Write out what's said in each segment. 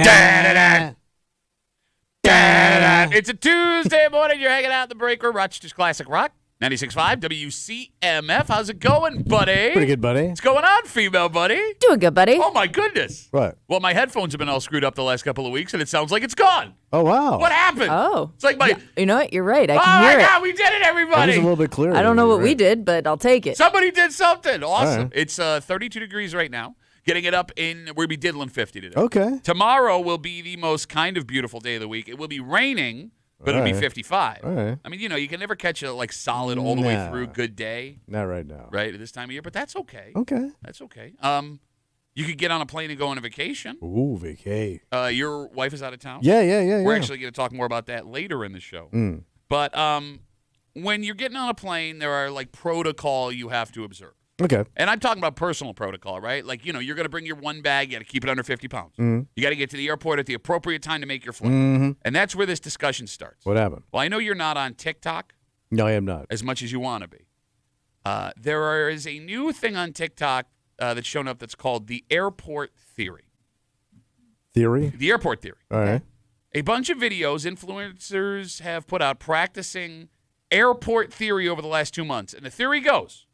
Da-da-da. Da-da-da. It's a Tuesday morning. You're hanging out in the break room. Rochester's Classic Rock. 96.5 WCMF. How's it going, buddy? Pretty good, buddy. What's going on, female buddy? Doing good, buddy. Oh, my goodness. What? Well, my headphones have been all screwed up the last couple of weeks, and it sounds like it's gone. Oh, wow. What happened? Oh. It's like my... Yeah, you know what? You're right. I Oh, can my hear it. God, we did it, It everybody. was a little bit clearer. I don't know what Right. we did, but I'll take it. Somebody did something. Awesome. All right. It's 32 degrees right now. Getting it up we're going to be diddling 50 today. Okay. Tomorrow will be the most kind of beautiful day of the week. It will be raining, but it'll be 55. All right. I mean, you can never catch a solid all the way Nah. through good day, Not right now. right, at this time of year, but that's okay. Okay. That's okay. You could get on a plane and go on a vacation. Ooh, vacay. Your wife is out of town. Yeah. We're actually going to talk more about that later in the show. Mm. But when you're getting on a plane, there are protocol you have to observe. Okay. And I'm talking about personal protocol, right? You're going to bring your one bag. You got to keep it under 50 pounds. Mm. You got to get to the airport at the appropriate time to make your flight. Mm-hmm. And that's where this discussion starts. What happened? Well, I know you're not on TikTok No, I am not. as much as you want to be. There is a new thing on TikTok that's shown up that's called the airport theory. Theory? The airport theory. All right. A bunch of videos influencers have put out practicing airport theory over the last 2 months. And the theory goes,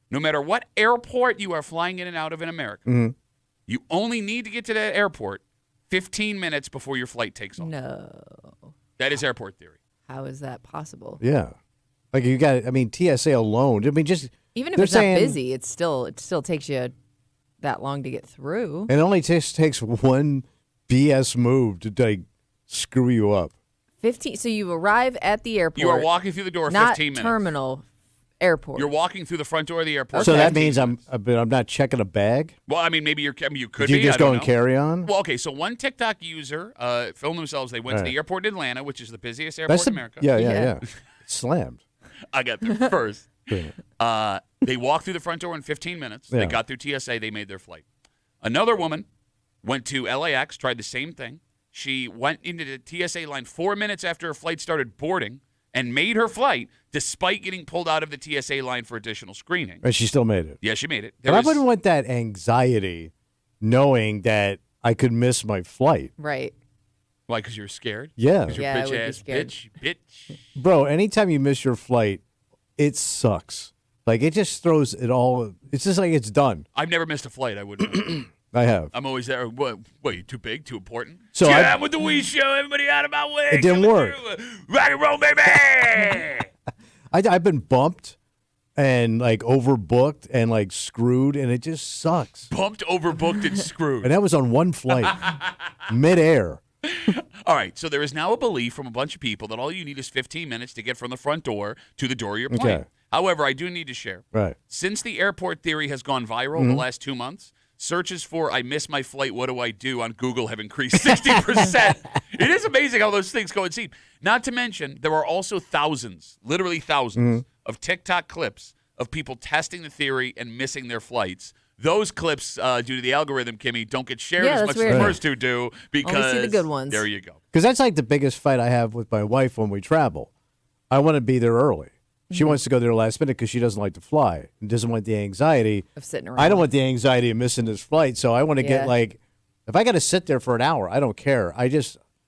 no matter what airport you are flying in and out of in America, Mhm. you only need to get to that airport 15 minutes before your flight takes off. No. That is airport theory. How is that possible? Yeah. You got, TSA alone. just. Even if they're it's not saying- busy, it still takes you that long to get through. It only takes one BS move to screw you up. 15. So you arrive at the airport. You are walking through the door not 15 minutes. terminal, airport. You're walking through the front door of the airport. So that 15 means I'm minutes. not checking a bag? Well, maybe you could Did be. you just I don't go and know. carry on? Well, okay, so one TikTok user filmed themselves. They went to All the right. airport in Atlanta, which is the busiest airport in America. Yeah. Slammed. I got there first. Yeah. They walked through the front door in 15 minutes. Yeah. They got through TSA. They made their flight. Another woman went to LAX, tried the same thing. She went into the TSA line 4 minutes after her flight started boarding and made her flight despite getting pulled out of the TSA line for additional screening. And she still made it. Yeah, she made it. But I wouldn't want that anxiety knowing that I could miss my flight. Right. Why? Because you're scared? Yeah. 'Cause you're Yeah, I would be bitch-ass scared. bitch. Bro, anytime you miss your flight, it sucks. It just throws it all. It's just like it's done. I've never missed a flight. I wouldn't. I have. I'm always there. What, you too big, too important? So yeah, I- with the Wii show, everybody out of my way. It didn't Coming work. through. Rock and roll, baby. I've been bumped and overbooked and screwed, and it just sucks. Pumped, overbooked, and screwed. And that was on one flight, midair. All right, so there is now a belief from a bunch of people that all you need is 15 minutes to get from the front door to the door of your plane. Okay. However, I do need to share. Right. Since the airport theory has gone viral Mm-hmm. the last 2 months, searches for I miss my flight, what do I do on Google have increased 60%. It is amazing how those things go and see. Not to mention, there are also thousands, literally thousands, Mm-hmm. of TikTok clips of people testing the theory and missing their flights. Those clips, due to the algorithm, Kimmy, don't get shared Yeah, as that's much weird. as the first two do because see the good ones. There you go. Because that's the biggest fight I have with my wife when we travel. I want to be there early. She wants to go there last minute because she doesn't like to fly and doesn't want the anxiety Of sitting around. I don't want the anxiety of missing this flight, so I want to Yeah. get if I got to sit there for an hour, I don't care.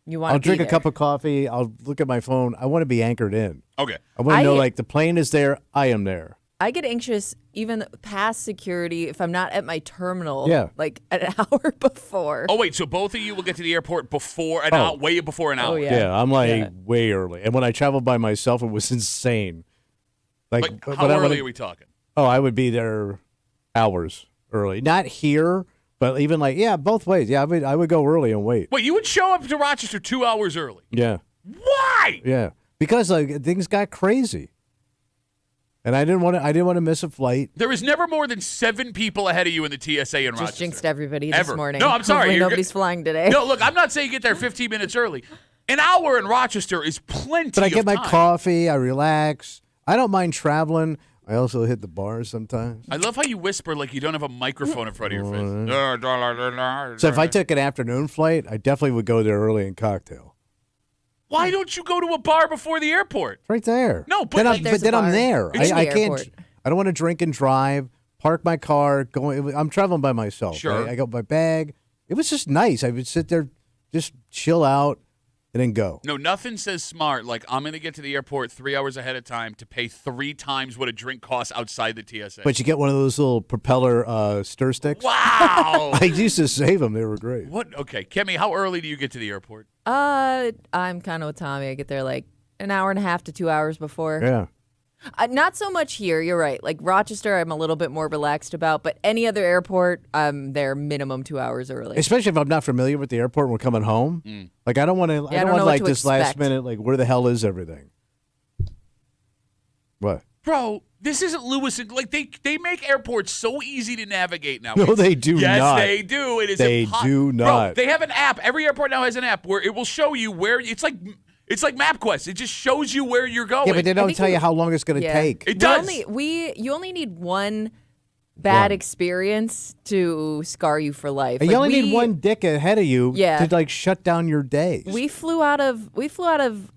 You want I'll to drink be a there. cup of coffee. I'll look at my phone. I want to be anchored in. Okay. I want to know I- the plane is there. I am there. I get anxious even past security if I'm not at my terminal. Yeah. An hour before. Oh, wait, so both of you will get to the airport before Oh. way before an hour. yeah. Yeah, I'm Yeah. way early. And when I traveled by myself, it was insane. Like, when how I early went- are we talking? Oh, I would be there hours early. Not here, but even both ways. Yeah, I would go early and wait. Wait, you would show up to Rochester 2 hours early. Yeah. Why? Yeah. Because things got crazy. And I didn't want to miss a flight. There is never more than 7 people ahead of you in the TSA in Just Rochester. jinxed everybody Ever. this morning. No, I'm sorry. Hopefully You're nobody's flying today. No, look, I'm not saying get there 15 minutes early. An hour in Rochester is plenty But I get of my time. coffee, I relax. I don't mind traveling. I also hit the bars sometimes. I love how you whisper like you don't have a microphone in front of your face. So if I took an afternoon flight, I definitely would go there early and cocktail. Why don't you go to a bar before the airport? Right there. No, but then like- I'm, There's but then a I'm bar there. in the I can't. airport. I don't want to drink and drive. Park my car. I'm traveling by myself. Sure. Right? I got my bag. It was just nice. I would sit there, Just chill out and then go. No, nothing says smart like I'm going to get to the airport 3 hours ahead of time to pay 3 times what a drink costs outside the TSA. But you get one of those little propeller stir sticks. Wow. I used to save them. They were great. What? Okay, Kimmy, how early do you get to the airport? I'm kind of with Tommy. I get there like an hour and a half to 2 hours before. Yeah. Not so much here. You're right. Like Rochester, I'm a little bit more relaxed about, but any other airport, I'm there minimum 2 hours early. Especially if I'm not familiar with the airport and we're coming home. Like, I don't want to, Yeah, I don't want know like what to this last expect. minute, like, where the hell is everything? What? Bro, this isn't Lewis. Like they make airports so easy to navigate now. No, they do yes, not. Yes, they do. It is. They do Bro, not. they have an app. Every airport now has an app where it will show you where. It's like MapQuest. It just shows you where you're going. Yeah, but they don't think tell we- you how long it's going to take. It does. You only need one bad experience to scar you for life. And you only need one dick ahead of you Yeah. to, like, shut down your days. We flew out of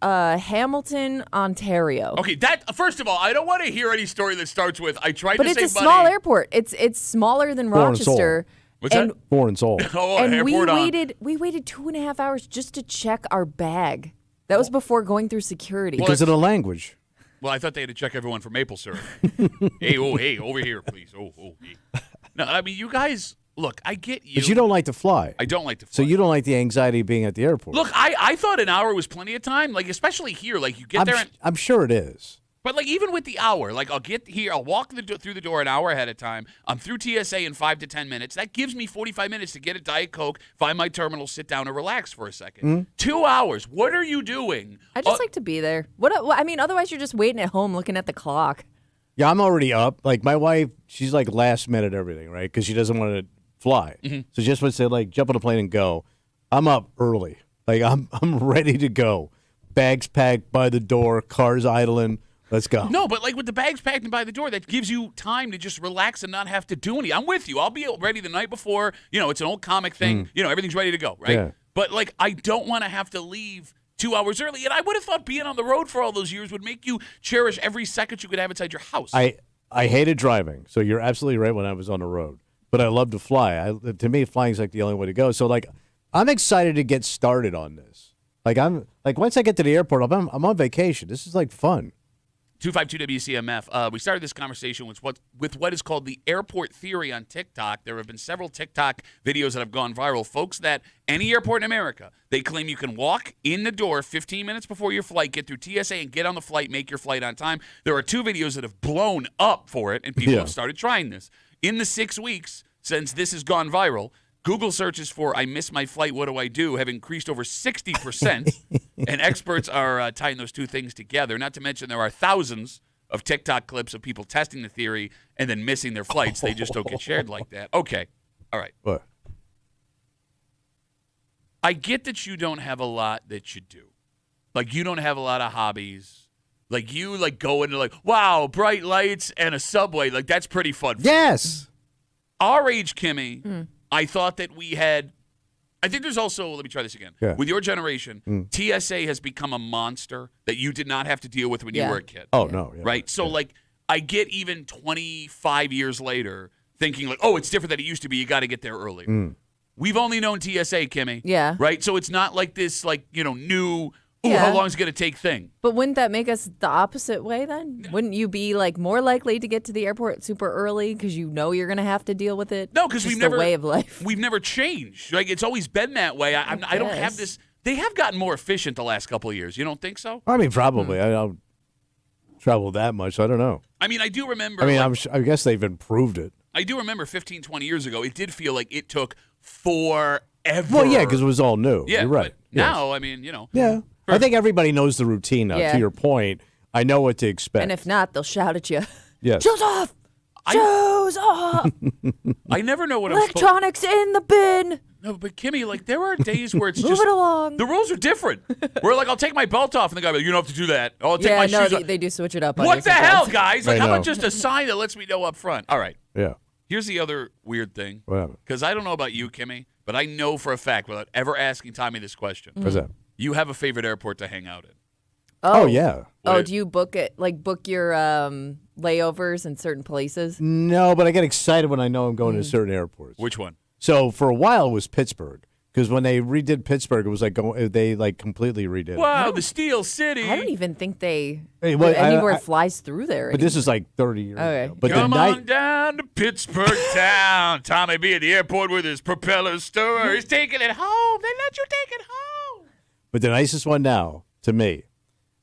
Hamilton, Ontario. Okay, that first of all, I don't want to hear any story that starts with I tried But to it's save a money. small airport. It's smaller than Foreign soul. Rochester. What's and that? Foreign soul. Oh, and we airport on. waited 2.5 hours just to check our bag. That was before going through security. Because of the language. Well, I thought they had to check everyone for maple syrup. hey, over here, please. Hey. No, I mean, you guys, look, I get you. But you don't like to fly. I don't like to fly. So you don't like the anxiety of being at the airport. Look, I thought an hour was plenty of time, like especially here. Like you get there, and, I'm sure it is. but like even with the hour, like I'll get here, I'll walk through the door an hour ahead of time. I'm through TSA in 5 to 10 minutes. That gives me 45 minutes to get a Diet Coke, find my terminal, sit down, and relax for a second. 2 hours. What are you doing? I just like to be there. What I mean, otherwise you're just waiting at home looking at the clock. Yeah, I'm already up. Like, my wife, she's like last minute everything, right? Because she doesn't want to fly. So just would say, like, jump on a plane and go. I'm up early. Like, I'm ready to go. Bags packed by the door, cars idling. Let's go. No, but like with the bags packed and by the door, that gives you time to just relax and not have to do anything. I'm with you. I'll be ready the night before. You know, it's an old comic thing. You know, everything's ready to go, right? Yeah. But like, I don't want to have to leave 2 hours early. And I would have thought being on the road for all those years would make you cherish every second you could have inside your house. I hated driving, so you're absolutely right when I was on the road. But I love to fly. To me, flying's like the only way to go. So, like, I'm excited to get started on this. Like, once I get to the airport, I'm on vacation. This is like fun. 252 WCMF. We started this conversation with what is called the airport theory on TikTok. There have been several TikTok videos that have gone viral. Folks that any airport in America, they claim you can walk in the door 15 minutes before your flight, get through TSA, and get on the flight, make your flight on time. There are 2 videos that have blown up for it, and people have started trying this. In the 6 weeks since this has gone viral, Google searches for "I miss my flight, what do I do?" have increased over 60%, and experts are tying those 2 things together. Not to mention there are thousands of TikTok clips of people testing the theory and then missing their flights. They just don't get shared like that. Okay, all right. What? I get that you don't have a lot that you do. Like, you don't have a lot of hobbies. Like, you, like, go into, like, wow, bright lights and a subway. Like, that's pretty fun. Yes. Our age, Kimmy, I thought that we had – I think there's also – let me try this again. Yeah. With your generation, TSA has become a monster that you did not have to deal with when you Yeah. were a kid. Oh, no. Yeah, Right? So, like, I get even 25 years later thinking, like, oh, it's different than it used to be. You got to get there early. We've only known TSA, Kimmy. Yeah. Right? So it's not like this, like, you know, new – ooh, Yeah. how long is it going to take thing? But wouldn't that make us the opposite way then? Wouldn't you be like more likely to get to the airport super early because you know you're going to have to deal with it? No, because Just we've never – the way of life. We've never changed. Like, it's always been that way. I don't have guess. this – they have gotten more efficient the last couple of years. You don't think so? I mean, probably. I don't travel that much. I don't know. I mean, I do remember. I mean, like, I guess they've improved it. I do remember 15, 20 years ago, it did feel like it took forever. Well, yeah, because it was all new. Yeah, You're right. but now, I mean, you know. Yeah. I think everybody knows the routine now. Yeah. To your point, I know what to expect. And if not, they'll shout at you. Yes. Shoes off! Shoes off! I never know what I'm supposed Electronics in the bin! No, but Kimmy, like, there are days where it's Move just. it along. The rules are different. Where, like, I'll take my belt off, and the guy will be like, you don't have to do that. Oh, I'll take Yeah, my no, shoes off. they do switch it up on you What the hell, sometimes. guys? Like, I how know. about just a sign that lets me know up front? All right. Yeah. Here's the other weird thing. What happened? Because I don't know about you, Kimmy, but I know for a fact, without ever asking Tommy this question, What's that? you have a favorite airport to hang out in. Oh, yeah. Oh, What- do you book it? Like book your layovers in certain places? No, but I get excited when I know I'm going to certain airports. Which one? So for a while it was Pittsburgh Because when they redid Pittsburgh, it was like they like completely redid it. Wow, the Steel City. I don't even think they Hey, well, anywhere flies through there. But this is like 30 years ago. But Come the on down to Pittsburgh town. Tommy B at the airport with his propeller stir. He's taking it home. They let you take it home. But the nicest one now, to me,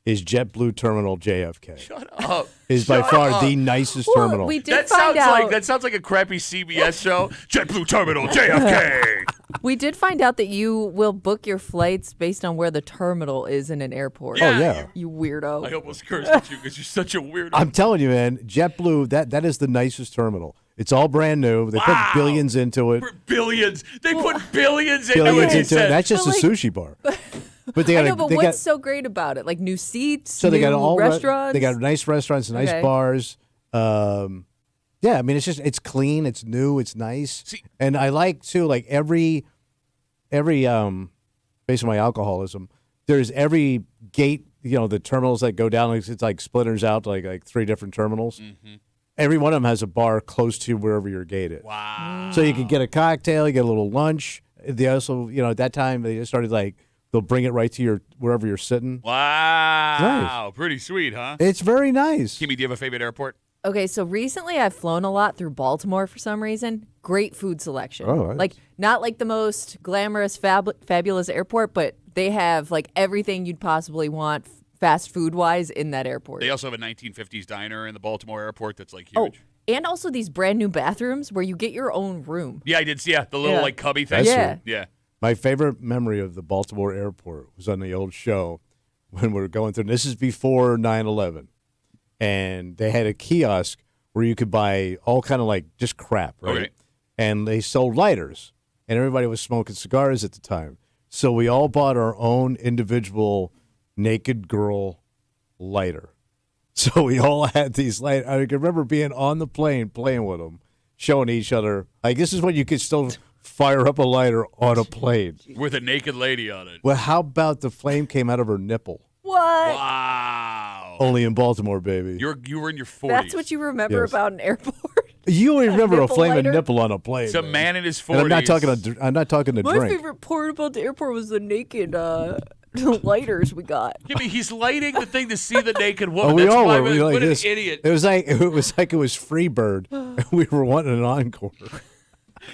is JetBlue Terminal JFK. Shut up. Is by Shut far up. the nicest Well, terminal. we did That find sounds out. like a crappy CBS show. JetBlue Terminal JFK. We did find out that you will book your flights based on where the terminal is in an airport. Oh, yeah. You weirdo. I almost cursed at you because you're such a weirdo. I'm telling you, man, JetBlue, that is the nicest terminal. It's all brand new. They put billions into it. For billions. They put billions into Billions it. He into it. said. That's just But, a sushi bar. But they got I know, but they what's got, so great about it? Like new seats, so they new got all restaurants. they got nice restaurants, nice Okay. bars. Yeah, I mean it's clean, it's new, it's nice. See- And I like too, like every based on my alcoholism, there's every gate, the terminals that go down, it's like splitters out to like 3 different terminals. Mm-hmm. Every one of them has a bar close to wherever your gate is. Wow. So you can get a cocktail, you get a little lunch. They also, at that time they just started like they'll bring it right to your wherever you're sitting. Wow. Pretty sweet, huh? It's very nice. Kimmy, do you have a favorite airport? Okay, so recently I've flown a lot through Baltimore for some reason. Great food selection. Oh, nice. Like not like the most glamorous, fabulous airport, but they have like everything you'd possibly want fast food wise in that airport. They also have a 1950s diner in the Baltimore airport that's like Oh, huge. and also these brand new bathrooms where you get your own room. Yeah, I did see the little Yeah. like cubby thing. That's Yeah. sweet. Yeah. My favorite memory of the Baltimore airport was on the old show when we were going through. This is before 9/11, and they had a kiosk where you could buy all kind of like just crap, right? Okay. And they sold lighters, and everybody was smoking cigars at the time. So we all bought our own individual naked girl lighter. So we all had these light. I can remember being on the plane playing with them, showing each other. Like this is when you could still fire up a lighter on a plane. With a naked lady on it. Well, how about the flame came out of her nipple? What? Wow. Only in Baltimore, baby. You were in your 40s. That's what you remember Yes. about an airport? You only remember a nipple flaming lighter? nipple on a plane. It's a man in his 40s. And I'm not talking to My drink. favorite part about the airport was the naked lighters we got. Kimmy, he's lighting the thing to see the naked woman. Oh, we That's all why were. We like what this. an idiot. It was like it was Freebird, and we were wanting an encore.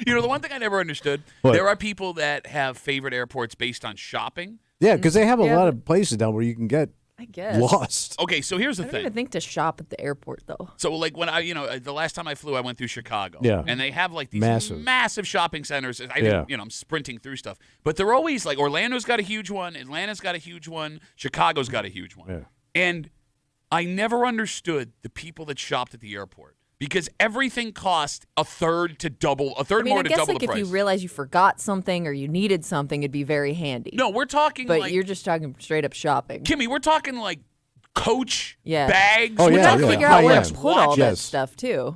The one thing I never understood, What? there are people that have favorite airports based on shopping. Yeah, because they have a Yeah, lot but- of places down where you can get I guess. lost. Okay, so here's the I don't thing. even think to shop at the airport though. So like when the last time I flew, I went through Chicago. Yeah. And they have like these Massive. shopping centers. Yeah. I'm sprinting through stuff. But they're always like Orlando's got a huge one, Atlanta's got a huge one, Chicago's got a huge one. Yeah. And I never understood the people that shopped at the airport because everything cost a third more I to guess double like the if price. you realize you forgot something or you needed something, it'd be very handy. No, we're talking but like you're just talking straight up shopping. Kimmy, we're talking like Coach Yeah. bags. Oh, We We're yeah, gotta talking figure yeah. out where High-end. to put all that Yes. stuff too.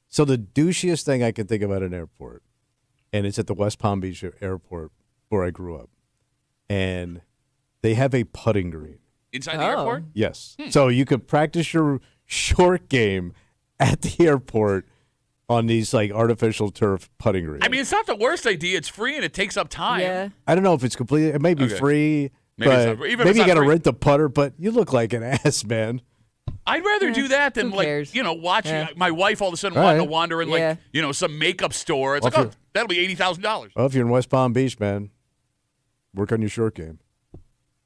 So the douchiest thing I can think of at an airport, and it's at the West Palm Beach Airport where I grew up, and they have a putting green. inside the Oh. airport. Yes. So you could practice your short game at the airport on these like artificial turf putting greens. I mean, it's not the worst idea. It's free and it takes up time. Yeah. I don't know if it's completely. It may be Okay. free, Maybe it's but not- even if maybe it's you not got to free. rent the putter. But you look like an ass, man. I'd rather do that than who like cares? watch Yeah. my wife all of a sudden All wanting to right. wander in Yeah. like some makeup store. It's Well, like, if oh, you're- that'll be $80,000. Well, if you're in West Palm Beach, man, work on your short game.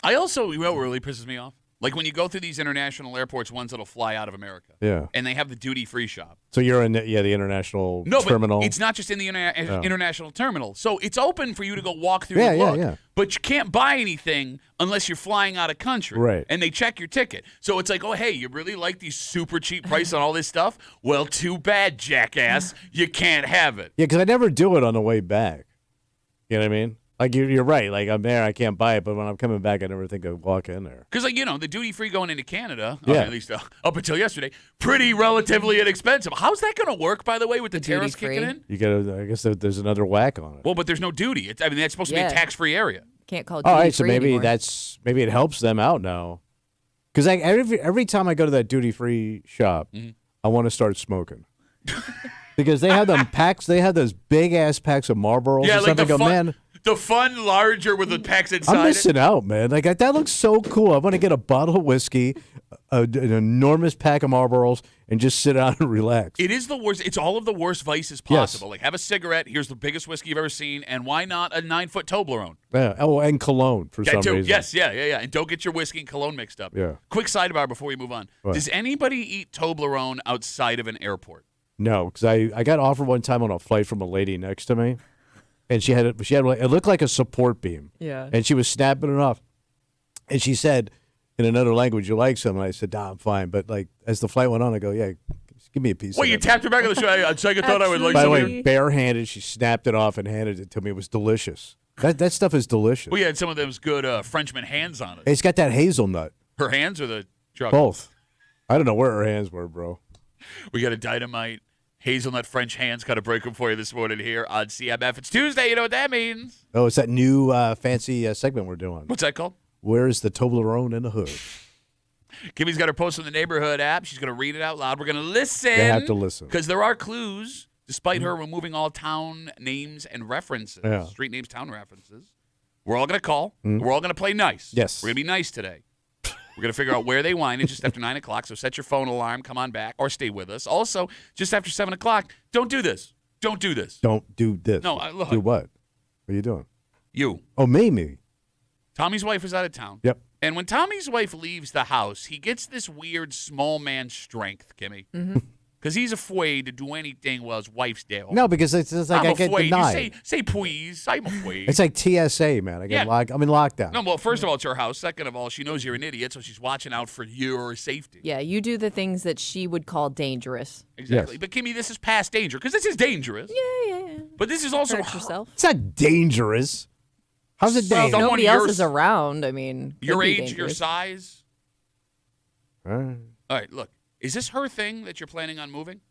I also, what really pisses me off? Like when you go through these international airports, ones that'll fly out of America. Yeah. And they have the duty-free shop. So you're in the international No, terminal. but it's not just in the Oh. international terminal. So it's open for you to go walk through Yeah, and yeah, look. yeah. But you can't buy anything unless you're flying out of country. Right. And they check your ticket. So it's like, oh, hey, you really like these super cheap price on all this stuff? Well, too bad, jackass. You can't have it. Yeah, because I never do it on the way back. You know what I mean? Like you're right. Like I'm there, I can't buy it, but when I'm coming back, I never think I'd walk in there. Because, the duty-free going into Canada, Yeah. at least up until yesterday, pretty relatively inexpensive. How's that going to work, by the way, with the tariffs duty-free? kicking in? You got. I guess there's another whack on it. Well, but there's no duty. That's supposed to be a Yeah. tax-free area. Can't call it All right, so duty-free maybe anymore. maybe it helps them out now. Because every time I go to that duty free shop, Mm-hmm. I want to start smoking. Because they have them packs. They have those big ass packs of Marlboros. Yeah, and like stuff. I go, man. The fun larger with the packs inside I'm missing it. out, man. Like that looks so cool. I want to get a bottle of whiskey, an enormous pack of Marlboros, and just sit down and relax. It is the worst. It's all of the worst vices possible. Like have a cigarette. Here's the biggest whiskey you've ever seen, and why not a 9-foot Toblerone? Yeah. Oh, and cologne for some reason. Yes, yeah. And don't get your whiskey and cologne mixed up. Yeah. Quick sidebar before we move on. What? Does anybody eat Toblerone outside of an airport? No, because I got offered one time on a flight from a lady next to me, and she had it looked like a support beam. Yeah. And she was snapping it off, and she said in another language, "You like some?" And I said, "Nah, I'm fine." But like as the flight went on, I go, "Yeah, just give me a piece." Well, of you it. tapped her back on the shoulder. I thought I would like By the some. way, barehanded, she snapped it off and handed it to me. It was delicious. That stuff is delicious. We had some of those good Frenchman hands on it. It's got that hazelnut. Her hands or the truck? Both. I don't know where her hands were, bro. We got a dynamite hazelnut French hands. Got to break them for you this morning here on CMF. It's Tuesday. You know what that means. Oh, it's that new fancy segment we're doing. What's that called? Where's the Toblerone in the hood? Kimmy's got her post in the neighborhood app. She's going to read it out loud. We're going to listen. You have to listen. Because there are clues, despite her removing all town names and references, Yeah. street names, town references. We're all going to call. We're all going to play nice. Yes. We're going to be nice today. We're going to figure out where they whine in just after 9 o'clock. So set your phone alarm. Come on back or stay with us. Also, just after 7 o'clock, don't do this. Don't do this. Don't do this. No, look. Do what? What are you doing? You. Oh, me. Tommy's wife is out of town. Yep. And when Tommy's wife leaves the house, he gets this weird small man strength, Kimmy. Because he's afraid to do anything while his wife's there. No, because it's like I'm I get afraid. You denied. say please. I'm afraid. It's like TSA, man. I get Yeah. I'm in lockdown. No, well, first of all, it's her house. Second of all, she knows you're an idiot, so she's watching out for your safety. Yeah, you do the things that she would call dangerous. Exactly. Yes. But, Kimmy, this is past danger, because this is dangerous. Yeah. But this is also Hurt yourself. It's not dangerous. How's it Well, dangerous? someone Nobody else your- is around. I mean, could your be age, your dangerous. size. All right. All right, look. Is this her thing that you're planning on moving?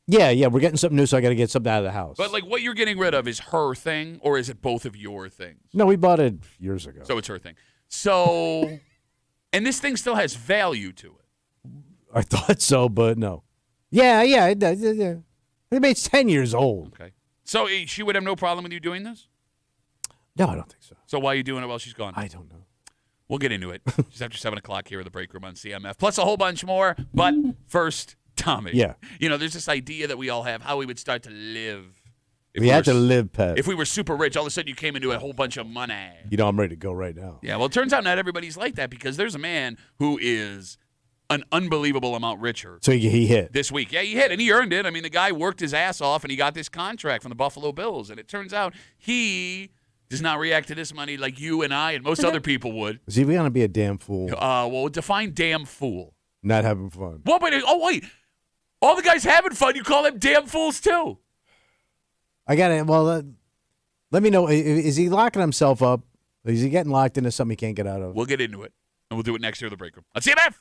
Yeah. We're getting something new, so I got to get something out of the house. But, like, what you're getting rid of is her thing, or is it both of your things? No, we bought it years ago. So it's her thing. So, and this thing still has value to it. I thought so, but no. Yeah. It does. Yeah. I mean, it's 10 years old. Okay. So she would have no problem with you doing this? No, I don't think so. So why are you doing it while she's gone? I don't know. We'll get into it just after 7 o'clock here in the break room on CMF. Plus a whole bunch more. But first, Tommy. Yeah. You know, there's this idea that we all have how we would start to live. If We had were to s- live, Pat. If we were super rich, all of a sudden you came into a whole bunch of money. You know, I'm ready to go right now. Yeah, well, it turns out not everybody's like that because there's a man who is an unbelievable amount richer So he hit. this week. Yeah, he hit, and he earned it. I mean, the guy worked his ass off, and he got this contract from the Buffalo Bills. And it turns out he does not react to this money like you and I and most other people would. Is he going to be a damn fool? Well, define damn fool. Not having fun. Well, but, wait. All the guys having fun, you call them damn fools, too. I got it. Well, let me know. Is he locking himself up? Is he getting locked into something he can't get out of? We'll get into it, and we'll do it next year in the break room. Let's see CMF.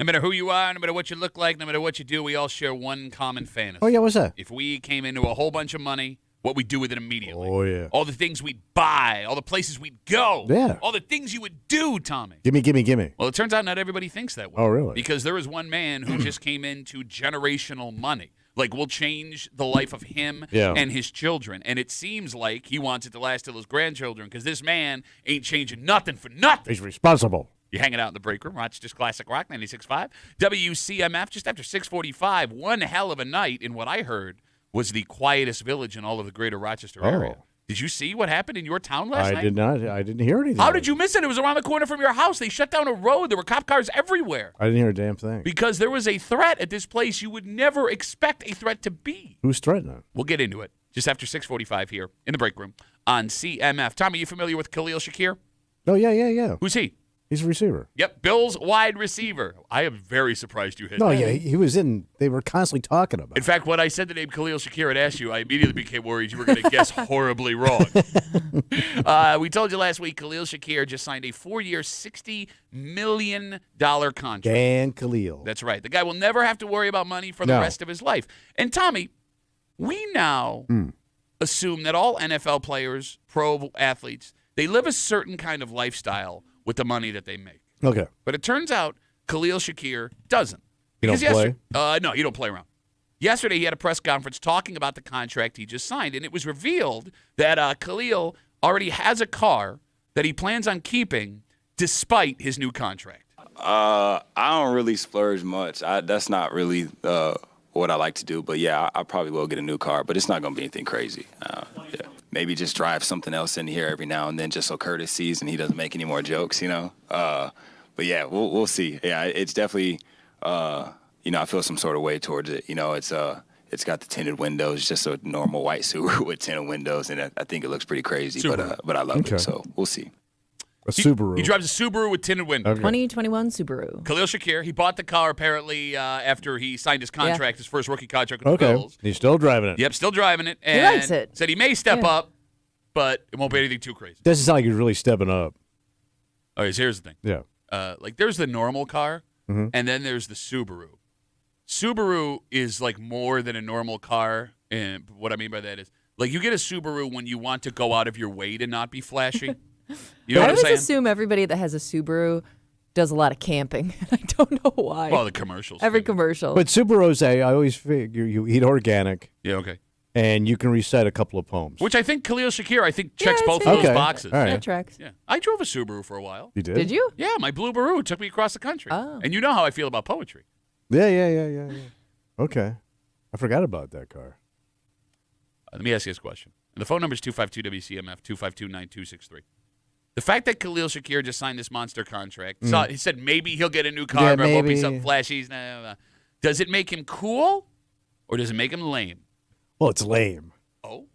No matter who you are, no matter what you look like, no matter what you do, we all share one common fantasy. Oh, yeah, what's that? If we came into a whole bunch of money, what we'd do with it immediately. Oh, yeah. All the things we'd buy, all the places we'd go. Yeah. All the things you would do, Tommy. Gimme. Well, it turns out not everybody thinks that way. Oh, really? Because there was one man who just came into generational money. Like, we'll change the life of him and his children. And it seems like he wants it to last till his grandchildren because this man ain't changing nothing for nothing. He's responsible. You're hanging out in the break room. Rochester's Classic Rock 96.5. WCMF just after 6:45. One hell of a night in what I heard was the quietest village in all of the greater Rochester area. Did you see what happened in your town last night? I did not. I didn't hear anything. How did you miss it? It was around the corner from your house. They shut down a road. There were cop cars everywhere. I didn't hear a damn thing. Because there was a threat at this place you would never expect a threat to be. Who's threatening? We'll get into it just after 6:45 here in the break room on CMF. Tommy, you familiar with Khalil Shakir? Oh, yeah. Who's he? He's a receiver. Yep, Bills wide receiver. I am very surprised you hit No, that. yeah, he was in. They were constantly talking about In fact, when I said the name Khalil Shakir and asked you, I immediately became worried you were going to guess horribly wrong. We told you last week Khalil Shakir just signed a 4-year, $60 million contract. Dan Khalil. That's right. The guy will never have to worry about money for the rest of his life. And Tommy, we now assume that all NFL players, pro athletes, they live a certain kind of lifestyle with the money that they make. Okay. But it turns out Khalil Shakir doesn't. He don't play? No, he don't play around. Yesterday, he had a press conference talking about the contract he just signed, and it was revealed that Khalil already has a car that he plans on keeping despite his new contract. I don't really splurge much. That's not really what I like to do. But, yeah, I probably will get a new car, but it's not going to be anything crazy. Yeah. Maybe just drive something else in here every now and then just so Curtis sees and he doesn't make any more jokes, you know. But, yeah, we'll see. Yeah, it's definitely, I feel some sort of way towards it. You know, it's got the tinted windows, just a normal white Subaru with tinted windows, and I think it looks pretty crazy, but I love it, so we'll see. A Subaru. He drives a Subaru with tinted windows. Okay. 2021 Subaru. Khalil Shakir, he bought the car apparently after he signed his contract, his first rookie contract with the Okay. Bills. He's still driving it. Yep, still driving it. And likes it. Said he may step up, but it won't be anything too crazy. Doesn't sound like he's really stepping up. Okay, so here's the thing. Yeah. Like there's the normal car, Mm-hmm. and then there's the Subaru. Subaru is like more than a normal car, and what I mean by that is like you get a Subaru when you want to go out of your way to not be flashy. You know I what I'm always saying? assume everybody that has a Subaru does a lot of camping. I don't know why. Well, the commercials. Every do. commercial. But Subarus, I always figure you eat organic Yeah, okay. and you can reset a couple of poems. Which I think Khalil Shakir, checks it's both of in. those Okay. boxes. All right. that tracks. Yeah, I drove a Subaru for a while. You did? Did you? Yeah, my blue Baru took me across the country. Oh. And you know how I feel about poetry. Yeah. Okay. I forgot about that car. Let me ask you this question. And the phone number is 252-WCMF, 252-9263. The fact that Khalil Shakir just signed this monster contract, so he said maybe he'll get a new car, Yeah, but it won't be maybe. something flashy. Does it make him cool or does it make him lame? Well, it's lame. Oh,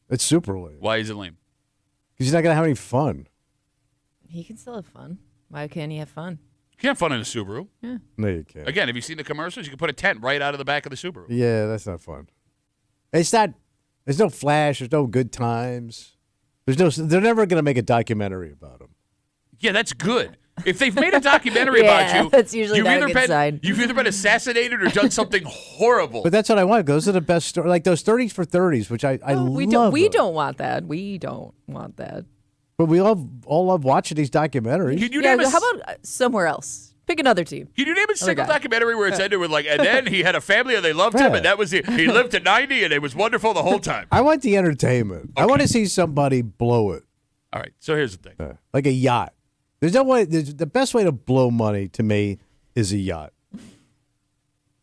It's super lame. why is it lame? Because he's not going to have any fun. He can still have fun. Why can't he have fun? You can't have fun in a Subaru. No, you can't. Again, have you seen the commercials? You can put a tent right out of the back of the Subaru. Yeah, that's not fun. It's not. There's no flash. There's no good times. There's no. They're never going to make a documentary about him. Yeah, that's good. If they've made a documentary Yeah, about you, that's usually you've not a either good been sign. you've either been assassinated or done something horrible. But that's what I want. Those are the best stories. Like those 30s for 30s, which I Oh, love. we don't. We those. don't want that. We don't want that. But we all love watching these documentaries. Can you Yeah. name a, How about somewhere else? Pick another team. Can you name a single guy. documentary where it's ended with like, and then he had a family and they loved him, Yeah. and that was it. He lived to 90 and it was wonderful the whole time. I want the entertainment. I want to see somebody blow it, All right, so here's the thing. like a yacht. There's no way. The best way to blow money to me is a yacht.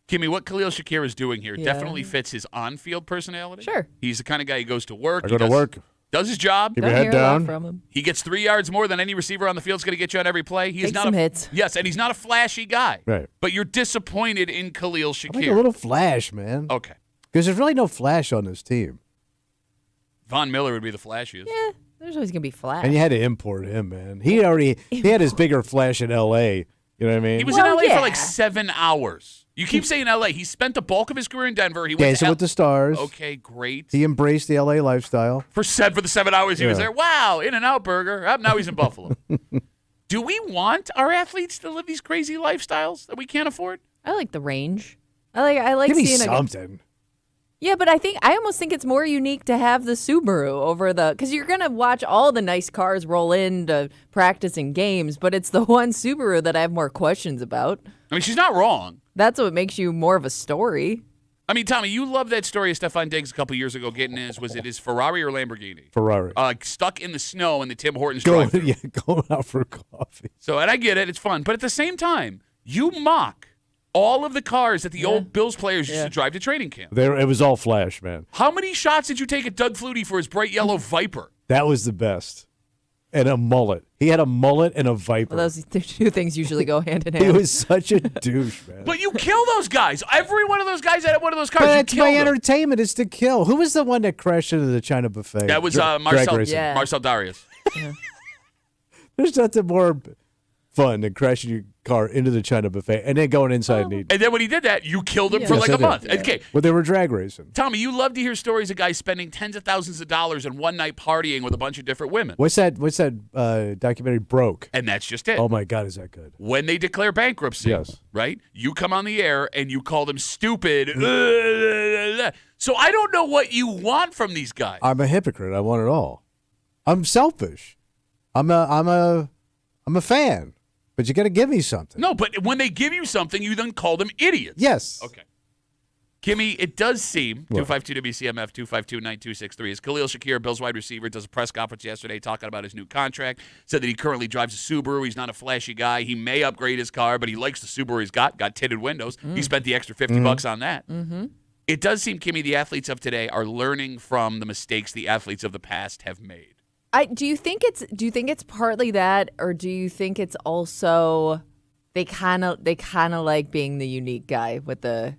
Kimmy, what Khalil Shakir is doing here Yeah. definitely fits his on-field personality. Sure. He's the kind of guy who goes to work. I he go to does- work. Does his job. Keep Don't your head hear a lot down. from him. He gets 3 yards more than any receiver on the field is going to get you on every play. He's Take not some a, hits. Yes, and he's not a flashy guy. Right. But you're disappointed in Khalil Shakir. I like a little flash, man. Okay. Because there's really no flash on this team, Von Miller would be the flashiest. Yeah. There's always gonna be flash. and you had to import him, man. He had his bigger flash in L.A. You know what I mean? He was Well, in LA yeah. for like 7 hours. You keep saying LA. He spent the bulk of his career in Denver. He went Dancing to with the Stars. Okay, great. He embraced the L.A. lifestyle. For the 7 hours he was Yeah. there. Wow, In-N-Out Burger. Now he's in Buffalo. Do we want our athletes to live these crazy lifestyles that we can't afford? I like the range. I like Give me seeing something. Yeah, but I almost think it's more unique to have the Subaru over because you're gonna watch all the nice cars roll into practice and games, but it's the one Subaru that I have more questions about. I mean, she's not wrong. That's what makes you more of a story. I mean, Tommy, you love that story of Stefan Diggs a couple years ago getting his Ferrari or Lamborghini? Ferrari. Stuck in the snow in the Tim Hortons Going, drive-thru. going out for coffee. So, and I get it, it's fun. But at the same time, you mock all of the cars that the old Bills players used to drive to training camp. It was all flash, man. How many shots did you take at Doug Flutie for his bright yellow Viper? That was the best. And a mullet. He had a mullet and a Viper. Well, those two things usually go hand in He hand. was such a douche, man. But you kill those guys. Every one of those guys that had one of those cars, But you it's kill my them. entertainment is to kill. Who was the one that crashed into the China buffet? That was Drag Marcel, racing. Yeah. Marcel Darius. There's nothing more fun than crashing your car into the China buffet and then going inside and eating. And then when he did that, you killed him for Yes, like I a did. month. Yeah. Okay, Well, they were drag racing. Tommy, you love to hear stories of guys spending tens of thousands of dollars in one night partying with a bunch of different women. What's that documentary Broke? And that's just it. Oh, my God, is that good? When they declare bankruptcy, Yes. right? You come on the air and you call them stupid. So I don't know what you want from these guys. I'm a hypocrite. I want it all. I'm selfish. I'm a fan. But you got to give me something. No, but when they give you something, you then call them idiots. Yes. Okay. Kimmy, it does seem, What? 252-WCMF, 252-9263, as Khalil Shakir, Bills wide receiver, does a press conference yesterday talking about his new contract, said that he currently drives a Subaru. He's not a flashy guy. He may upgrade his car, but he likes the Subaru he's got tinted windows. He spent the extra $50 on that. Mm-hmm. It does seem, Kimmy, the athletes of today are learning from the mistakes the athletes of the past have made. Do you think it's partly that, or do you think it's also they kind of like being the unique guy with the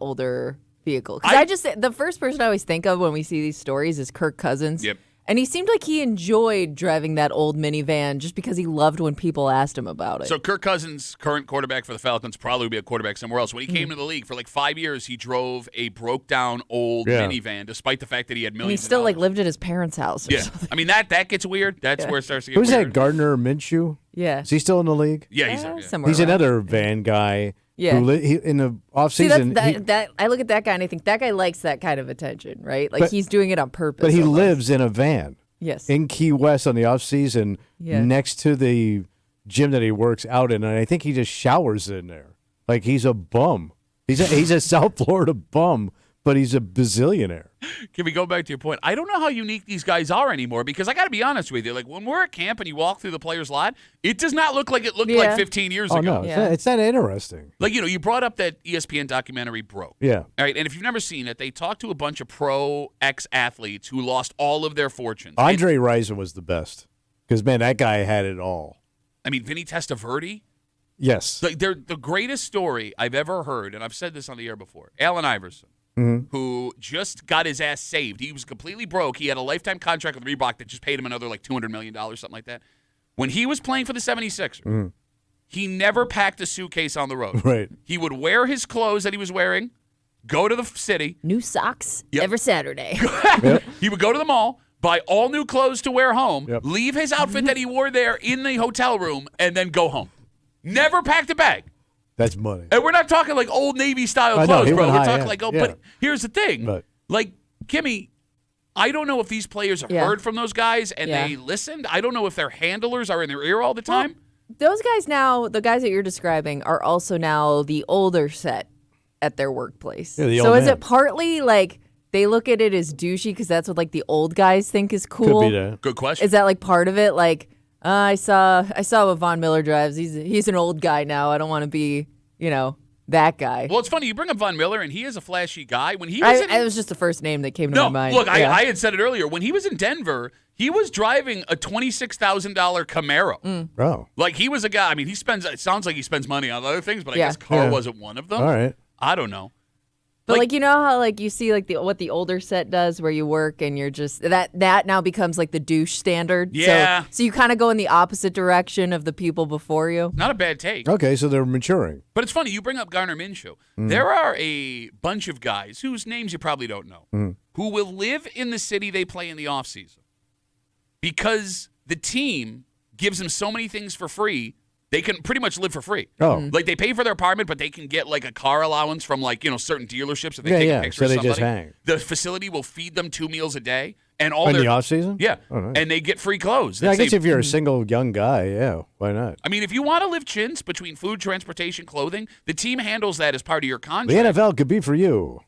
older vehicle? Because the first person I always think of when we see these stories is Kirk Cousins. Yep. And he seemed like he enjoyed driving that old minivan just because he loved when people asked him about it. So Kirk Cousins, current quarterback for the Falcons, probably would be a quarterback somewhere else. When he came to the league for like 5 years, he drove a broke-down old minivan, despite the fact that he had and millions. he still of like dollars. lived at his parents' house. Or Yeah, something. I mean that gets weird. That's where it starts to get Who's weird. that, Gardner Minshew? Yeah. Is he still in the league? Yeah, he's there. Yeah. Somewhere He's around. another van guy. Yeah. He, in the See, offseason. that I look at that guy and I think that guy likes that kind of attention, right? Like But- he's doing it on purpose. But he almost. lives in a van Yes. in Key West on the off season Yeah. next to the gym that he works out in. And I think he just showers in there. Like he's a bum. He's a South Florida bum, but he's a bazillionaire. Can we go back to your point? I don't know how unique these guys are anymore because I got to be honest with you. Like when we're at camp and you walk through the players' lot, it does not look like it looked like Yeah. 15 years Oh, ago. no. Yeah. It's not interesting. Like, you brought up that ESPN documentary, Broke. Yeah. All right, and if you've never seen it, they talked to a bunch of pro ex-athletes who lost all of their fortunes. Andre Rison was the best because, man, that guy had it all. I mean, Vinny Testaverde. Yes. They're the greatest story I've ever heard, and I've said this on the air before. Allen Iverson, who just got his ass saved. He was completely broke. He had a lifetime contract with Reebok that just paid him another like $200 million, something like that. When he was playing for the 76ers, he never packed a suitcase on the road. Right. He would wear his clothes that he was wearing, go to the city. New socks Yep. every Saturday. He would go to the mall, buy all new clothes to wear home, Yep. leave his outfit that he wore there in the hotel room, and then go home. Never packed a bag. That's money. And we're not talking like old Navy style I know, clothes, he bro. went We're high talking end, like, yeah. but here's the thing. But- Like, Kimmy, I don't know if these players have Yeah. heard from those guys and Yeah. they listened. I don't know if their handlers are in their ear all the time. Those guys now, the guys that you're describing, are also now the older set at their workplace. Yeah, the so old is man. it partly like they look at it as douchey because that's what like the old guys think is cool? Could be that. Good question. Is that like part of it? Like I saw what Von Miller drives. He's an old guy now. I don't want to be that guy. Well, it's funny. You bring up Von Miller, and he is a flashy guy. When he was It was just the first name that came to no, my mind. look, Yeah. I had said it earlier. When he was in Denver, he was driving a $26,000 Camaro. Oh. Like, he was a guy. I mean, it sounds like he spends money on other things, but I Yeah. guess car Yeah. wasn't one of them. All right. I don't know. But like- like you know how like you see like what the older set does where you work and you're just that now becomes like the douche standard. Yeah. So you kind of go in the opposite direction of the people before you. Not a bad take. Okay, so they're maturing. But it's funny, you bring up Garner Minshew. There are a bunch of guys whose names you probably don't know who will live in the city they play in the offseason because the team gives them so many things for free. They can pretty much live for free. Oh. Like they pay for their apartment, but they can get like a car allowance from like, certain dealerships if they Yeah, take yeah. a picture So of they somebody. just hang. The facility will feed them 2 meals a day and all In their the off season? Yeah. Oh, nice. And they get free clothes. Yeah, I They guess say- if you're a single young guy, yeah, why not? I mean, if you want to live chintz between food, transportation, clothing, the team handles that as part of your The contract. NFL could be for you.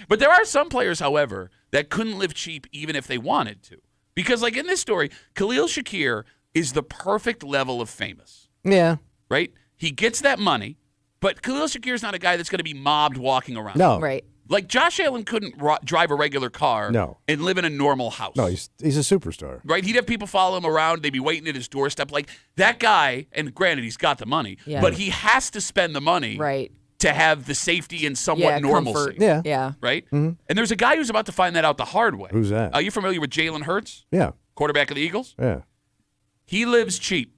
But there are some players, however, that couldn't live cheap even if they wanted to. Because like in this story, Khalil Shakir is the perfect level of famous. Yeah. Right? He gets that money, but Khalil Shakir's not a guy that's going to be mobbed walking around. No. Right. Like Josh Allen couldn't drive a regular car No. and live in a normal house. No, he's a superstar. Right? He'd have people follow him around. They'd be waiting at his doorstep. Like that guy, and granted, he's got the money, Yeah. but he has to spend the money Right. to have the safety and somewhat Yeah, normalcy. comfort. Yeah. Yeah. Right? And there's a guy who's about to find that out the hard way. Who's that? Are you familiar with Jalen Hurts, Yeah. quarterback of the Eagles? Yeah. He lives cheap.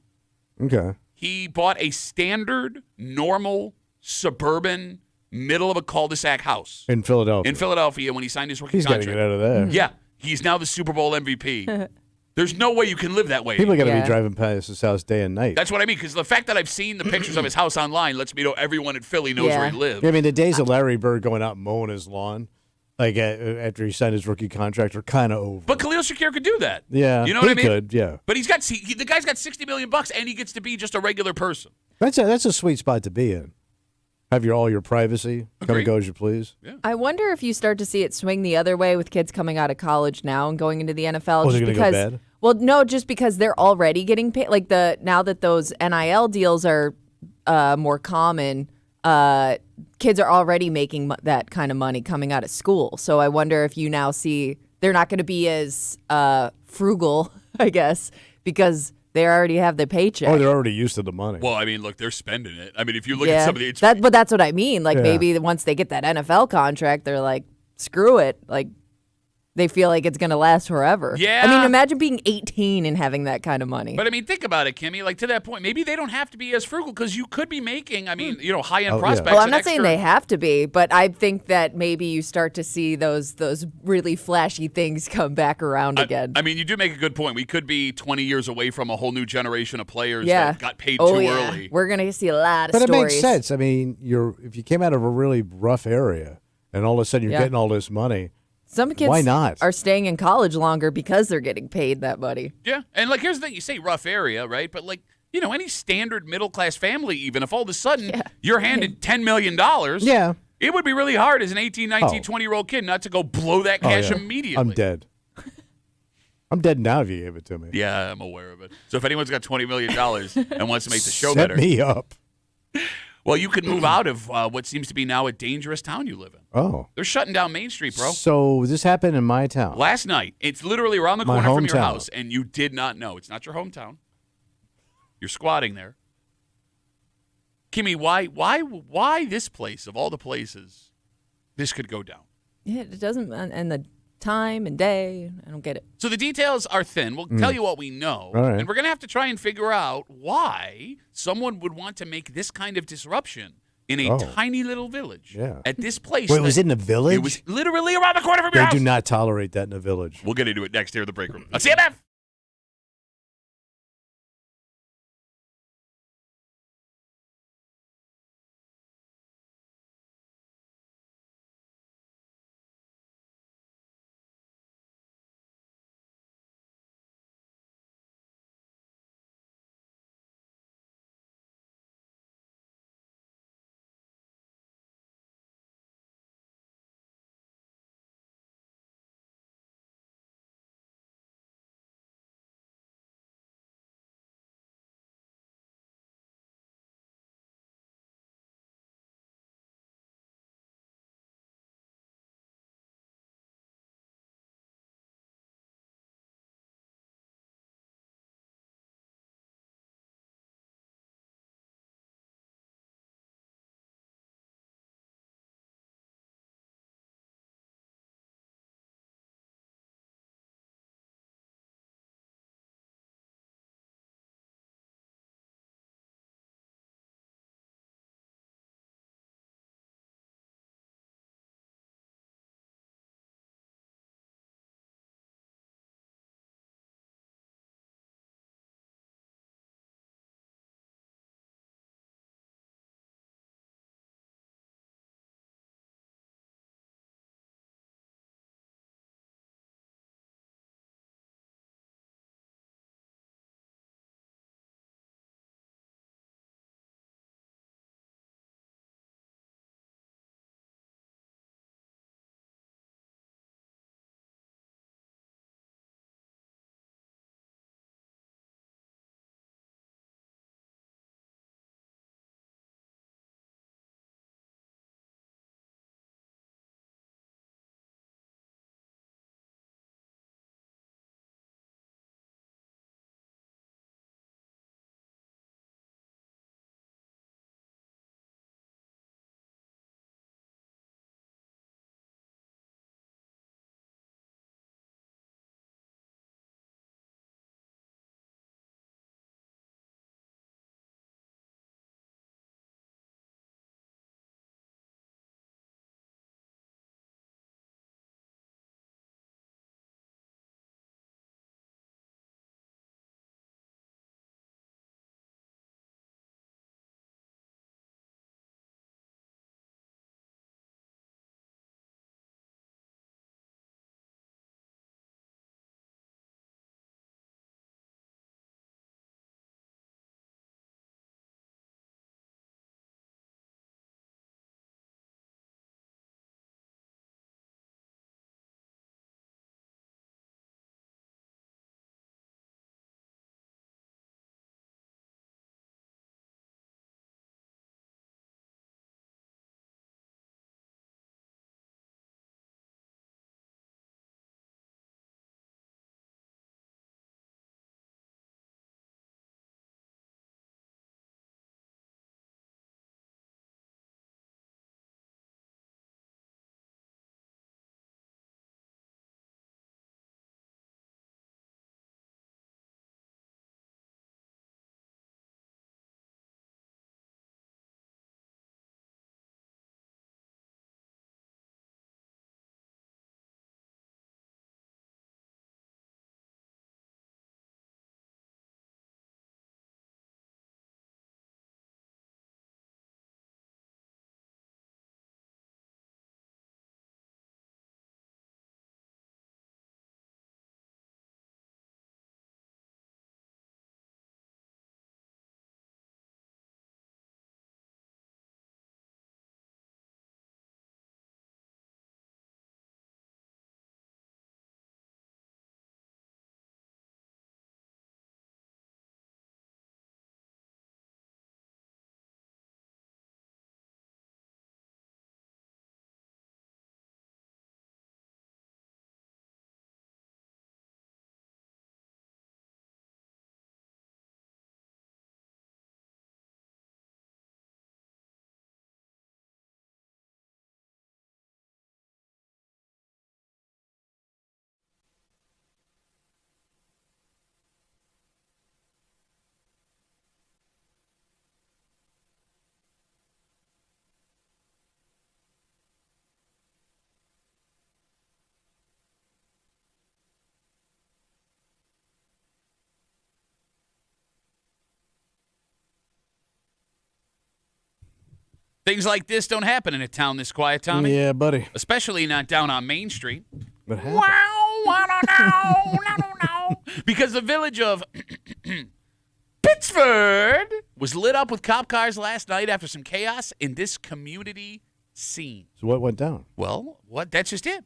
Okay. He bought a standard, normal, suburban, middle of a cul-de-sac house In Philadelphia. in Philadelphia when he signed his rookie He's got to contract. get out of there. Yeah, he's now the Super Bowl MVP. There's no way you can live that way. People are going to Yeah. be driving past his house day and night. That's what I mean, because the fact that I've seen the pictures of his house online lets me know everyone in Philly knows Yeah. where he lives. I mean, the days of Larry Bird going out and mowing his lawn, like after he signed his rookie contract, are kind of over. But Khalil Shakir could do that. yeah, You know he what I mean? could. Yeah, But the guy's got $60 million and he gets to be just a regular person. that's a sweet spot to be in. Have all your privacy. Come Agreed. and go as you please. I wonder if you start to see it swing the other way with kids coming out of college now and going into the NFL. Oh, is it just gonna go because, bad? Well, no, just because they're already getting paid. Like now that those NIL deals are more common, kids are already making that kind of money coming out of school. So I wonder if you now see they're not going to be as frugal, I guess, because they already have the paycheck. Oh, they're already used to the money. Well, I mean, look, they're spending it. I mean, if you look at some of the... but that's what I mean. Like Yeah. maybe once they get that NFL contract, they're like, screw it. Like they feel like it's going to last forever. Yeah. I mean, imagine being 18 and having that kind of money. But I mean, think about it, Kimmy. Like to that point, maybe they don't have to be as frugal because you could be making, I mean, high-end Oh, yeah. prospects. well, I'm an not saying extra- they have to be, but I think that maybe you start to see those really flashy things come back around again. I mean, you do make a good point. We could be 20 years away from a whole new generation of players yeah. that got paid oh, too yeah. early. We're going to see a lot of but stories. it makes sense. I mean, if you came out of a really rough area and all of a sudden you're Yeah. getting all this money, Some kids Why not? are staying in college longer because they're getting paid that money. Yeah, and like here's the thing: you say rough area, right? But like any standard middle class family, even if all of a sudden you're handed $10 million, yeah, it would be really hard as an 18, 19, Oh. 20-year-old kid not to go blow that Oh, cash yeah. immediately. I'm dead. I'm dead now if you gave it to me. Yeah, I'm aware of it. So if anyone's got $20 million and wants to make the show Set better, me up. well, you could move out of what seems to be now a dangerous town you live in. Oh. They're shutting down Main Street, bro. So this happened in my town. Last night, it's literally around the My corner from your hometown. house, and you did not know. It's not your hometown. You're squatting there. Kimmy, why this place of all the places this could go down? Yeah, it doesn't, and the time and day, I don't get it. So the details are thin. We'll tell you what we know, All right. and we're going to have to try and figure out why someone would want to make this kind of disruption in a Oh. tiny little village Yeah. at this place. Wait, it was that- in the village? It was literally around the corner from your They house. do not tolerate that in a village. We'll get into it next here in the break room. WCMF. Things like this don't happen in a town this quiet, Tommy. Yeah, buddy. Especially not down on Main Street. What happened? Wow, I don't know. Because the village of Pittsford was lit up with cop cars last night after some chaos in this community scene. So what went down? Well, that's just it.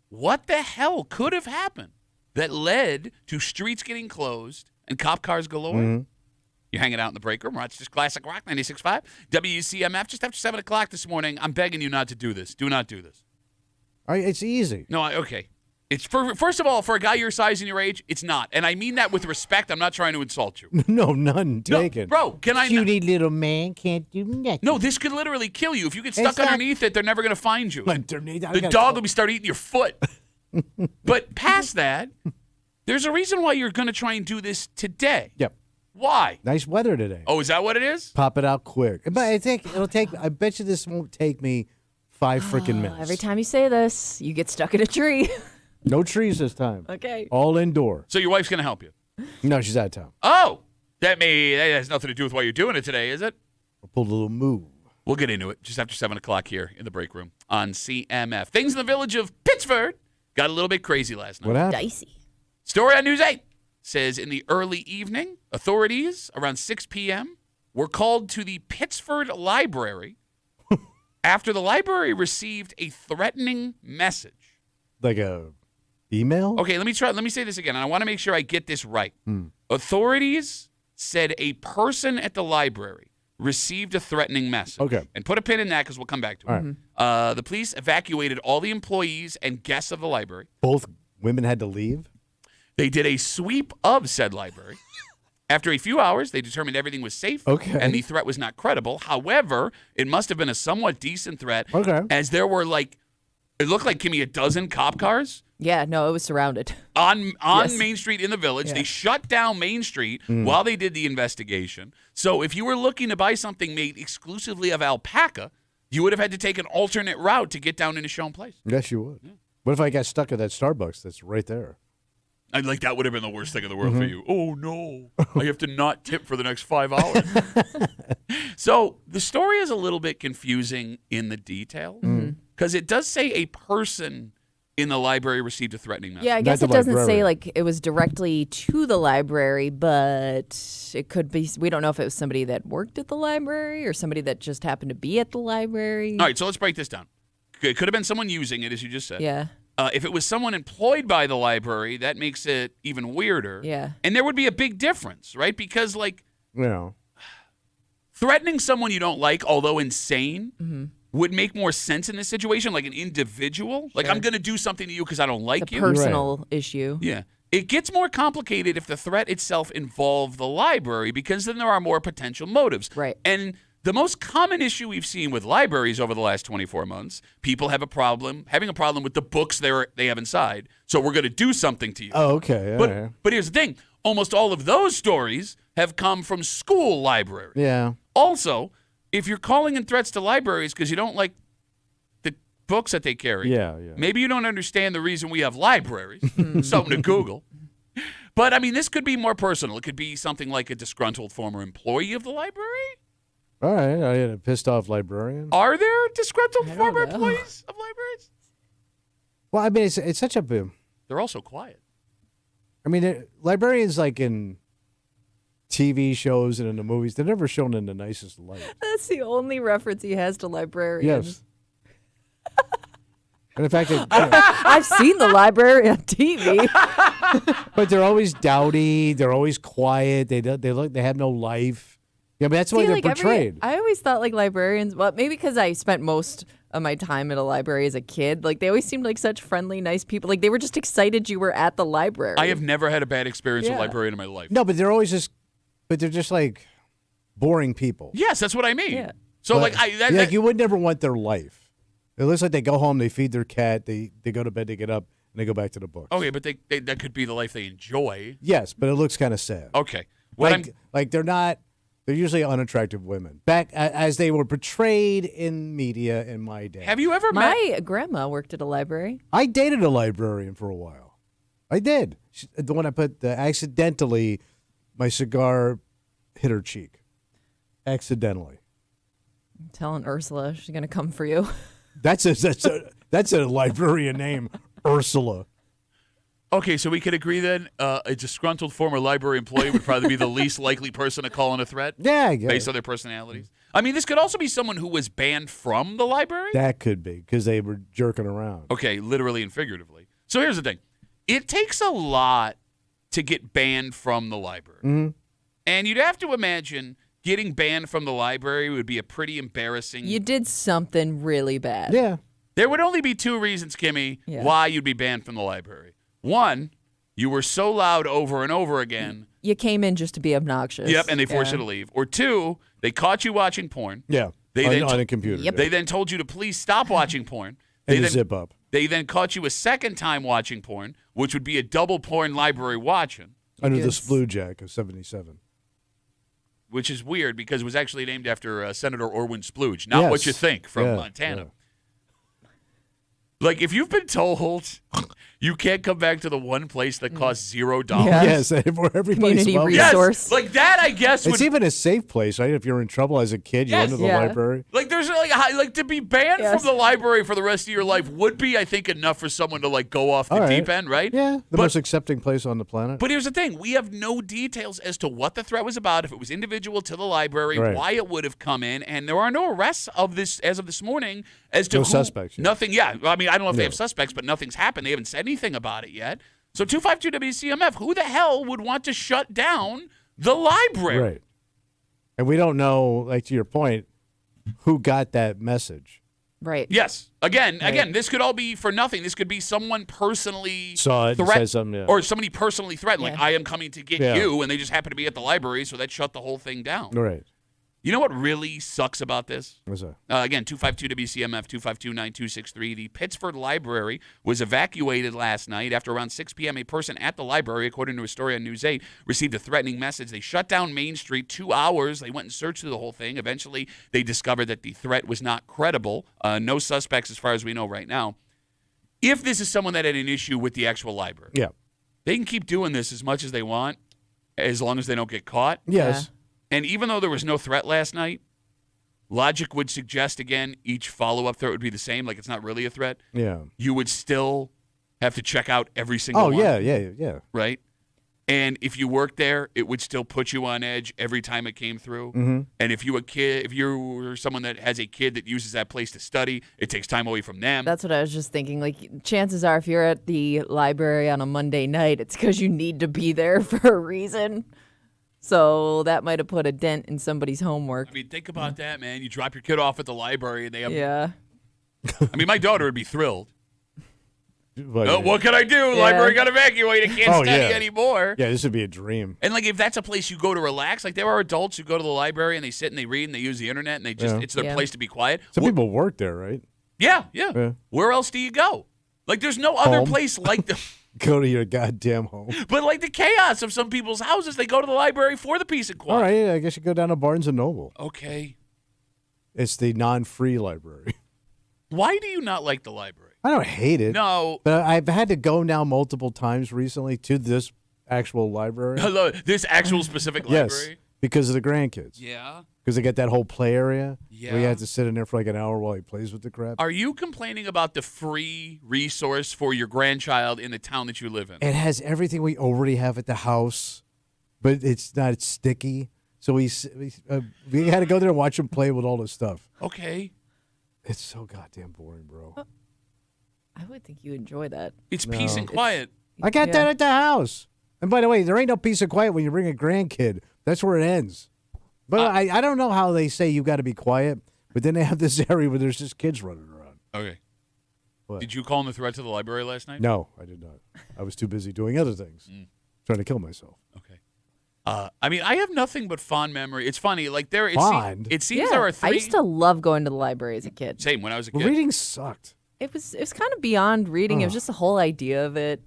What the hell could have happened that led to streets getting closed and cop cars galore? Mm-hmm. You're hanging out in the break room. Rochester's Classic Rock 96.5. WCMF just after 7 o'clock this morning. I'm begging you not to do this. Do not do this. All right, it's easy. No, okay. It's first of all, for a guy your size and your age, it's not. And I mean that with respect. I'm not trying to insult you. No, none No, taken. bro, can I not? Cutie little man can't do nothing. No, this could literally kill you. If you get stuck not- underneath it, they're never going to find you. Underneath, The dog will start eating your foot. But past that, there's a reason why you're going to try and do this today. Yep. Why? Nice weather today. Oh, is that what it is? Pop it out quick. But it'll take. I bet you this won't take me 5 freaking minutes. Every time you say this, you get stuck in a tree. No trees this time. Okay. All indoor. So your wife's going to help you. No, she's out of town. Oh, that has nothing to do with why you're doing it today, is it? I'll pull a little move. We'll get into it just after 7 o'clock here in the break room on CMF. Things in the village of Pittsford got a little bit crazy last night. What happened? Dicey. Story on News 8 says in the early evening, authorities around 6 p.m. were called to the Pittsford Library after the library received a threatening message. Like a email? Okay, let me say this again, and I want to make sure I get this right. Authorities said a person at the library received a threatening message. Okay. And put a pin in that because we'll come back to it. All The police evacuated all the employees and guests of the library. Both women had to leave? They did a sweep of said library. After a few hours, they determined everything was safe Okay. and the threat was not credible. However, it must have been a somewhat decent threat Okay. as there were it looked like, Kimmy, a dozen cop cars Yeah, no, it was surrounded. on Yes. Main Street in the village. Yeah. They shut down Main Street while they did the investigation. So if you were looking to buy something made exclusively of alpaca, you would have had to take an alternate route to get down into Shown Place. Yes, you would. What if I got stuck at that Starbucks that's right there? That would have been the worst thing in the world for you. Oh, no. I have to not tip for the next 5 hours. So the story is a little bit confusing in the detail because it does say a person in the library received a threatening message. Yeah, I guess the it doesn't say librarian. like it was directly to the library, but it could be. We don't know if it was somebody that worked at the library or somebody that just happened to be at the library. All right, so let's break this down. It could have been someone using it, as you just said. Yeah. If it was someone employed by the library, that makes it even weirder. Yeah. And there would be a big difference, right? Because, You know. threatening someone you don't like, although insane, Mm-hmm. would make more sense in this situation, like an individual. Like, I'm going to do something to you because I don't like It's a you. personal issue. Yeah. It gets more complicated if the threat itself involved the library because then there are more potential motives. Right. And the most common issue we've seen with libraries over the last 24 months, people having a problem with the books they have inside. So we're going to do something to you. Oh, okay. All right. But here's the thing. Almost all of those stories have come from school libraries. Yeah. Also, if you're calling in threats to libraries because you don't like the books that they carry, Yeah. maybe you don't understand the reason we have libraries. Something to Google. But, I mean, this could be more personal. It could be something like a disgruntled former employee of the library. All right. I had a pissed off librarian. Are there disgruntled I don't former know. employees of libraries? Well, I mean, it's such a. They're also quiet. I mean, librarians like in TV shows and in the movies, they're never shown in the nicest light. That's the only reference he has to librarians. Yes. And in fact, I've seen the library on TV. but they're always dowdy. They're always quiet. They have no life. Yeah, but that's the way See, they're like, portrayed. I always thought like librarians, well, maybe because I spent most of my time at a library as a kid, like they always seemed like such friendly, nice people. Like they were just excited you were at the library. I have never had a bad experience with a Yeah. librarian in my life. No, but they're just like boring people. Yes, that's what I mean. Yeah. So, But, that, you would never want their life. It looks like they go home, they feed their cat, they go to bed, they get up, and they go back to the books. okay, but that could be the life they enjoy. Yes, but it looks kind of sad. Okay. Like they're not. They're usually unattractive women. Back as they were portrayed in media in my day. Have you ever met? My grandma worked at a library. I dated a librarian for a while. I did. The one I put accidentally, my cigar hit her cheek. Accidentally. I'm telling Ursula she's going to come for you. That's a librarian name, Ursula. Okay, so we could agree then a disgruntled former library employee would probably be the least likely person to call in a threat Yeah, I guess. based on their personalities. I mean, this could also be someone who was banned from the library. That could be because they were jerking around. Okay, literally and figuratively. So here's the thing. It takes a lot to get banned from the library. Mm-hmm. And you'd have to imagine getting banned from the library would be a pretty embarrassing. You did something really bad. Yeah. There would only be two reasons, Kimmy, Yeah. why you'd be banned from the library. One, you were so loud over and over again. You came in just to be obnoxious. Yep, and they forced you to leave. Or two, they caught you watching porn. Yeah. They on, then on a computer. Yep. yeah. They then told you to please stop watching porn. And They a then, zip up. They then caught you a second time watching porn, which would be a double porn library watching, Under the Yes. Sploo Jack of 77. which is weird because it was actually named after Senator Orwin Splooge, not what Yes. you think from Yeah, Montana. yeah. Like, if you've been told you can't come back to the one place that costs $0. Yeah. Yes, where everybody's Community welcome. Yes, resource. like that, I guess, would It's even a safe place, right? If you're in trouble as a kid, you Yes. go to the Yeah. library. like there's like to be banned Yes. from the library for the rest of your life would be, I think, enough for someone to like go off the All right. deep end, right? Yeah, the But- most accepting place on the planet. But here's the thing: we have no details as to what the threat was about, if it was individual to the library, Right. why it would have come in, and there are no arrests of this as of this morning as to No who, suspects, yeah. Nothing. Yeah, I mean, I don't know if they No. have suspects, but nothing's happened. They haven't said anything about it yet. So 252 WCMF. Who the hell would want to shut down the library? Right. And we don't know, like to your point, who got that message. Right. Yes. Again, this could all be for nothing. This could be someone personally Saw it and said something, yeah. or somebody personally threatened, like, Yeah. I am coming to get Yeah. you, and they just happen to be at the library, so that shut the whole thing down. Right. You know what really sucks about this? What's that? Again, 252 WCMF, 252-9263. The Pittsford Library was evacuated last night after around 6 p.m. A person at the library, according to a story on News 8, received a threatening message. They shut down Main Street 2 hours. They went and searched through the whole thing. Eventually, they discovered that the threat was not credible. No suspects as far as we know right now. If this is someone that had an issue with the actual library, Yeah. they can keep doing this as much as they want, as long as they don't get caught. Yes. And even though there was no threat last night, logic would suggest, again, each follow-up threat would be the same, like it's not really a threat. Yeah. You would still have to check out every single Oh, one. yeah. Right? And if you worked there, it would still put you on edge every time it came through. Mm-hmm. And if you were someone that has a kid that uses that place to study, it takes time away from them. That's what I was just thinking. Like, chances are, if you're at the library on a Monday night, it's because you need to be there for a reason. So that might have put a dent in somebody's homework. I mean, think about that, man. You drop your kid off at the library, and they have. Yeah. I mean, my daughter would be thrilled. But, Oh, what can I do? Library got evacuated. Can't Oh, study yeah. anymore. Yeah, this would be a dream. And like, if that's a place you go to relax, like there are adults who go to the library and they sit and they read and they use the internet and they just Yeah. it's their Yeah. place to be quiet. Some people work there, right? Yeah. Yeah. Where else do you go? Like, there's no other Home. place like the. Go to your goddamn home. But like the chaos of some people's houses, they go to the library for the peace and quiet. All right, I guess you go down to Barnes & Noble. Okay. It's the non-free library. Why do you not like the library? I don't hate it. No. But I've had to go now multiple times recently to this actual library. Hello, this actual specific Yes, library. because of the grandkids. Yeah. Because they get that whole play area. Yeah. Where you have to sit in there for like an hour while he plays with the crap. Are you complaining about the free resource for your grandchild in the town that you live in? It has everything we already have at the house, but it's not sticky. So we had to go there and watch him play with all this stuff. Okay. It's so goddamn boring, bro. I would think you enjoy that. It's peace and quiet. I got Yeah. that at the house. And by the way, there ain't no peace and quiet when you bring a grandkid. That's where it ends. But I don't know how they say you got to be quiet, but then they have this area where there's just kids running around. Okay. What? Did you call in the threat to the library last night? No, I did not. I was too busy doing other things, trying to kill myself. Okay. I mean, I have nothing but fond memory. It's funny, like there. Fond? It seems Yeah. there are three. I used to love going to the library as a kid. Same when I was a kid. Reading sucked. It was kind of beyond reading. It was just the whole idea of it.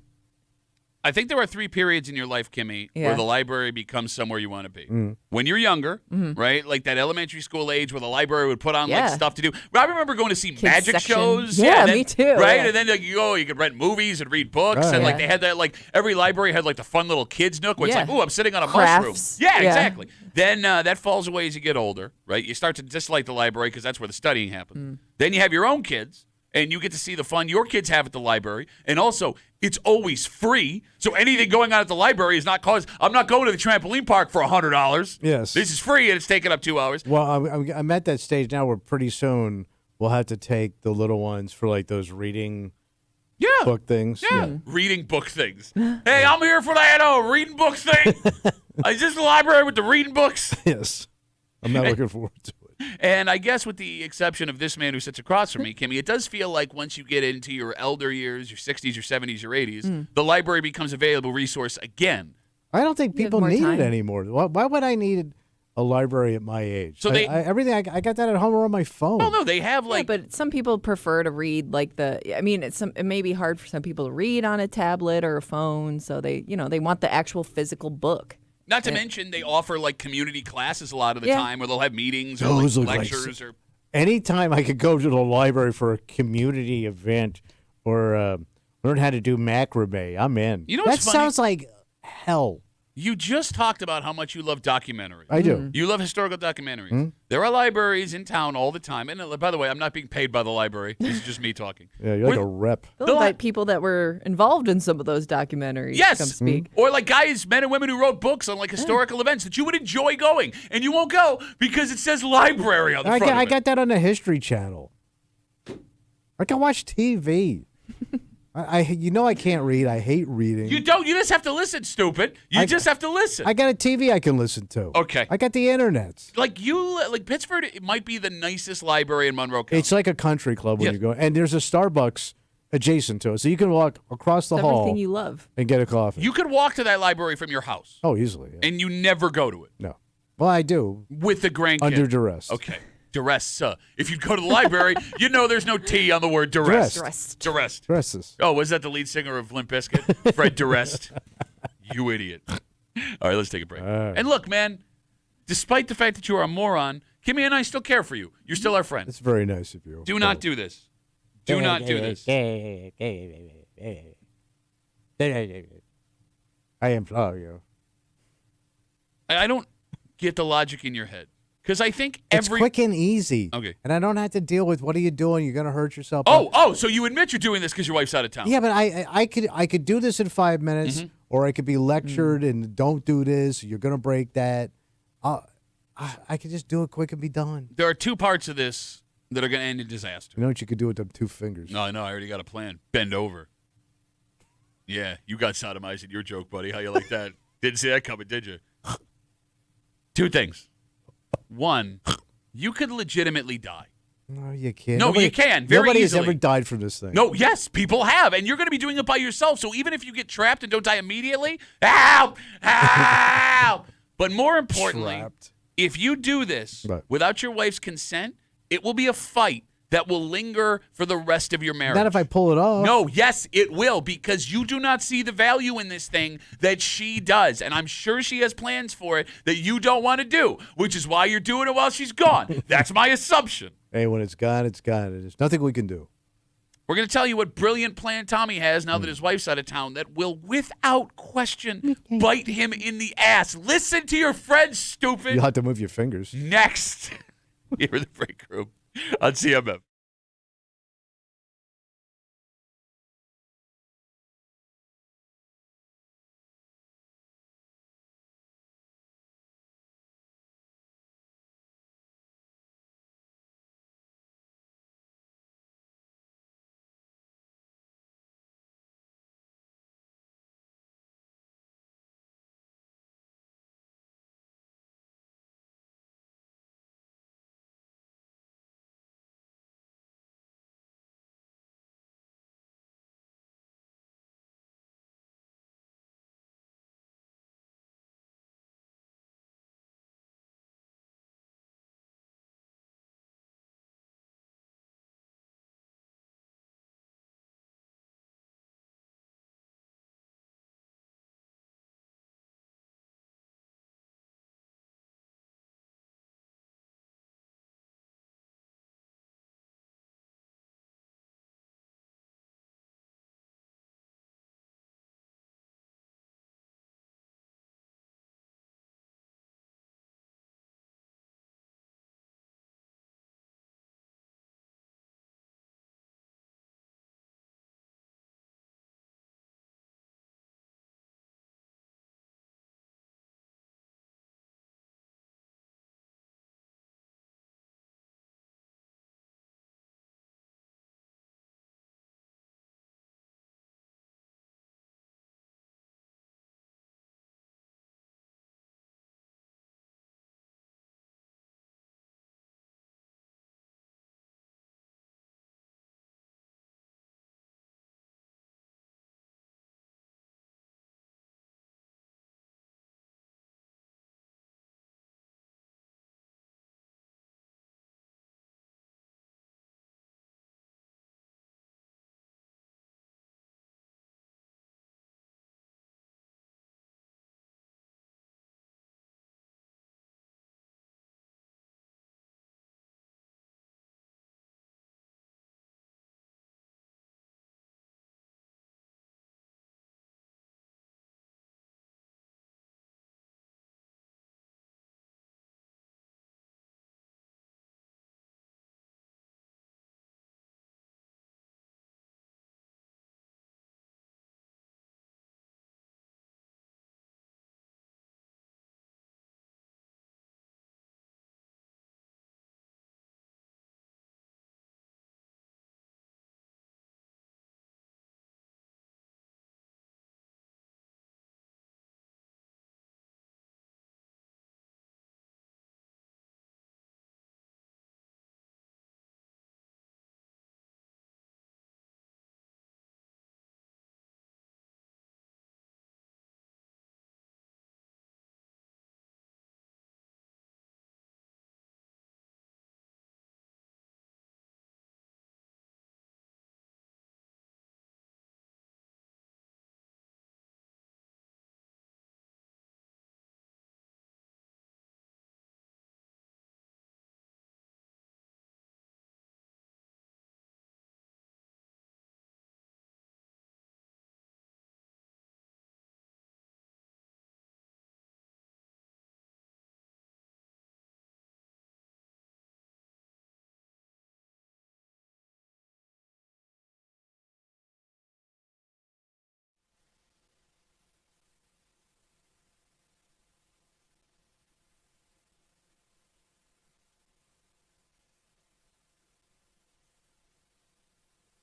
I think there are 3 periods in your life, Kimmy, where Yeah. the library becomes somewhere you want to be. When you're younger, right? Like that elementary school age where the library would put on like Yeah. stuff to do. I remember going to see magic section. shows. Yeah, and then- me too, Right? yeah. And then like, you could rent movies and read books. Oh, and like yeah. they had that, like every library had like the fun little kids nook where it's Yeah. like, oh, I'm sitting on a Crafts. mushroom. Yeah, Yeah. exactly. Then that falls away as you get older, right? You start to dislike the library because that's where the studying happens. Then you have your own kids. And you get to see the fun your kids have at the library. And also, it's always free. So anything going on at the library is not cause. I'm not going to the trampoline park for $100. Yes. This is free and it's taking up 2 hours. Well, I'm at that stage now where pretty soon we'll have to take the little ones for like those reading Yeah. book things. Yeah. Reading book things. Hey, I'm here for that reading book thing. Is this the library with the reading books? Yes. I'm not looking forward to it. And I guess with the exception of this man who sits across from me, Kimmy, it does feel like once you get into your elder years, your 60s, your 70s, your 80s, the library becomes a valuable resource again. I don't think You have people more need time. it anymore. Why would I need a library at my age? So they- everything I got that at home or on my phone. Oh, no, they have Yeah, like. but some people prefer to read like it may be hard for some people to read on a tablet or a phone, so they want the actual physical book. Not to mention, they offer like community classes a lot of the Yeah. time where they'll have meetings or Those like look like lectures or. Anytime I could go to the library for a community event or learn how to do macrame, I'm in. You know that what's funny? sounds like hell. You just talked about how much you love documentaries. I do. You love historical documentaries. There are libraries in town all the time. And by the way, I'm not being paid by the library. This is just me talking. Yeah, you're like Where- a rep. They'll They'll- invite people that were involved in some of those documentaries to Yes. come speak. Or like guys, men and women who wrote books on like historical events that you would enjoy going. And you won't go because it says library on the front I of it. got that on the History Channel. I can watch TV. I can't read. I hate reading. You don't. You just have to listen, stupid. You just have to listen. I got a TV I can listen to. Okay. I got the internet. like Pittsford, it might be the nicest library in Monroe County. It's like a country club when Yes. you go, and there's a Starbucks adjacent to it, so you can walk across the It's hall everything you love. and get a coffee. You could walk to that library from your house, Oh, easily. Yeah. and you never go to it No. Well, I do with the grandkids. under duress. Okay. Duress. If you go to the library, you know there's no T on the word duress. Dressed. Duress. Duresses. Oh, was that the lead singer of Limp Bizkit? Fred Durst. You idiot. All right, let's take a break. right. And look, man, despite the fact that you are a moron, Kimmy and I still care for you. You're still our friend. It's very nice of you. Do not do this. Do not do this. I implore you. I don't get the logic in your head. Because I think It's quick and easy. Okay. And I don't have to deal with what are you doing? You're going to hurt yourself. So you admit you're doing this because your wife's out of town. Yeah, but I could do this in 5 minutes, or I could be lectured and don't do this. You're going to break that. I could just do it quick and be done. There are 2 parts of this that are going to end in disaster. You know what you could do with them 2 fingers? No, I know. I already got a plan. Bend over. Yeah, you got sodomized in your joke, buddy. How you like that? Didn't see that coming, did you? 2 things. 1, you could legitimately die. No, you can't. No, you can, very nobody easily. has ever died from this thing. No, yes, people have, and you're going to be doing it by yourself. So even if you get trapped and don't die immediately, help, help. But more importantly, Trapped. if you do this Right. without your wife's consent, it will be a fight that will linger for the rest of your marriage. Not if I pull it off. No, yes, it will, because you do not see the value in this thing that she does. And I'm sure she has plans for it that you don't want to do, which is why you're doing it while she's gone. That's my assumption. Hey, when it's gone, it's gone. There's nothing we can do. We're going to tell you what brilliant plan Tommy has now that his wife's out of town that will, without question, bite him in the ass. Listen to your friends, stupid. You'll have to move your fingers. Next, here in the break room on CMF.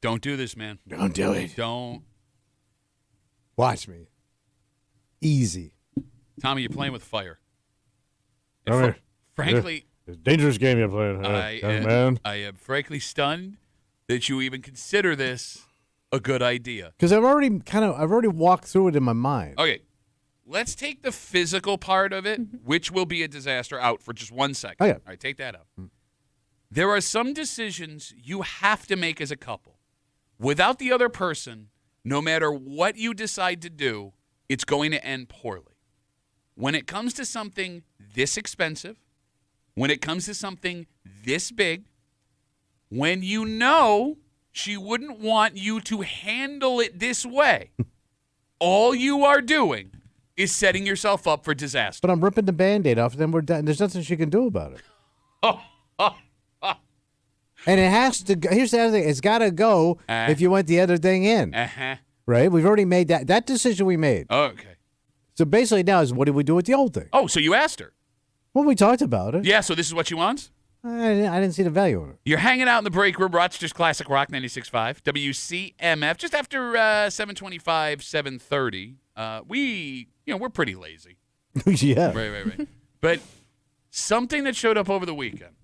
Don't do this, man. Don't do it. Don't. Watch me. Easy. Tommy, you're playing with fire. Come here. Frankly, It's a dangerous game you're playing, man. I am frankly stunned that you even consider this a good idea. Because I've already walked through it in my mind. Okay, let's take the physical part of it, which will be a disaster, out for just 1 second. Oh, yeah. All right, take that out. There are some decisions you have to make as a couple. Without the other person, no matter what you decide to do, it's going to end poorly. When it comes to something this expensive, when it comes to something this big, when you know she wouldn't want you to handle it this way, all you are doing is setting yourself up for disaster. But I'm ripping the Band-Aid off, and then we're done. There's nothing she can do about it. And it has to go. Here's the other thing. It's got to go if you want the other thing in. Uh-huh. Right? We've already made that decision we made. Okay. So basically now is what do we do with the old thing? Oh, so you asked her. Well, we talked about it. Yeah, so this is what she wants? I didn't see the value in it. You're hanging out in the break room, Rochester's Classic Rock 96.5, WCMF, just after 7:25, 7:30. We're pretty lazy. Yeah. Right. But something that showed up over the weekend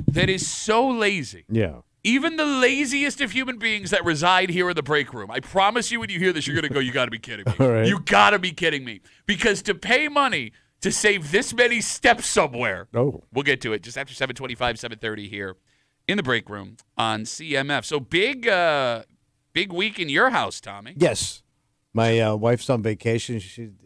that is so lazy. Yeah. Even the laziest of human beings that reside here in the break room. I promise you when you hear this, you're going to go, you got to be kidding me. All right. You got to be kidding me. Because to pay money to save this many steps somewhere, we'll get to it just after 7:25, 7:30 here in the break room on CMF. So big week in your house, Tommy. Yes. My wife's on vacation.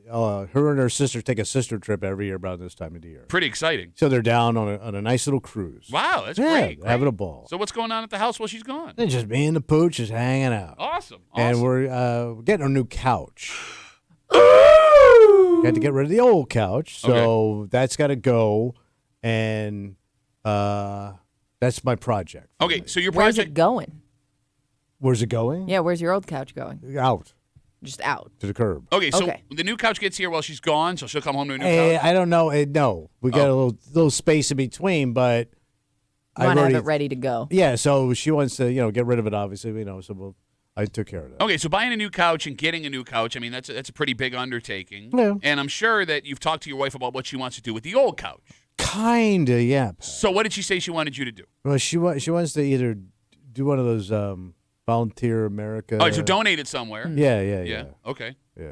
Her and her sister take a sister trip every year about this time of the year. Pretty exciting. So they're down on a nice little cruise. Wow, that's Yeah, great. having a ball. So what's going on at the house while she's gone? And just me and the pooch is hanging out. Awesome. And we're getting a new couch. Got to get rid of the old couch, so that's got to go, and that's my project. Okay, so your Where's project. it going? Where's it going? Yeah, where's your old couch going? Out Just out. to the curb. Okay, so Okay. the new couch gets here while she's gone, so she'll come home to a new Hey, couch. I don't know. No, we got a little space in between, but You want to have it ready to go. Yeah, so she wants to get rid of it. Obviously, so I took care of that. Okay, so buying a new couch and getting a new couch, I mean, that's a pretty big undertaking. Yeah. And I'm sure that you've talked to your wife about what she wants to do with the old couch. Kinda, yeah. So what did she say she wanted you to do? Well, she wants to either do one of those Volunteer America. Oh, so donate it somewhere. Yeah. Okay. Yeah.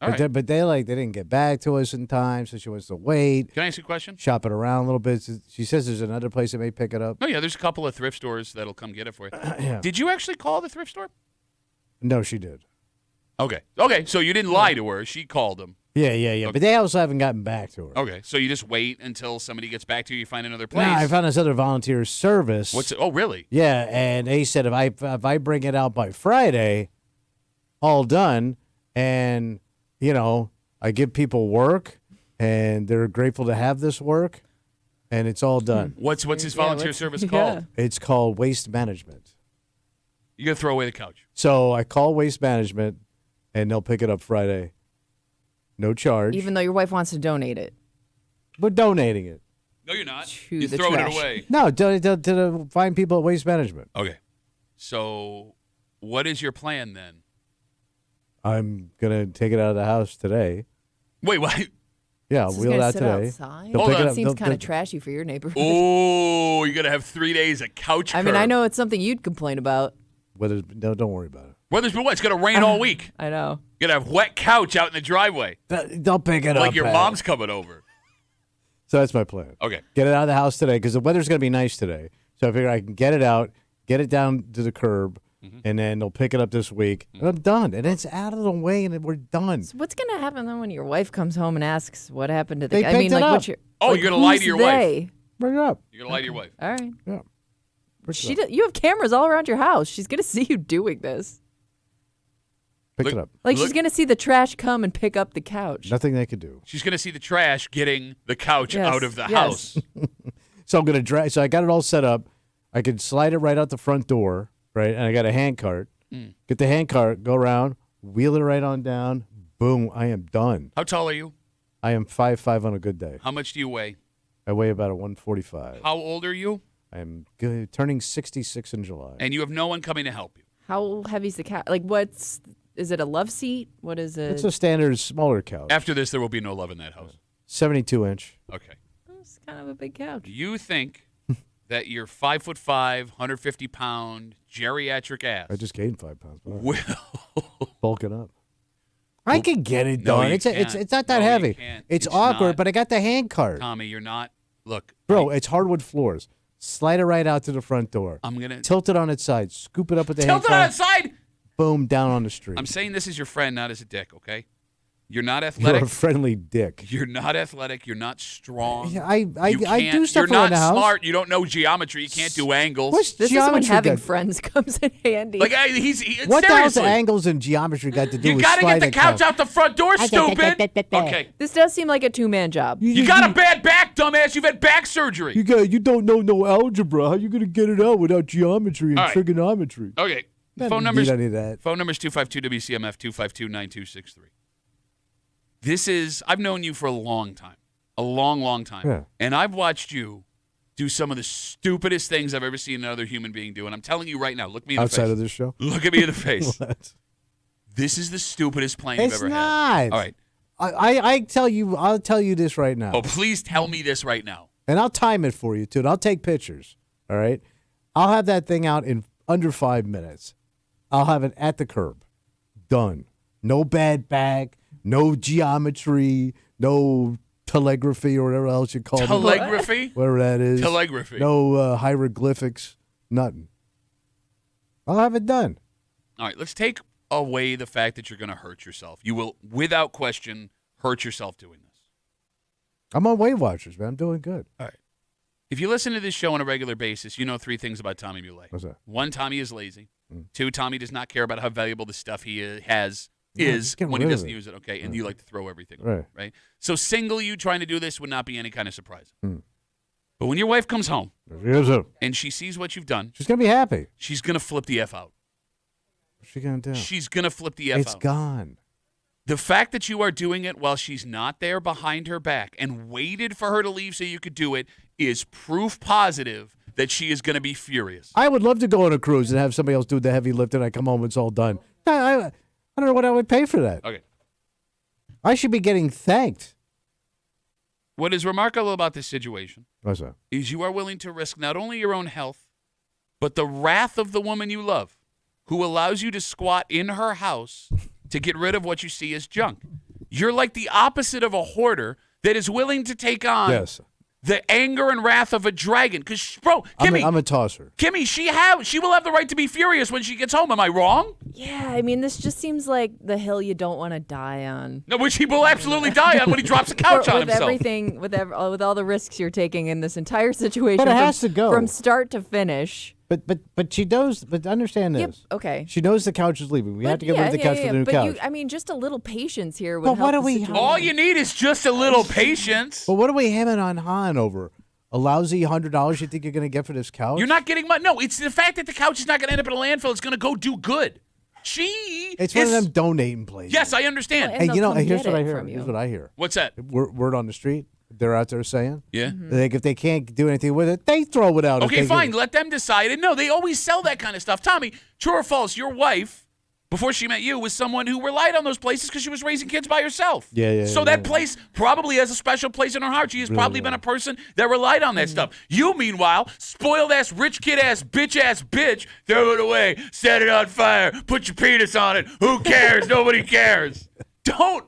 All But, right. but they didn't get back to us in time, so she wants to wait, Can I ask you a question? shop it around a little bit. She says there's another place that may pick it up. Oh, yeah, there's a couple of thrift stores that'll come get it for you. Yeah. Did you actually call the thrift store? No, she did. Okay, so you didn't lie to her. She called them. Yeah. Okay. But they also haven't gotten back to her. Okay, so you just wait until somebody gets back to you. You find another place. No, I found this other volunteer service. What's it? Oh, really? Yeah, and they said if I bring it out by Friday, all done, and I give people work, and they're grateful to have this work, and it's all done. What's his volunteer service yeah. called? It's called waste management. You gotta throw away the couch. So I call waste management, and they'll pick it up Friday. No charge. Even though your wife wants to donate it. We're donating it. No, you're not. To You're the throwing trash. it away. No, to the fine people at waste management. Okay. So, what is your plan then? I'm gonna take it out of the house today. Wait, what? Yeah, I'll This is wheel it gonna out sit today. outside? They'll Hold pick it on. up- Seems they'll- kind of they'll- trashy for your neighborhood. Oh, you're gonna have 3 days of couch. I mean, curb. I know it's something you'd complain about. No, don't worry about it. Well, there's been what? It's gonna rain all week. I know. You're gonna have wet couch out in the driveway, They'll pick it up. like your Pat. mom's coming over. So that's my plan. Okay. Get it out of the house today because the weather's going to be nice today. So I figure I can get it out, get it down to the curb, and then they'll pick it up this week. And I'm done. And it's out of the way, and we're done. So what's gonna happen then when your wife comes home and asks what happened to the? They I mean, picked it like, up. what's your? Oh, like, you're gonna lie to who's your wife. they? Bring it up. You're gonna lie to your wife. All right. Yeah. You have cameras all around your house. She's gonna see you doing this. Pick Look- it up. Like Look- she's gonna see the trash come and pick up the couch. Nothing they could do. She's gonna see the trash getting the couch Yes, out of the yes. house. So I'm going to drag. So I got it all set up. I could slide it right out the front door, right? And I got a hand cart. Get the hand cart, go around, wheel it right on down. Boom, I am done. How tall are you? I am 5'5" on a good day. How much do you weigh? I weigh about a 145. How old are you? I'm turning 66 in July. And you have no one coming to help you. How heavy's the couch? Like, is it a love seat? What is it? It's a standard smaller couch. After this, there will be no love in that house. 72-inch. Okay. It's kind of a big couch. Do you think that your 5'5", 150-pound geriatric ass I just gained 5 pounds. will? Bulking up. I can get it No, done. you It's can't. not that No, you heavy. can't. It's It's awkward, not. but I got the hand cart. Tommy, you're not. Look, Bro, it's hardwood floors. Slide it right out to the front door. I'm gonna Tilt it on its side. Scoop it up with the hand tilt it on cart. its side. Boom, down on the street. I'm saying this as your friend, not as a dick. Okay? You're not You're athletic. a friendly dick. You're not athletic. You're not strong. Yeah, I You do can't- stuff You're around not the house. smart. You don't know geometry. You can't do angles. What's This is when geometry having got- friends comes in handy. Like What the hell's seriously. angles and geometry got to do You with got to get sliding the a couch out the front door, stupid. Okay. This does seem like a two-man job. You got a bad back, dumbass. You've had back surgery. You don't know no algebra. How you gonna get it out without geometry and All right. trigonometry? Okay. Doesn't Phone need numbers. any of that. Phone numbers 252-WCMF 252-9263. I've known you for a long time. A long, long time. Yeah. And I've watched you do some of the stupidest things I've ever seen another human being do. And I'm telling you right now, look me in the Outside face. of this show? Look at me in the face. What? This is the stupidest plane you've It's ever not. had. All right. I'll tell you this right now. Oh, please tell me this right now. And I'll time it for you too. And I'll take pictures. All right. I'll have that thing out in under 5 minutes. I'll have it at the curb. Done. No bad back. No geometry. No telegraphy or whatever else you call it. Telegraphy? Whatever that is. Telegraphy. No hieroglyphics. Nothing. I'll have it done. All right, let's take away the fact that you're going to hurt yourself. You will, without question, hurt yourself doing this. I'm on Weight Watchers, man. I'm doing good. All right. If you listen to this show on a regular basis, you know 3 things about Tommy Muley. What's that? 1, Tommy is lazy. Mm. 2, Tommy does not care about how valuable the stuff he has Yeah, is just get when he rid of doesn't it. use it, okay? And you like to throw everything away, Right. right? So single you trying to do this would not be any kind of surprise. Mm. But when your wife comes home Here's a- and she sees what you've done, She's going to be happy. she's going to flip the F out. What's she going to do? She's going to flip the F It's out. gone. The fact that you are doing it while she's not there behind her back and waited for her to leave so you could do it is proof positive that she is going to be furious. I would love to go on a cruise and have somebody else do the heavy lifting. I come home, it's all done. I don't know what I would pay for that. Okay. I should be getting thanked. What is remarkable about this situation What's that? is you are willing to risk not only your own health, but the wrath of the woman you love, who allows you to squat in her house to get rid of what you see as junk. You're like the opposite of a hoarder that is willing to take on Yes. the anger and wrath of a dragon. Because, bro, Kimmy, I'm a tosser. Kimmy, she will have the right to be furious when she gets home. Am I wrong? Yeah, I mean, this just seems like the hill you don't want to die on. No, which he will absolutely die on when he drops a couch on with himself. everything, with all the risks you're taking in this entire situation. But it from, has to go. from start to finish. But she knows. But understand this. Yep. Okay. She knows the couch is leaving. We have to get rid of the couch for the new but couch. I mean, just a little patience here would But help what the do we- situation. All you need is just a little patience. But what are we hemming on Han over? A lousy $100 you think you're going to get for this couch? You're not getting money. No, it's the fact that the couch is not going to end up in a landfill. It's going to go do good. It's one of them donating places. Yes, I understand. Well, Hey, they'll you know, come here's get what I it hear. from you. Here's what I hear. What's that? Word on the street. They're out there saying, Yeah. like, if they can't do anything with it, they throw it out. if Okay, they fine. get- Let them decide. And no, they always sell that kind of stuff. Tommy, true or false, your wife, before she met you, was someone who relied on those places because she was raising kids by herself. Yeah. So that place probably has a special place in her heart. She has probably been a person that relied on that stuff. You, meanwhile, spoiled ass, rich kid ass, bitch, throw it away, set it on fire, put your penis on it. Who cares? Nobody cares. Don't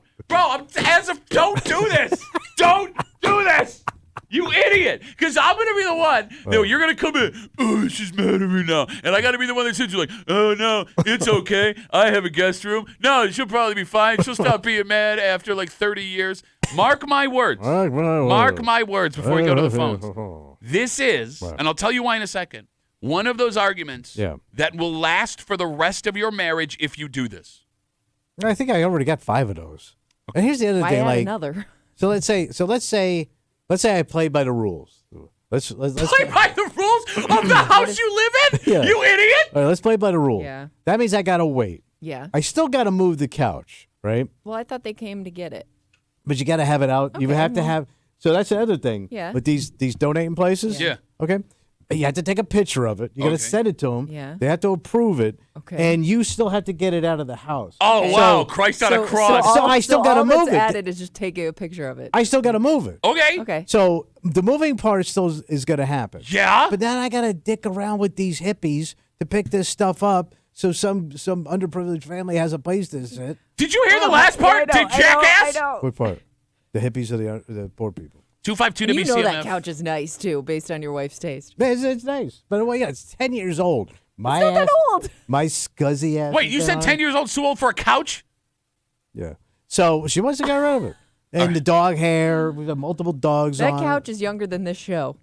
do this. Don't do this. You idiot! Because I'm gonna be the one. No, you're gonna come in. Oh, she's mad at me now, and I gotta be the one that sits you like, oh no, it's okay. I have a guest room. No, she'll probably be fine. She'll stop being mad after like 30 years. Mark my words. Mark my words before we go to the phones. This is, and I'll tell you why in a second. One of those arguments that will last for the rest of your marriage if you do this. I think I already got 5 of those. And here's the other Why thing. add Like, another? so let's say I play by the rules. Let's Play by the rules of the house you live in. Yeah. You idiot! All right, let's play by the rules. Yeah. That means I gotta wait. Yeah. I still gotta move the couch, right? Well, I thought they came to get it. But you gotta have it out. You Okay, have to well. have. So that's the other thing. Yeah. With these donating places. Yeah. Okay. You have to take a picture of it. You got to Okay. send it to them. Yeah. They have to approve it. Okay. And you still have to get it out of the house. Oh, Okay. wow. Christ on a cross. So I still gotta all move that's it. added is just taking a picture of it. I still got to move it. Okay. Okay. So the moving part still is going to happen. Yeah. But then I got to dick around with these hippies to pick this stuff up so some underprivileged family has a place to sit. Did you hear the last part? Yeah, I know, Did Jackass? I know. What part? The hippies or the poor people? 252 You WCMF. know that couch is nice too, based on your wife's taste. It's nice. But well, yeah, it's 10 years old. My It's not that ass- old. My scuzzy ass. Wait, is you said gone. 10 years old, too old for a couch? Yeah. So she wants to get rid of it. And the dog hair, we got multiple dogs That on couch is younger than this show.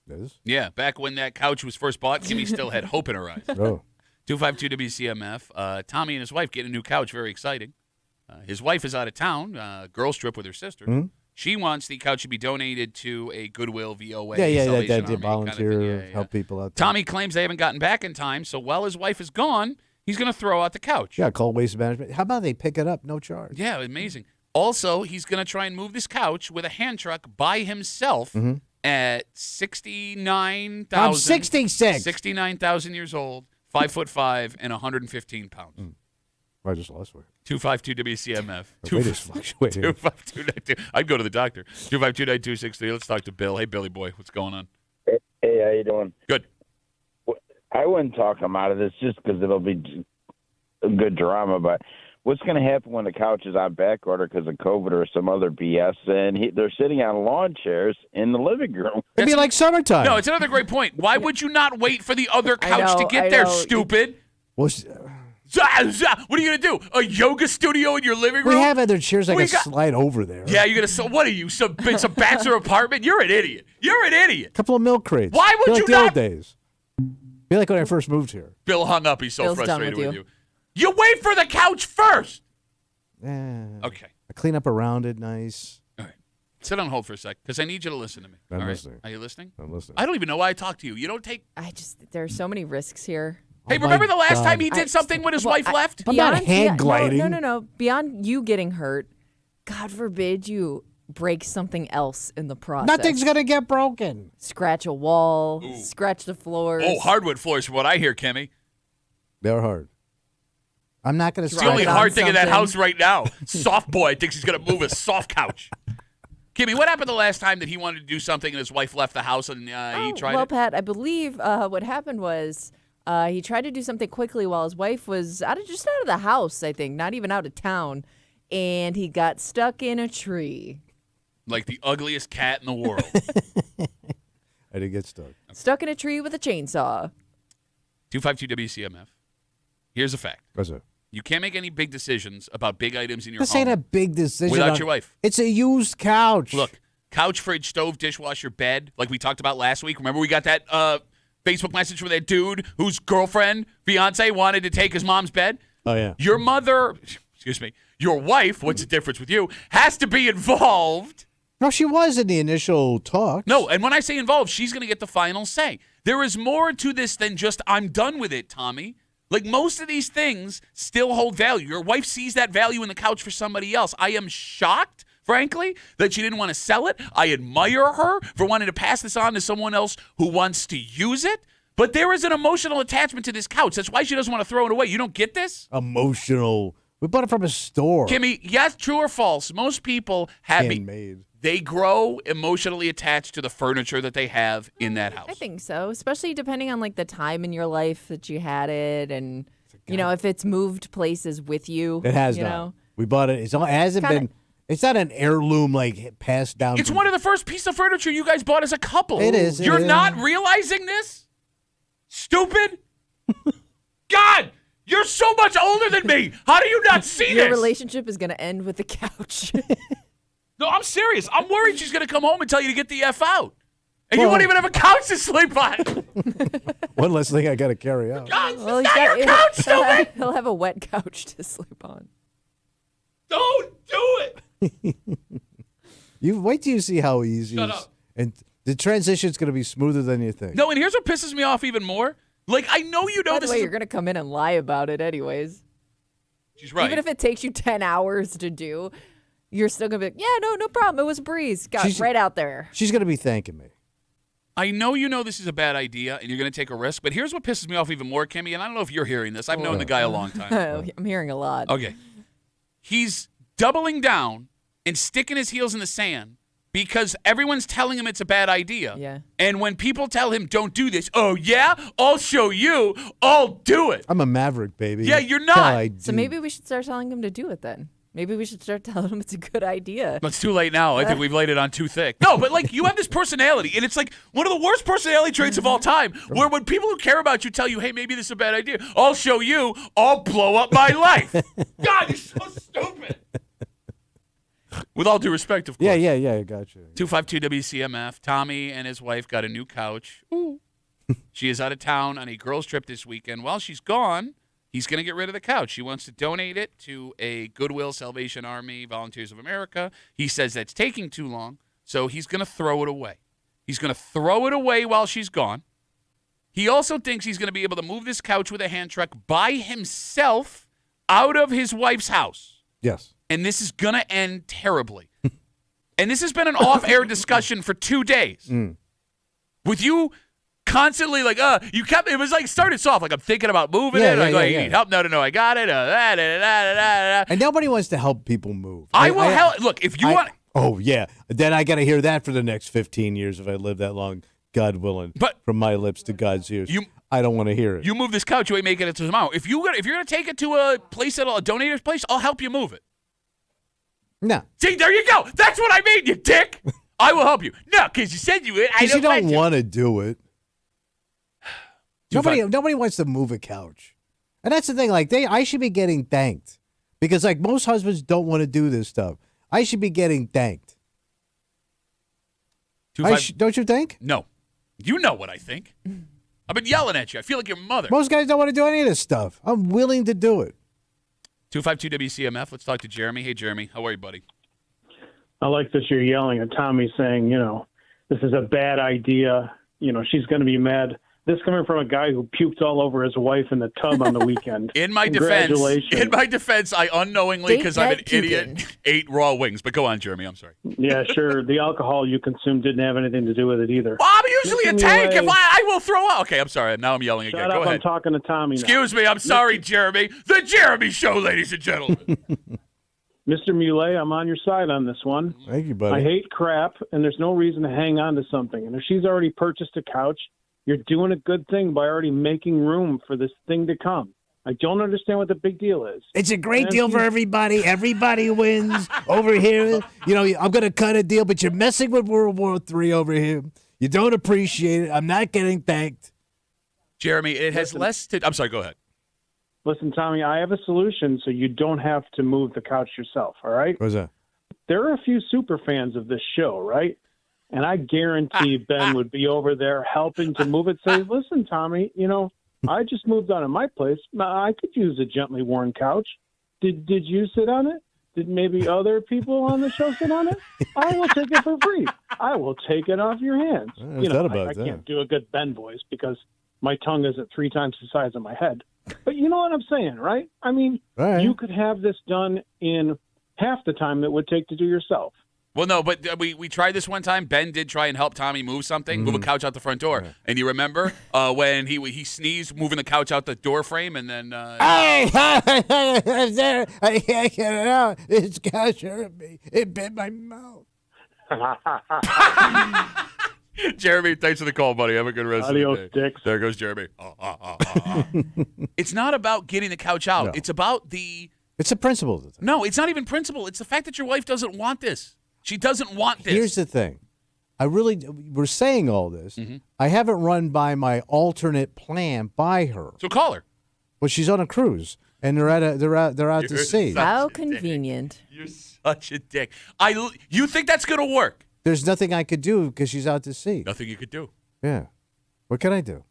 it. Is? Yeah, back when that couch was first bought, Kimmy still had hope in her eyes. Oh. 252 WCMF. Tommy and his wife get a new couch. Very exciting. His wife is out of town, girls trip with her sister. Hmm? She wants the couch to be donated to a Goodwill, VOA, Yeah, Salvation that Army kind of volunteer, thing. Yeah. help people out there. Tommy claims they haven't gotten back in time, so while his wife is gone, he's going to throw out the couch. Yeah, call Waste Management. How about they pick it up, no charge? Yeah, amazing. Also, he's going to try and move this couch with a hand truck by himself at 69,000. I'm 66. 69,000 years old, 5'5", and 115 pounds. I just lost weight. 252 WCMF. My weight is fluctuating. 25292. I'd go to the doctor. 2529263. Let's talk to Bill. Hey, Billy boy, what's going on? Hey, how you doing? Good. I wouldn't talk him out of this just because it'll be a good drama. But what's going to happen when the couch is on back order because of COVID or some other BS, and they're sitting on lawn chairs in the living room? It'd be like summertime. No, it's another great point. Why would you not wait for the other I couch to know, get I there, know. stupid? Well, What are you going to do? A yoga studio in your living room? we have other chairs that We can got- slide over there. Yeah, you're going to. So what are you? Some bachelor apartment? You're an idiot. You're an idiot. A couple of milk crates. Why would be like you the not- old days. Be like when I first moved here. Bill hung up. He's so Bill's done frustrated with with you. you. You wait for the couch first. Okay. Okay. I clean up around it nice. All right. Sit on hold for a sec, because I need you to listen to me. I'm all right? listening. Are you listening? I'm listening. I don't even know why I talk to you. You don't take. There are so many risks here. Hey, my remember the last God. time he did something when his wife left? I'm not hand gliding. No. Beyond you getting hurt, God forbid you break something else in the process. Nothing's going to get broken. Scratch a wall, scratch the floors. Oh, hardwood floors, from what I hear, Kimmy. They're hard. I'm not going to It's the only Slide on hard thing in that something. house right now. Soft boy thinks he's going to move a soft couch. Kimmy, what happened the last time that he wanted to do something and his wife left the house and he tried well, it? Pat, I believe what happened was he tried to do something quickly while his wife was out of the house, I think, not even out of town, and he got stuck in a tree. Like the ugliest cat in the world. I didn't get stuck. Stuck in a tree with a chainsaw. 252 WCMF. Here's a fact. What's it? You can't make any big decisions about big items in your This home ain't a big decision. without your wife. It's a used couch. Look, couch, fridge, stove, dishwasher, bed, like we talked about last week. Remember we got that Facebook message from that dude whose girlfriend, fiance, wanted to take his mom's bed? Oh, yeah. Your mother, excuse me, your wife, what's the difference with you, has to be involved. No, she was in the initial talk. No, and when I say involved, she's going to get the final say. There is more to this than just, I'm done with it, Tommy. Like, most of these things still hold value. Your wife sees that value in the couch for somebody else. I am shocked, frankly, that she didn't want to sell it. I admire her for wanting to pass this on to someone else who wants to use it. But there is an emotional attachment to this couch. That's why she doesn't want to throw it away. You don't get this? Emotional. We bought it from a store. Kimmy, yes, true or false, most people have Handmade. they grow emotionally attached to the furniture that they have in that house. I think so, especially depending on like the time in your life that you had it, and you know if it's moved places with you. It has you not. know? We bought it. It hasn't Kinda- been. It's not an heirloom like passed down. It's from- one of the first pieces of furniture you guys bought as a couple. It is, it You're is. not realizing this? Stupid? God, you're so much older than me. How do you not see Your this? relationship is going to end with the couch. No, I'm serious. I'm worried she's going to come home and tell you to get the F out. And you Well- won't even have a couch to sleep on. One less thing I got to carry out. God, it's Well, not your couch, stupid. he'll have a wet couch to sleep on. Don't do it. You wait till you see how easy. Shut it is. up. And the transition's going to be smoother than you think. No, and here's what pisses me off even more. Like, I know you know By the this way, is. you're going to come in and lie about it anyways. She's right. Even if it takes you 10 hours to do, you're still going to be like, yeah, no problem. It was a breeze. Got She's- right out there. She's going to be thanking me. I know you know this is a bad idea and you're going to take a risk, but here's what pisses me off even more, Kimmy, and I don't know if you're hearing this. I've known the guy a long time. I'm hearing a lot. Okay. He's doubling down and sticking his heels in the sand because everyone's telling him it's a bad idea. Yeah. And when people tell him, don't do this, oh, yeah? I'll show you. I'll do it. I'm a maverick, baby. Yeah, you're That's not. how I So do. maybe we should start telling him to do it then. Maybe we should start telling him it's a good idea. But it's too late now. I think we've laid it on too thick. No, but like you have this personality, and it's like one of the worst personality traits of all time, where when people who care about you tell you, hey, maybe this is a bad idea, I'll show you, I'll blow up my life. God, you're so stupid. With all due respect, of course. Yeah, I got you. 252 WCMF. Tommy and his wife got a new couch. Ooh. She is out of town on a girls' trip this weekend. While she's gone, he's going to get rid of the couch. She wants to donate it to a Goodwill, Salvation Army, Volunteers of America. He says that's taking too long, so he's going to throw it away. He's going to throw it away while she's gone. He also thinks he's going to be able to move this couch with a hand truck by himself out of his wife's house. Yes. And this is going to end terribly. And this has been an off-air discussion for 2 days. With you constantly like, you kept, it was like, started soft, like I'm thinking about moving it. I go, you need help? No, I got it. And nobody wants to help people move. I will help. Look, if you want. Oh, yeah. Then I got to hear that for the next 15 years if I live that long, God willing. But from my lips to God's ears. I don't want to hear it. You move this couch, you ain't making it to tomorrow. If you're gonna take it to a place a donator's place, I'll help you move it. No. See, there you go. That's what I mean, you dick. I will help you. No, because you said you would. Because you don't want to do it. Nobody wants to move a couch. And that's the thing. Like I should be getting thanked. Because like most husbands don't want to do this stuff. I should be getting thanked. Don't you think? No. You know what I think. I've been yelling at you. I feel like your mother. Most guys don't want to do any of this stuff. I'm willing to do it. 252 WCMF. Let's talk to Jeremy. Hey, Jeremy. How are you, buddy? I like that you're yelling at Tommy saying, this is a bad idea. She's going to be mad. This coming from a guy who puked all over his wife in the tub on the weekend. In my defense, I unknowingly, because I'm an idiot, ate raw wings. But go on, Jeremy. I'm sorry. Yeah, sure. The alcohol you consumed didn't have anything to do with it either. Well, I'm usually a tank. If I will throw up. Okay, I'm sorry. Now I'm yelling again. Shut up, go ahead. I'm talking to Tommy now. Excuse me. I'm sorry, Jeremy. The Jeremy Show, ladies and gentlemen. Mr. Muley, I'm on your side on this one. Thank you, buddy. I hate crap, and there's no reason to hang on to something. And if she's already purchased a couch, you're doing a good thing by already making room for this thing to come. I don't understand what the big deal is. It's a great deal for everybody. Everybody wins over here. I'm going to cut a deal, but you're messing with World War III over here. You don't appreciate it. I'm not getting thanked. Jeremy, it has less to... I'm sorry, go ahead. Listen, Tommy, I have a solution so you don't have to move the couch yourself, all right? What's that? There are a few super fans of this show, right? And I guarantee Ben would be over there helping to move it. Say, listen, Tommy, I just moved out of my place. I could use a gently worn couch. Did you sit on it? Did maybe other people on the show sit on it? I will take it for free. I will take it off your hands. I can't do a good Ben voice because my tongue isn't 3 times the size of my head. But you know what I'm saying, right? I mean, You could have this done in half the time it would take to do yourself. Well, no, but we tried this one time. Ben did try and help Tommy move something, move a couch out the front door. Yeah. And you remember when he sneezed, moving the couch out the door frame, and then... I can't get it out. This couch hurt me. It bit my mouth. Jeremy, thanks for the call, buddy. Have a good rest Adios, of the day. dicks. There goes Jeremy. It's not about getting the couch out. No. It's about the... It's a principle. No, it's not even principle. It's the fact that your wife doesn't want this. She doesn't want this. Here's the thing. We're saying all this. Mm-hmm. I haven't run by my alternate plan by her. So call her. Well, she's on a cruise, and they're out to sea. How convenient. You're such a dick. You think that's going to work? There's nothing I could do because she's out to sea. Nothing you could do. Yeah. What can I do?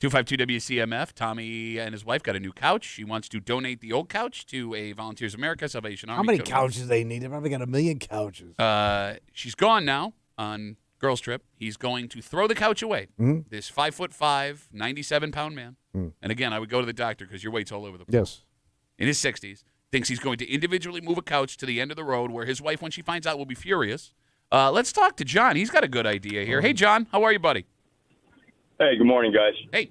252 WCMF. Tommy and his wife got a new couch. She wants to donate the old couch to a Volunteers of America, Salvation Army. How many couches they need? They've probably got 1 million couches. She's gone now on girls' trip. He's going to throw the couch away. Mm-hmm. This 5'5", 97-pound man. Mm. And again, I would go to the doctor because your weight's all over the place. Yes. In his 60s, thinks he's going to individually move a couch to the end of the road where his wife, when she finds out, will be furious. Let's talk to John. He's got a good idea here. Hey, John, how are you, buddy? Hey, good morning, guys. Hey.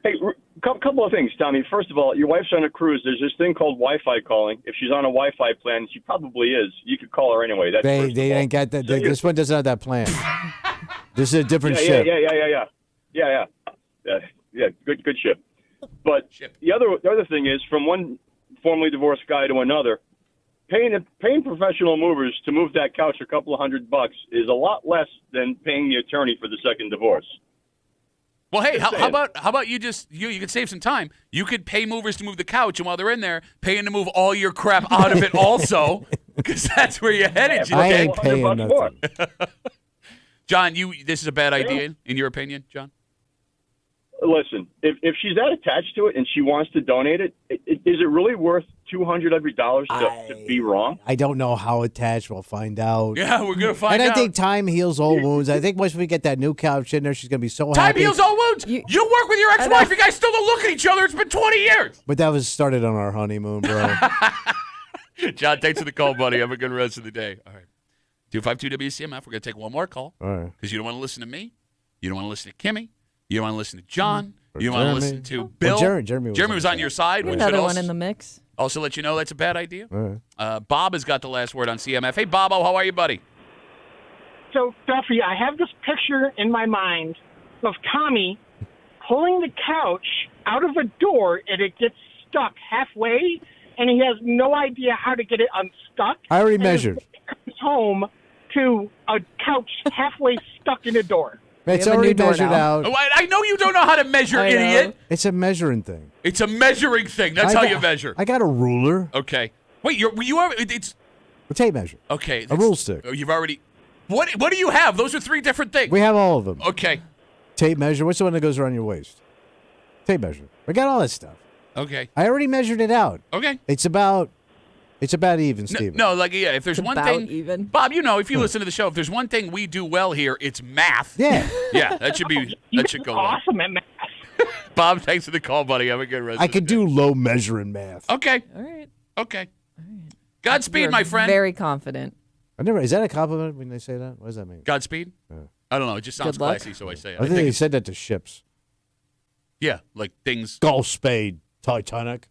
Hey, couple of things, Tommy. First of all, your wife's on a cruise. There's this thing called Wi-Fi calling. If she's on a Wi-Fi plan, she probably is. You could call her anyway. That's They first of all. ain't got that. This one doesn't have that plan. This is a different Yeah. ship. Yeah. Good ship. But the other thing is, from one formerly divorced guy to another, paying professional movers to move that couch a couple of $100 is a lot less than paying the attorney for the second divorce. Well, hey, how about you just you could save some time. You could pay movers to move the couch, and while they're in there, pay them to move all your crap out of it also, because that's where you're headed. I Okay? ain't paying $100 nothing. more. John, this is a bad idea in your opinion, John? Listen, if she's that attached to it and she wants to donate it, is it really worth $200 every dollars to be wrong? I don't know how attached. We'll find out. Yeah, we're gonna find And out. I think time heals all wounds. I think once we get that new couch in there, she's gonna be so Time happy. heals all wounds. You work with your ex-wife. You guys still don't look at each other. It's been 20 years. But that was started on our honeymoon, bro. John, thanks for the call, buddy. Have a good rest of the day. All right. 252 WCMF. We're going to take one more call. All right. Because you don't want to listen to me. You don't want to listen to Kimmy. You don't want to listen to John. Or You don't want to Jeremy. listen to Well, Bill. Jeremy was on your side. Which Another should one in the mix. also let you know that's a bad idea. All right. Bob has got the last word on CMF. Hey, Bobo, how are you, buddy? So, Duffy, I have this picture in my mind of Tommy pulling the couch out of a door and it gets stuck halfway, and he has no idea how to get it unstuck. I already And measured. he comes home to a couch halfway stuck in a door. It's have a already new door measured now. out. Oh, I know you don't know how to measure, I know. idiot. It's a measuring thing. It's a measuring thing. That's how you measure. I got a ruler. Okay. Wait, you are. It's A tape measure. okay. A rule stick. Oh, you've already. What do you have? Those are three different things. We have all of them. Okay. Tape measure. What's the one that goes around your waist? Tape measure. We got all that stuff. Okay. I already measured it out. Okay. It's about even, Steven. No, like yeah. If there's It's one about thing, even. Bob, you know, if you listen to the show, if there's one thing we do well here, it's math. Yeah. Yeah, that should be. That should go well. Awesome at math. Bob, thanks for the call, buddy. Have a good rest. I of the could day. do low measuring math. Okay. All right. Okay. Godspeed, You're my friend. Very confident. Is that a compliment when they say that? What does that mean? Godspeed. I don't know. It just sounds Good luck. classy, so I say it. I think they it's- said that to ships. yeah, like things. Gulf Spade, Titanic.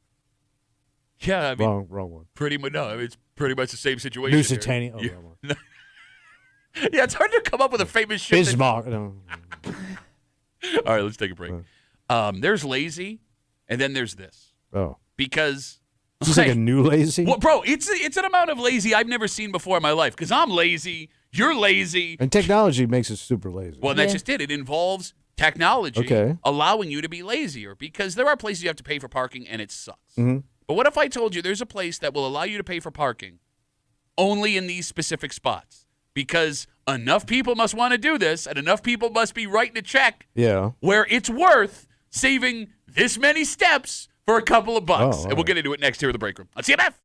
Yeah, I mean, Wrong one. pretty much. No, it's pretty much the same situation. here. Lusitania. Oh, Yeah. wrong one. Yeah, it's hard to come up with a famous ship. that- Bismarck. No. All right, let's take a break. There's lazy, and then there's this Oh. because. Is this like a new lazy? Well, bro, it's an amount of lazy I've never seen before in my life. Because I'm lazy, you're lazy. And technology makes us super lazy. Well, that's Yeah. just it. It involves technology Okay. allowing you to be lazier because there are places you have to pay for parking and it sucks. Mhm. But what if I told you there's a place that will allow you to pay for parking only in these specific spots? Because enough people must want to do this and enough people must be writing a check Yeah. where it's worth saving this many steps for a couple of bucks. Oh, all And we'll right. get into it next here at the break room on CMF.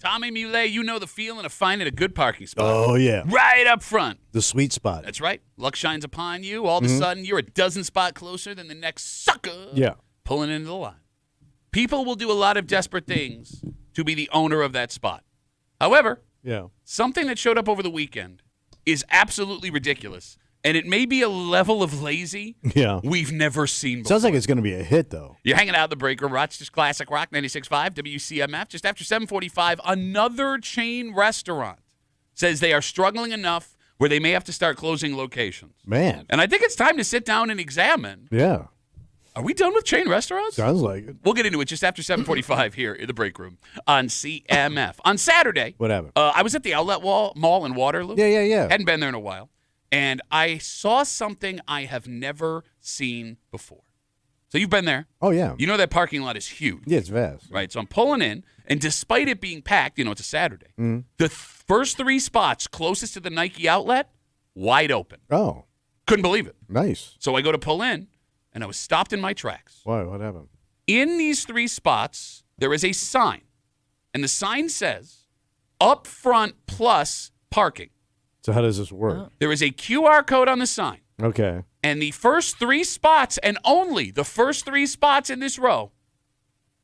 Tommy Muley, you know the feeling of finding a good parking spot. Oh, yeah. Right up front. The sweet spot. That's right. Luck shines upon you. All of a sudden, you're a dozen spot closer than the next sucker Yeah. pulling into the line. People will do a lot of desperate things to be the owner of that spot. However, Yeah. something that showed up over the weekend is absolutely ridiculous, and it may be a level of lazy Yeah. we've never seen before. Sounds like it's going to be a hit, though. You're hanging out in the break room, Rochester's Classic Rock 96.5 WCMF. Just after 7:45, another chain restaurant says they are struggling enough where they may have to start closing locations. Man. And I think it's time to sit down and examine. Yeah. Are we done with chain restaurants? Sounds like it. We'll get into it just after 7:45 here in the break room on CMF. On Saturday, What happened? I was at the Outlet Mall in Waterloo. Yeah. Hadn't been there in a while. And I saw something I have never seen before. So you've been there. Oh, yeah. You know that parking lot is huge. Yeah, it's vast. Right, so I'm pulling in, and despite it being packed, it's a Saturday, the first three spots closest to the Nike outlet, wide open. Oh, Couldn't believe it. nice. So I go to pull in, and I was stopped in my tracks. Why? What happened? In these three spots, there is a sign, and the sign says, up front plus parking. So how does this work? There is a QR code on the sign, Okay. and the first three spots, and only the first three spots in this row,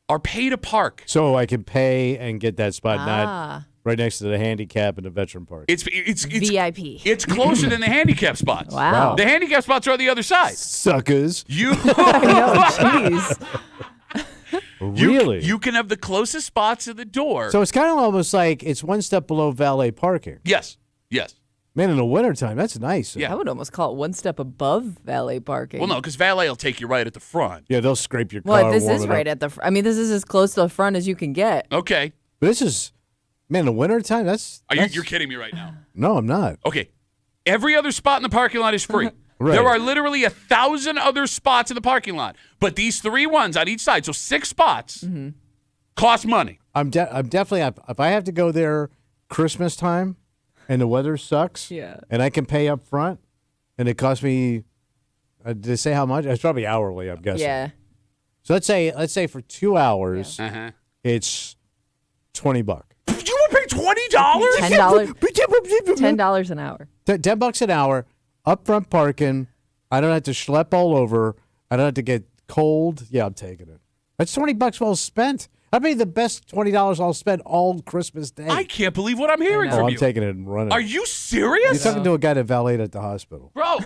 are pay to park. So I can pay and get that spot, not Ah, right next to the handicap and the veteron park. It's VIP. It's closer than the handicap spots. Wow. The handicap spots are on the other side. Suckers. You Jeez. Really? You can have the closest spots to the door. So it's kind of almost like it's one step below valet parking. Yes. Man, in the wintertime, that's nice. Yeah. I would almost call it one step above valet parking. Well, no, because valet will take you right at the front. Yeah, they'll scrape your car. Well, this warm is it right up. at the. I mean, this is as close to the front as you can get. Okay. But this is, man, in the wintertime, that's. You're kidding me right now. No, I'm not. Okay. Every other spot in the parking lot is free. Right. There are literally 1,000 other spots in the parking lot, but these three ones on each side, so 6 spots, cost money. I'm definitely, if I have to go there Christmas time and the weather sucks, Yeah. and I can pay up front, and it costs me, did they say how much? It's probably hourly, I'm guessing. Yeah. So let's say for 2 hours, Uh-huh. it's $20. You would pay $20? $10 an hour. $10 an hour, upfront parking. I don't have to schlep all over. I don't have to get cold. Yeah, I'm taking it. That's $20 well spent. That'd be the best $20 I'll spend all Christmas Day. I can't believe what I'm hearing Oh, from I'm you. taking it and running. Are you serious? You're talking to a guy that valeted at the hospital. Bro,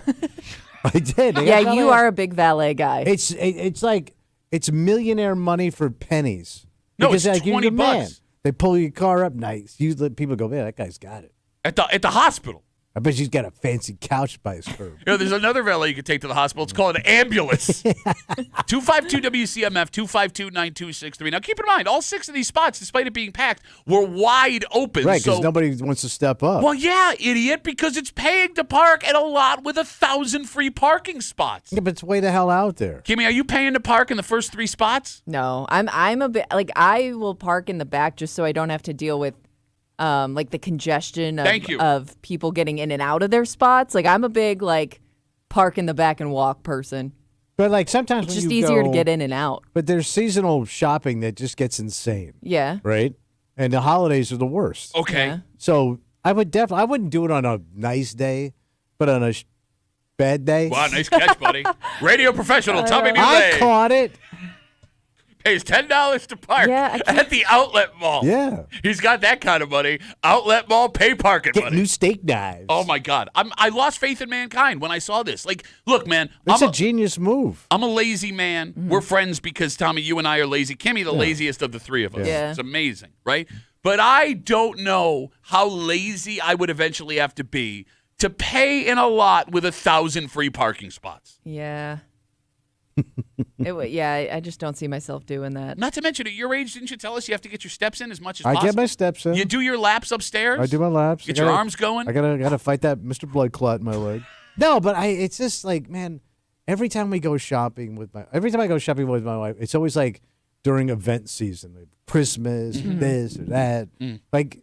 I did. They Yeah, got you valet- are a big valet guy. It's like it's millionaire money for pennies. No, Because, it's like, you're $20. the man. They pull your car up nice. You let people go, man, that guy's got it. at the hospital. I bet she's got a fancy couch by his curb. There's another valet you can take to the hospital. It's called an ambulance. 252-WCMF, 252-9263. Now, keep in mind, all 6 of these spots, despite it being packed, were wide open. Right, because so, nobody wants to step up. well, yeah, idiot, because it's paying to park at a lot with 1,000 free parking spots. Yeah, but it's way the hell out there. Kimmy, are you paying to park in the first 3 spots? No, I'm a bit like I will park in the back just so I don't have to deal with like the congestion Thank you. of people getting in and out of their spots. Like I'm a big like park in the back and walk person. But like sometimes It's when just you easier go, to get in and out. But there's seasonal shopping that just gets insane, Yeah. right? And the holidays are the worst. Okay. Yeah. So I wouldn't do it on a nice day, but on a bad day. Wow, nice catch, buddy. Radio professional Tommy I Muley caught it. pays $10 to park Yeah, I can't- at the outlet mall. Yeah. He's got that kind of money. Outlet mall, pay parking Get money. new steak knives. Oh my God! I lost faith in mankind when I saw this. Like, look, man, It's a genius move. I'm a lazy man. We're friends because Tommy, you and I are lazy. Kimmy, the laziest of the three of us. Yeah. It's amazing, right? But I don't know how lazy I would eventually have to be to pay in a lot with 1,000 free parking spots. Yeah. I just don't see myself doing that. Not to mention, at your age, didn't you tell us you have to get your steps in as much as I possible? get my steps in. You do your laps upstairs? I do my laps. Get I your gotta- arms going? I gotta fight that Mr. Blood clot in my leg. No, but it's just like, man, every time I go shopping with my wife, it's always like during event season, like Christmas, this or that. Like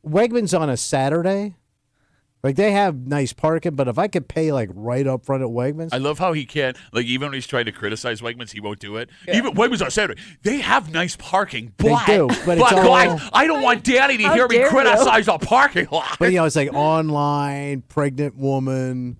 Wegmans on a Saturday Like, they have nice parking, but if I could pay, like, right up front at Wegmans. I love how he can't, like, even when he's trying to criticize Wegmans, he won't do it. Even Wegmans on Saturday, they have nice parking, but, They do, but it's all- guys, I don't want Daddy to How hear me dare you. criticize the parking lot. But, it's like online, pregnant woman,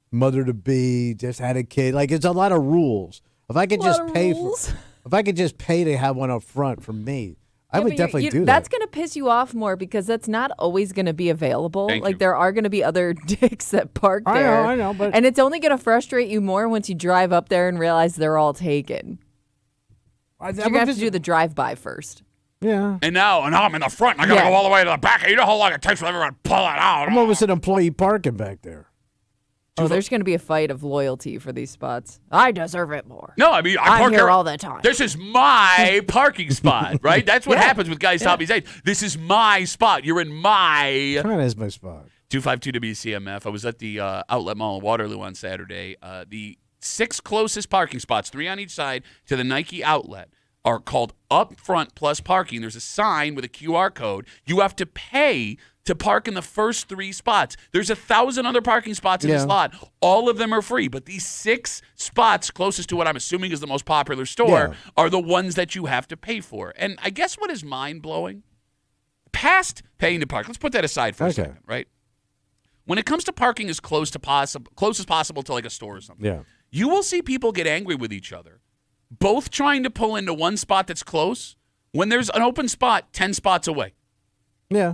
mother-to-be, just had a kid. Like, it's a lot of rules. If I could just pay if I could just pay to have one up front for me, I would definitely do that. That's going to piss you off more because that's not always going to be available. Thank like you. there are going to be other dicks that park there. I know, but and it's only going to frustrate you more once you drive up there and realize they're all taken. You're going to have to do the drive-by first. Yeah. And now I'm in the front, and I got to go all the way to the back. You know how long it takes for everyone to pull it out? I'm almost an employee parking back there. Oh, there's going to be a fight of loyalty for these spots. I deserve it more. No, I mean, I'm park here all the time. This is my parking spot, right? That's what happens with guys top these age. This is my spot. You're in my Kind of is my spot. 252 WCMF. I was at the Outlet Mall in Waterloo on Saturday. The 6 closest parking spots, 3 on each side to the Nike outlet, are called Upfront Plus Parking. There's a sign with a QR code. You have to pay to park in the first 3 spots. There's 1,000 other parking spots in this lot. All of them are free, but these 6 spots closest to what I'm assuming is the most popular store are the ones that you have to pay for. And I guess what is mind-blowing, past paying to park, let's put that aside for a second, right? When it comes to parking as close as possible to like a store or something, you will see people get angry with each other, both trying to pull into one spot that's close when there's an open spot 10 spots away. Yeah.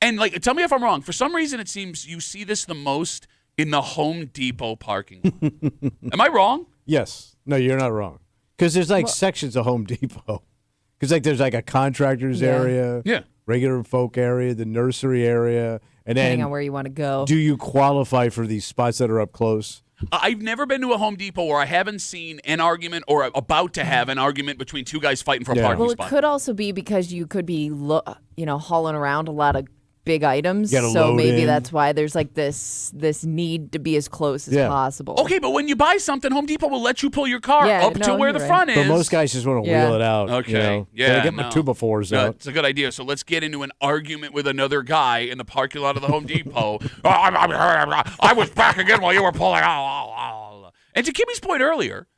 And, like, tell me if I'm wrong. For some reason, it seems you see this the most in the Home Depot parking lot. Am I wrong? Yes. No, you're not wrong. Because there's, like, sections of Home Depot. Because, like, there's, like, a contractor's area, regular folk area, the nursery area. And Depending then on where you want to go. do you qualify for these spots that are up close? I've never been to a Home Depot where I haven't seen an argument or about to have an argument between 2 guys fighting for a parking Well, spot. it could also be because you could be, hauling around a lot of big items. You gotta So load maybe in. that's why there's like this need to be as close as possible. Okay, but when you buy something, Home Depot will let you pull your car up to where you're the right. front is. But most guys just want to wheel it out. Okay. Gotta get my 2x4s out. It's a good idea. So let's get into an argument with another guy in the parking lot of the Home Depot. I was back again while you were pulling out. And to Kimmy's point earlier,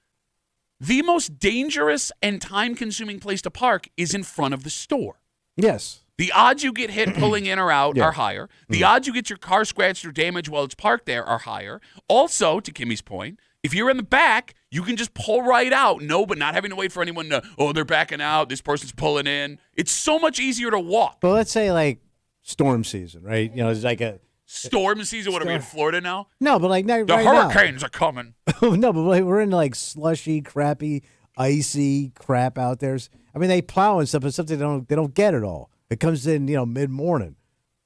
the most dangerous and time-consuming place to park is in front of the store. Yes. The odds you get hit pulling in or out are higher. The odds you get your car scratched or damaged while it's parked there are higher. Also, to Kimmy's point, if you're in the back, you can just pull right out. No, but not having to wait for anyone to, they're backing out. This person's pulling in. It's so much easier to walk. But let's say, like, storm season, right? It's like a Storm season? What are we in Florida now? No, but like the right hurricanes are coming. No, but like, we're in like slushy, crappy, icy crap out there. I mean, they plow and stuff, but something they don't get it all. It comes in, mid morning.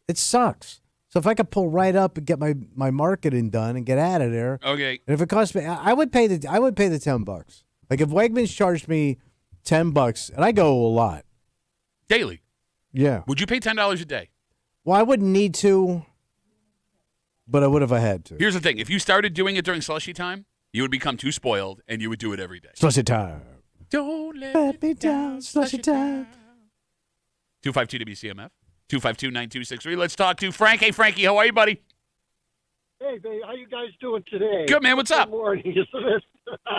It sucks. So if I could pull right up and get my marketing done and get out of there, okay. And if it costs me, I would pay the $10. Like if Wegmans charged me $10, and I go a lot daily. Yeah. Would you pay $10 a day? Well, I wouldn't need to. But I would if I had to. Here's the thing. If you started doing it during slushy time, you would become too spoiled, and you would do it every day. Slushy time. Don't let me down, slushy time. 252 WCMF, 252-9263. Let's talk to Frank. Hey, Frankie, how are you, buddy? Hey, babe, how you guys doing today? Good, man. What's up? Good morning.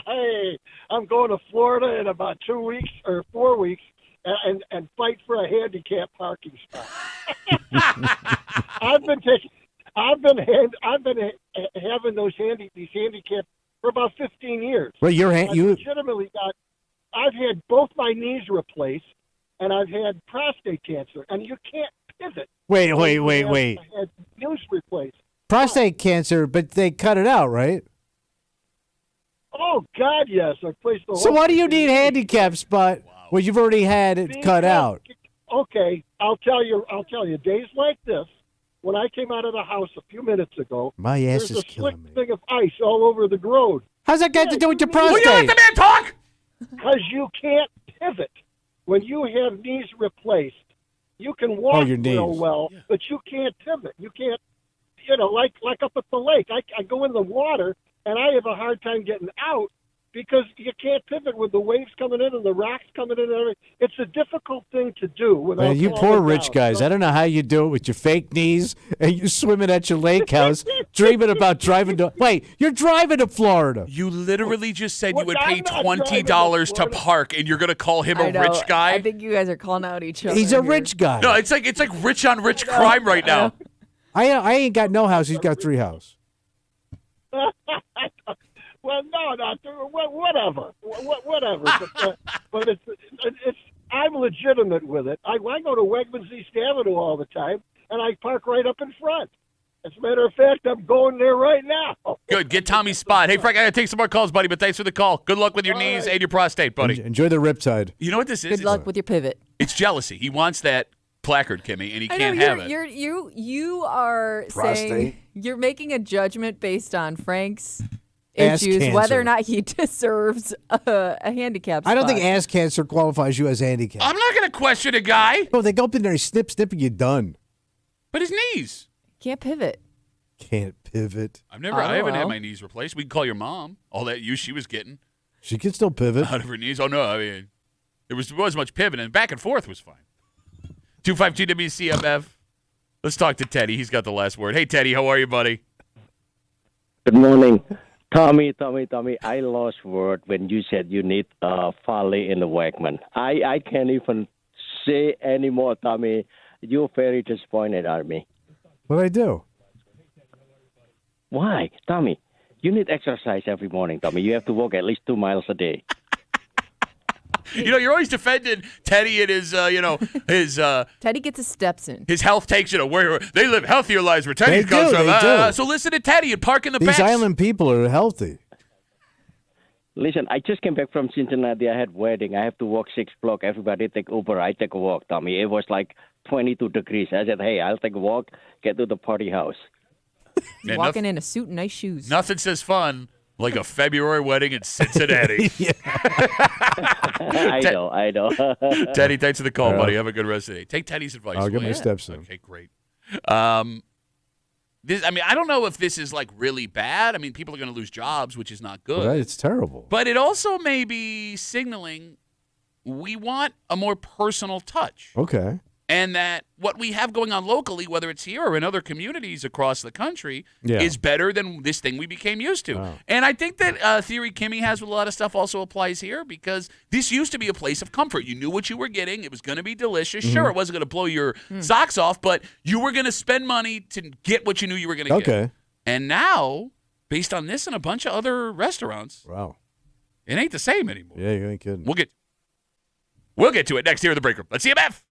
Hey, I'm going to Florida in about 2 weeks or 4 weeks and fight for a handicap parking spot. I've been having these handicaps for about 15 years. Well, I've had both my knees replaced, and I've had prostate cancer, and you can't pivot. Wait. I had knees replaced. Prostate cancer, but they cut it out, right? Oh God, yes! I placed the. So why do you need handicap spot when you've already had it cut out? Okay, I'll tell you. Days like this, when I came out of the house a few minutes ago, my ass there's is a slick killing me. thing of ice all over the road. How's that got to do with your prostate? Will you let the man talk? Because you can't pivot when you have knees replaced. You can walk your real knees. well, but you can't pivot. You can't, like up at the lake. I go in the water and I have a hard time getting out because you can't pivot with the waves coming in and the rocks coming in. And everything. It's a difficult thing to do without Man, you falling poor rich down. guys. So- I don't know how you do it with your fake knees and you swimming at your lake house, dreaming about driving to. Wait, you're driving to Florida. You literally just said you would I'm pay not $20 driving to to Florida. park, and you're going to call him I a know. rich guy? I think you guys are calling out each other. He's a here. rich guy. No, it's like rich on rich crime right now. I ain't got no house. He's got 3 houses. Well, no, not whatever, whatever. But it's I'm legitimate with it. I go to Wegmans East Avenue all the time, and I park right up in front. As a matter of fact, I'm going there right now. Good. Get Tommy's spot. Hey, Frank, I got to take some more calls, buddy, but thanks for the call. Good luck with your knees and your prostate, buddy. Enjoy the riptide. You know what this is? Good luck with your pivot. It's jealousy. He wants that placard, Kimmy, and he I can't know have it. you are Prostate. saying you're making a judgment based on Frank's Ass issues, cancer. whether or not he deserves a handicap spot. I don't think ass cancer qualifies you as handicapped. I'm not going to question a guy, No, they go up in there, snip, and you're done. but his knees. Can't pivot. Can't pivot. I haven't had well. my knees replaced. We can call your mom. All that use she was getting She can still pivot. out of her knees. Oh, no. I mean, there was much pivoting. Back and forth was fine. 252 WCMF. Let's talk to Teddy. He's got the last word. Hey, Teddy, how are you, buddy? Good morning. Tommy, I lost word when you said you need Farley in the Wegman. I can't even say anymore, Tommy. You're very disappointed at me. What'd I do? Why? Tommy, you need exercise every morning, Tommy. You have to walk at least 2 miles a day. You know, you're always defending Teddy and his, his Teddy gets his steps in. his health takes, where they live healthier lives where Teddy They comes do, from. they do. So listen to Teddy and park in the These back. island people are healthy. Listen, I just came back from Cincinnati. I had wedding. I have to walk 6 blocks. Everybody take Uber. I take a walk, Tommy. It was like 22 degrees. I said, hey, I'll take a walk, get to the party house. Man, Walking in a suit and nice shoes. Nothing says fun like a February wedding in Cincinnati. I know. Teddy, thanks for the call, buddy. Have a good rest of the day. Take Teddy's advice. I'll get will my you? steps in. Okay, great. I don't know if this is like really bad. I mean, people are going to lose jobs, which is not good. Well, it's terrible. But it also may be signaling we want a more personal touch. Okay. And that what we have going on locally, whether it's here or in other communities across the country, Yeah. is better than this thing we became used to. Wow. And I think that theory Kimmy has with a lot of stuff also applies here because this used to be a place of comfort. You knew what you were getting. It was going to be delicious. Mm-hmm. Sure, it wasn't going to blow your socks off, but you were going to spend money to get what you knew you were going to get. Okay. And now, based on this and a bunch of other restaurants, Wow. it ain't the same anymore. Yeah, you ain't kidding. We'll get to it next here in the break room. Let's see CMF.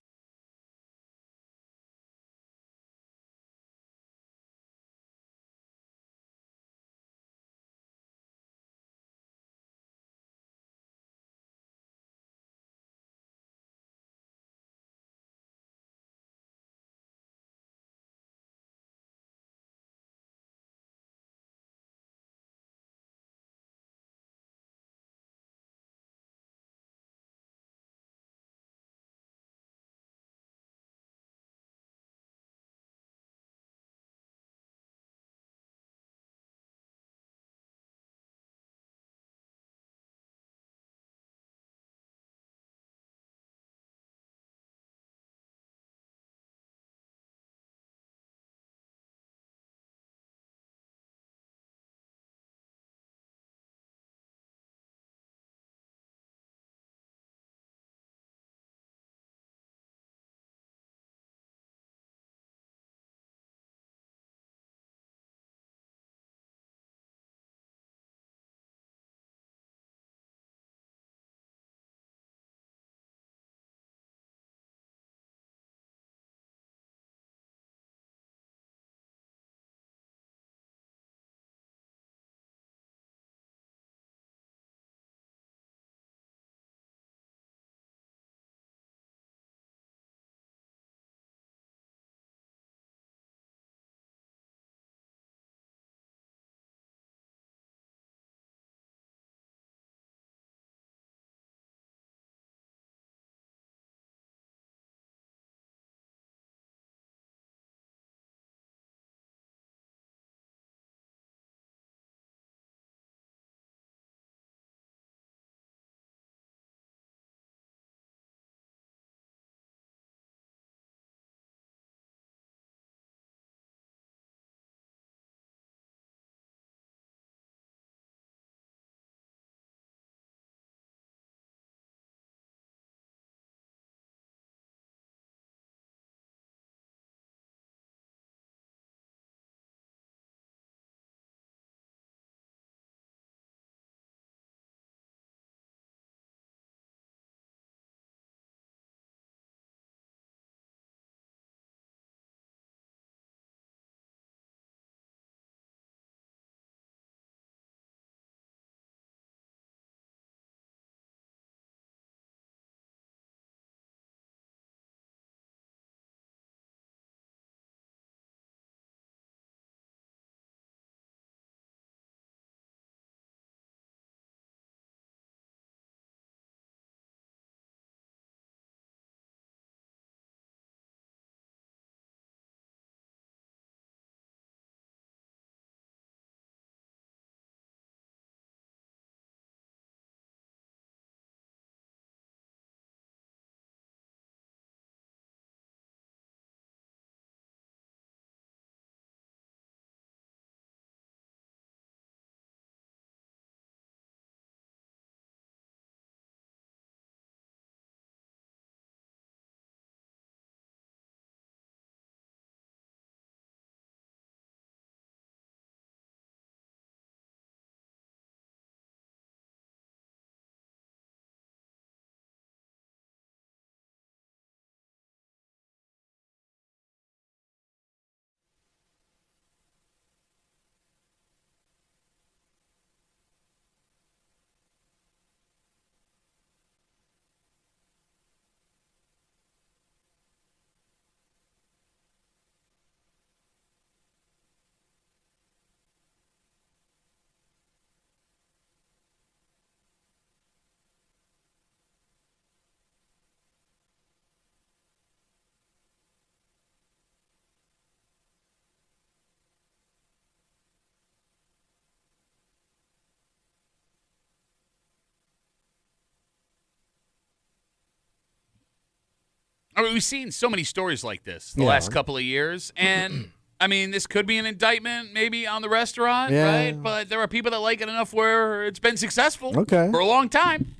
I mean, we've seen so many stories like this the last couple of years, and I mean, this could be an indictment maybe on the restaurant, right? But there are people that like it enough where it's been successful for a long time.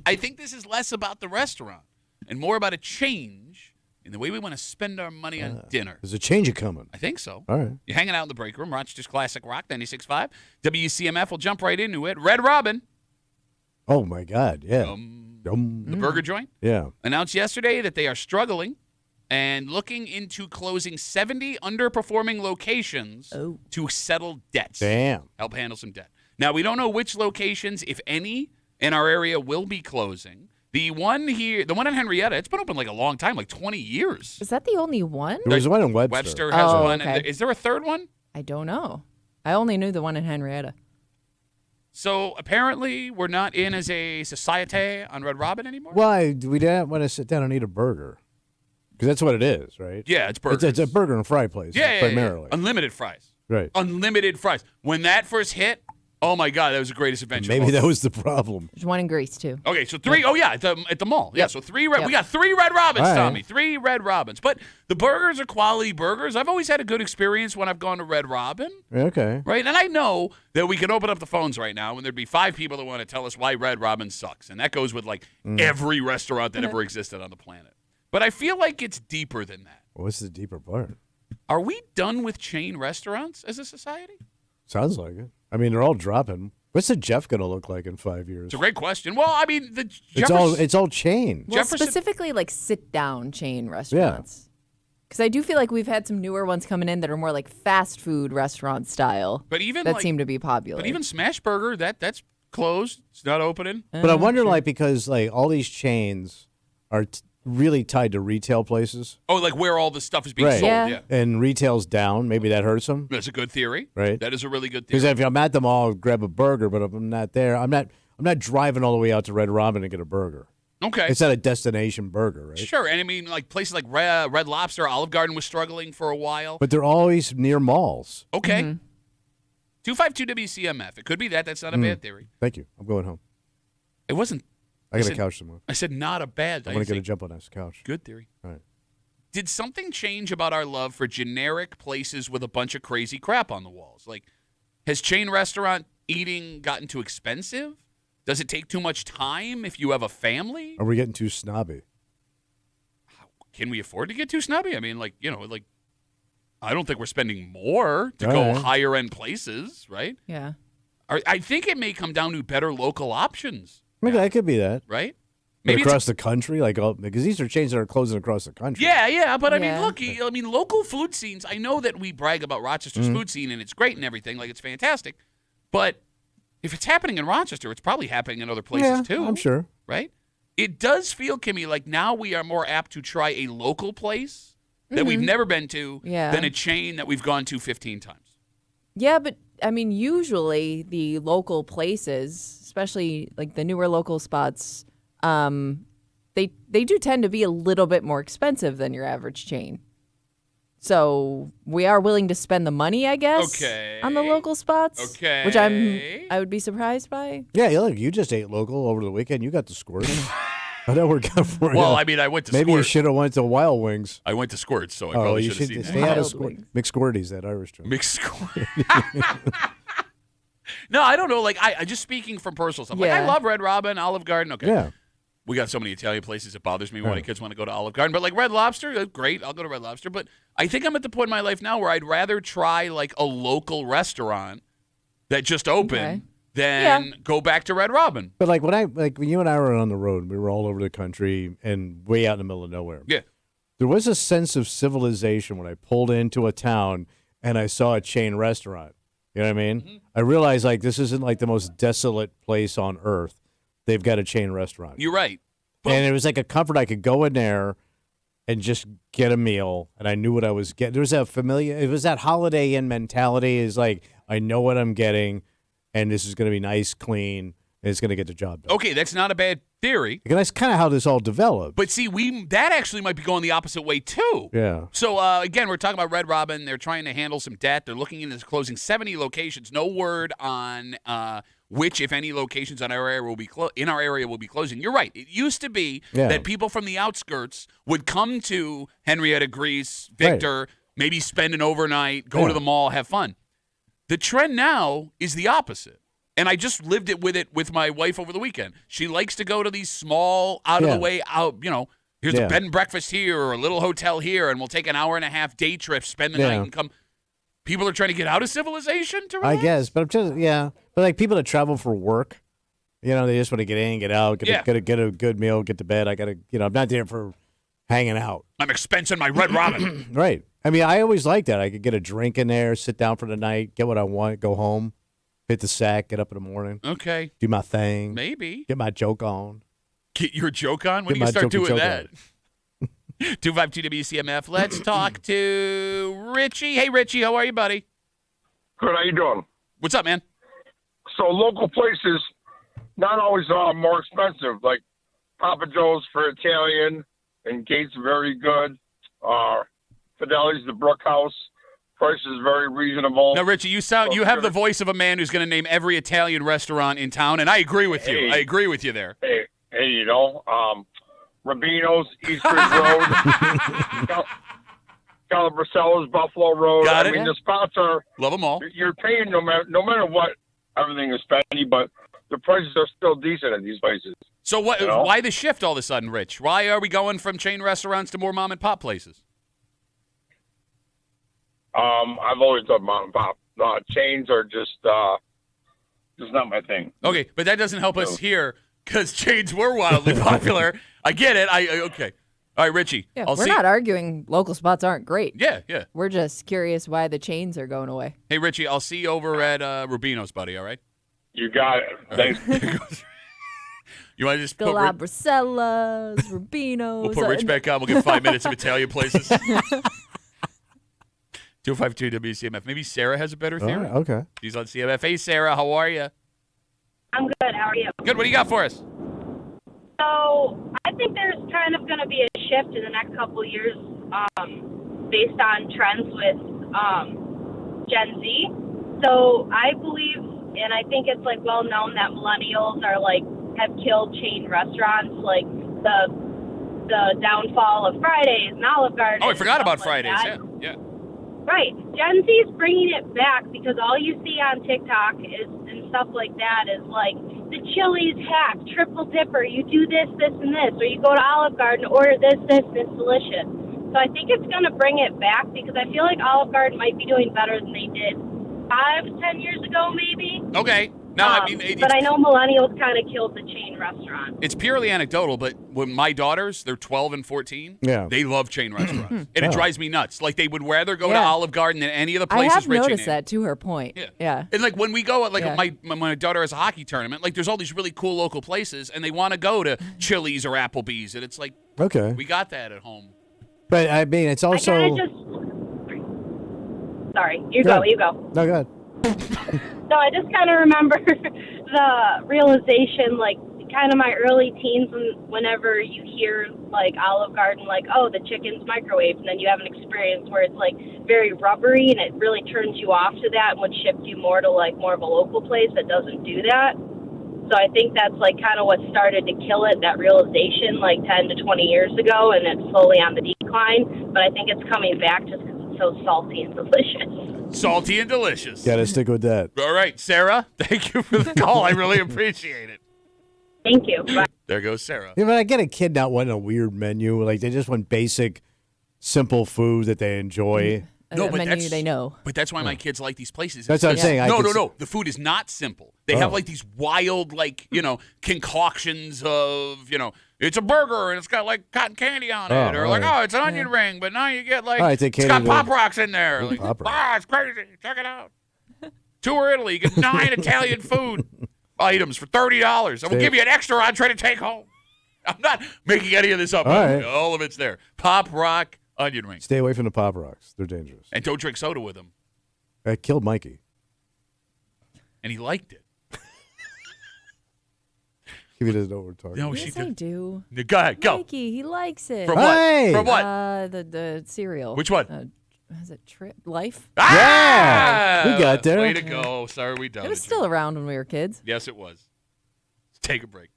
I think this is less about the restaurant and more about a change in the way we want to spend our money on dinner. There's a change coming. I think so. All right. You're hanging out in the break room, Rochester's Classic Rock 96.5. WCMF will jump right into it. Red Robin. Oh, my God, yeah. The burger joint. Yeah. Announced yesterday that they are struggling and looking into closing 70 underperforming locations to settle debts. Damn. Help handle some debt. Now, we don't know which locations, if any, in our area will be closing. The one here, the one in Henrietta, it's been open like a long time, like 20 years. Is that the only one? There was one in Webster. Webster has one. Okay. Is there a third one? I don't know. I only knew the one in Henrietta. So apparently we're not in as a society on Red Robin anymore? Why? We didn't want to sit down and eat a burger. Because that's what it is, right? Yeah, it's burgers. It's a burger and fry place, primarily. Unlimited fries. Right. Unlimited fries. When that first hit, oh my God, that was the greatest adventure. Maybe that was the problem. There's one in Greece, too. Okay, so 3. Oh, yeah, at the mall. Yeah, so 3 red. Yep. We got 3 Red Robins, All right. Tommy. 3 Red Robins. But the burgers are quality burgers. I've always had a good experience when I've gone to Red Robin. Okay. Right? And I know that we can open up the phones right now and there'd be 5 people that want to tell us why Red Robin sucks. And that goes with like every restaurant that ever existed on the planet. But I feel like it's deeper than that. What's the deeper part? Are we done with chain restaurants as a society? Sounds like it. I mean, they're all dropping. What's the Jeff going to look like in 5 years? It's a great question. Well, I mean, it's all chain. Well, Jefferson- specifically like sit-down chain restaurants. Because I do feel like we've had some newer ones coming in that are more like fast food restaurant style. But even that like, seem to be popular. But even Smash Burger, that's closed. It's not opening. But I wonder, like, because like all these chains are really tied to retail places. Oh, like where all the stuff is being Right. sold. Yeah. Yeah. And retail's down. Maybe that hurts them. That's a good theory. Right. That is a really good Because theory. if I'm at the mall, I'll grab a burger. But if I'm not there, I'm not driving all the way out to Red Robin to get a burger. Okay. It's not a destination burger, right? Sure. And I mean, like places like Red Lobster, Olive Garden was struggling for a while. But they're always near malls. Okay. 252 WCMF. It could be that. That's not a bad theory. Thank you. I'm going home. It wasn't. I got said- a couch somewhere. I said not a bad. I'm going to get a jump on this couch. Good theory. All right. Did something change about our love for generic places with a bunch of crazy crap on the walls? Like, has chain restaurant eating gotten too expensive? Does it take too much time if you have a family? Are we getting too snobby? Can we afford to get too snobby? I mean, like, I don't think we're spending more to All go right. higher end places, right? Yeah. I think it may come down to better local options, Maybe that could be that. right? But it's- across the country, like because these are chains that are closing across the country. Yeah, but I mean, Yeah. look, local food scenes. I know that we brag about Rochester's Mm-hmm. food scene and it's great and everything, like it's fantastic. But if it's happening in Rochester, it's probably happening in other places Yeah, too. I'm sure. Right? It does feel, Kimmy, like now we are more apt to try a local place that we've never been to Yeah. than a chain that we've gone to 15 times. Yeah, but I mean, usually the local places, especially like the newer local spots, they do tend to be a little bit more expensive than your average chain. So we are willing to spend the money, I guess, Okay. on the local spots. Okay. Which I would be surprised by. Yeah, look, you just ate local over the weekend. You got the squirt. How that work out for you? Well, I mean, I went to Maybe you Squirt. should have went to Wild Wings. I went to Squirt, so I Oh, probably you should have should seen stay that. out of Wild Squirt. Wings. McSquirties, that Irish joint. Mixed Squirt. No, I don't know. Like, I just speaking from personal stuff. Like, I Yeah. love Red Robin, Olive Garden. Okay. Yeah. We got so many Italian places. It bothers me when my Right. kids want to go to Olive Garden. But like Red Lobster, great. I'll go to Red Lobster. But I think I'm at the point in my life now where I'd rather try like a local restaurant that just opened Okay. than go back to Red Robin. But like when you and I were on the road, we were all over the country and way out in the middle of nowhere. Yeah. There was a sense of civilization when I pulled into a town and I saw a chain restaurant. You know what I mean? Mm-hmm. I realized like this isn't like the most desolate place on earth. They've got a chain restaurant. You're right. And it was like a comfort. I could go in there and just get a meal, and I knew what I was getting. There was a familiar. It was that Holiday Inn mentality. Is like I know what I'm getting, and this is going to be nice, clean, and it's going to get the job done. Okay, that's not a bad theory. And that's kind of how this all developed. But see, that actually might be going the opposite way too. Yeah. So again, we're talking about Red Robin. They're trying to handle some debt. They're looking into closing 70 locations. No word on which, if any, locations in our area will be closing. You're right. It used to be that people from the outskirts would come to Henrietta, Greece, Victor, maybe spend an overnight, go to the mall, have fun. The trend now is the opposite. And I just lived it with my wife over the weekend. She likes to go to these small, out-of-the-way, here's a bed and breakfast here or a little hotel here, and we'll take an hour and a half day trip, spend the night, and come. People are trying to get out of civilization to relax? I guess, but I'm just, But like people that travel for work, they just want to get in, get out, get a good meal, get to bed. I got to, I'm not there for hanging out. I'm expensing my Red Robin. Right. I mean, I always liked that. I could get a drink in there, sit down for the night, get what I want, go home. Hit the sack, get up in the morning. Okay. Do my thing. Maybe. Get my joke on. Get your joke on? When do you start doing that? 252 WCMF. Let's talk to Richie. Hey, Richie, how are you, buddy? Good. How you doing? What's up, man? So local places, not always more expensive. Like Papa Joe's for Italian and Gates, very good. Fideli's, the Brook House. Price is very reasonable. Now, Richie, you have the voice of a man who's going to name every Italian restaurant in town, and I agree with you. I agree with you there. Hey, Rubino's, East Creek Road, Calabricella's, Buffalo Road. Got it. The spots are love them all. You're paying no matter what. Everything is spendy, but the prices are still decent at these places. So what? Why the shift all of a sudden, Rich? Why are we going from chain restaurants to more mom and pop places? I've always done mom and pop. Chains are just not my thing. Okay, but that doesn't help us here because chains were wildly popular. I get it. Okay. All right, Richie. Yeah, we're not arguing local spots aren't great. Yeah. We're just curious why the chains are going away. Hey, Richie, I'll see you over at Rubino's, buddy, all right? You got it. Thanks. You want to just Calabricella's, Rubino's. We'll put Rich back on. We'll get 5 minutes of Italian places. 252 WCMF. Maybe Sarah has a better theory. Right, okay. She's on CMF. Hey, Sarah, how are you? I'm good. How are you? Good. What do you got for us? So I think there's kind of going to be a shift in the next couple of years based on trends with Gen Z. So I believe, and I think it's well known that millennials are have killed chain restaurants, like the downfall of Fridays and Olive Garden. Oh, I forgot about Fridays. Yeah. Right. Gen Z is bringing it back because all you see on TikTok and stuff like that is the Chili's hack, triple dipper. You do this, this, and this. Or you go to Olive Garden, order this, and it's delicious. So I think it's going to bring it back because I feel like Olive Garden might be doing better than they did 5-10 years ago, maybe. Okay. No, but I know millennials kind of killed the chain restaurant. It's purely anecdotal, but when my daughters, they're 12 and 14, they love chain restaurants. And it drives me nuts. They would rather go to Olive Garden than any of the places I have Richie noticed named. that, to her point. Yeah. And when we go, my daughter has a hockey tournament, there's all these really cool local places, and they want to go to Chili's or Applebee's, and it's okay, we got that at home. But I mean, it's also. Sorry, you go. No, go ahead. So I just kind of remember the realization, kind of my early teens, whenever you hear Olive Garden, oh, the chicken's microwaved, and then you have an experience where it's very rubbery, and it really turns you off to that and would shift you more to more of a local place that doesn't do that. So I think that's kind of what started to kill it, that realization 10 to 20 years ago, and it's slowly on the decline. But I think it's coming back just because it's so salty and delicious. Salty and delicious. Got to stick with that. All right, Sarah, thank you for the call. I really appreciate it. Thank you. Bye. There goes Sarah. Yeah, but I get a kid not wanting a weird menu. They just want basic, simple food that they enjoy. No, but menu they know. But that's why my kids like these places. That's what I'm saying. No. The food is not simple. They have these wild, concoctions of, it's a burger and it's got cotton candy on it, or it's an onion ring, but now you get it's got Pop Rocks in there. It's crazy. Check it out. Tour Italy, you get 9 Italian food items for $30. I will give you an extra entree to take home. I'm not making any of this up. All of it's there. Pop Rock onion ring. Stay away from the Pop Rocks. They're dangerous. And don't drink soda with them. I killed Mikey. And he liked it. He doesn't know what we're talking about. Yes, I do. Go ahead, go. Mikey, he likes it. From what? Hey! From what? The cereal. Which one? is it Trip Life? Ah! we got there. Way to go. Sorry we It doubted was still around when we were kids. Yes, it was. Let's take a break.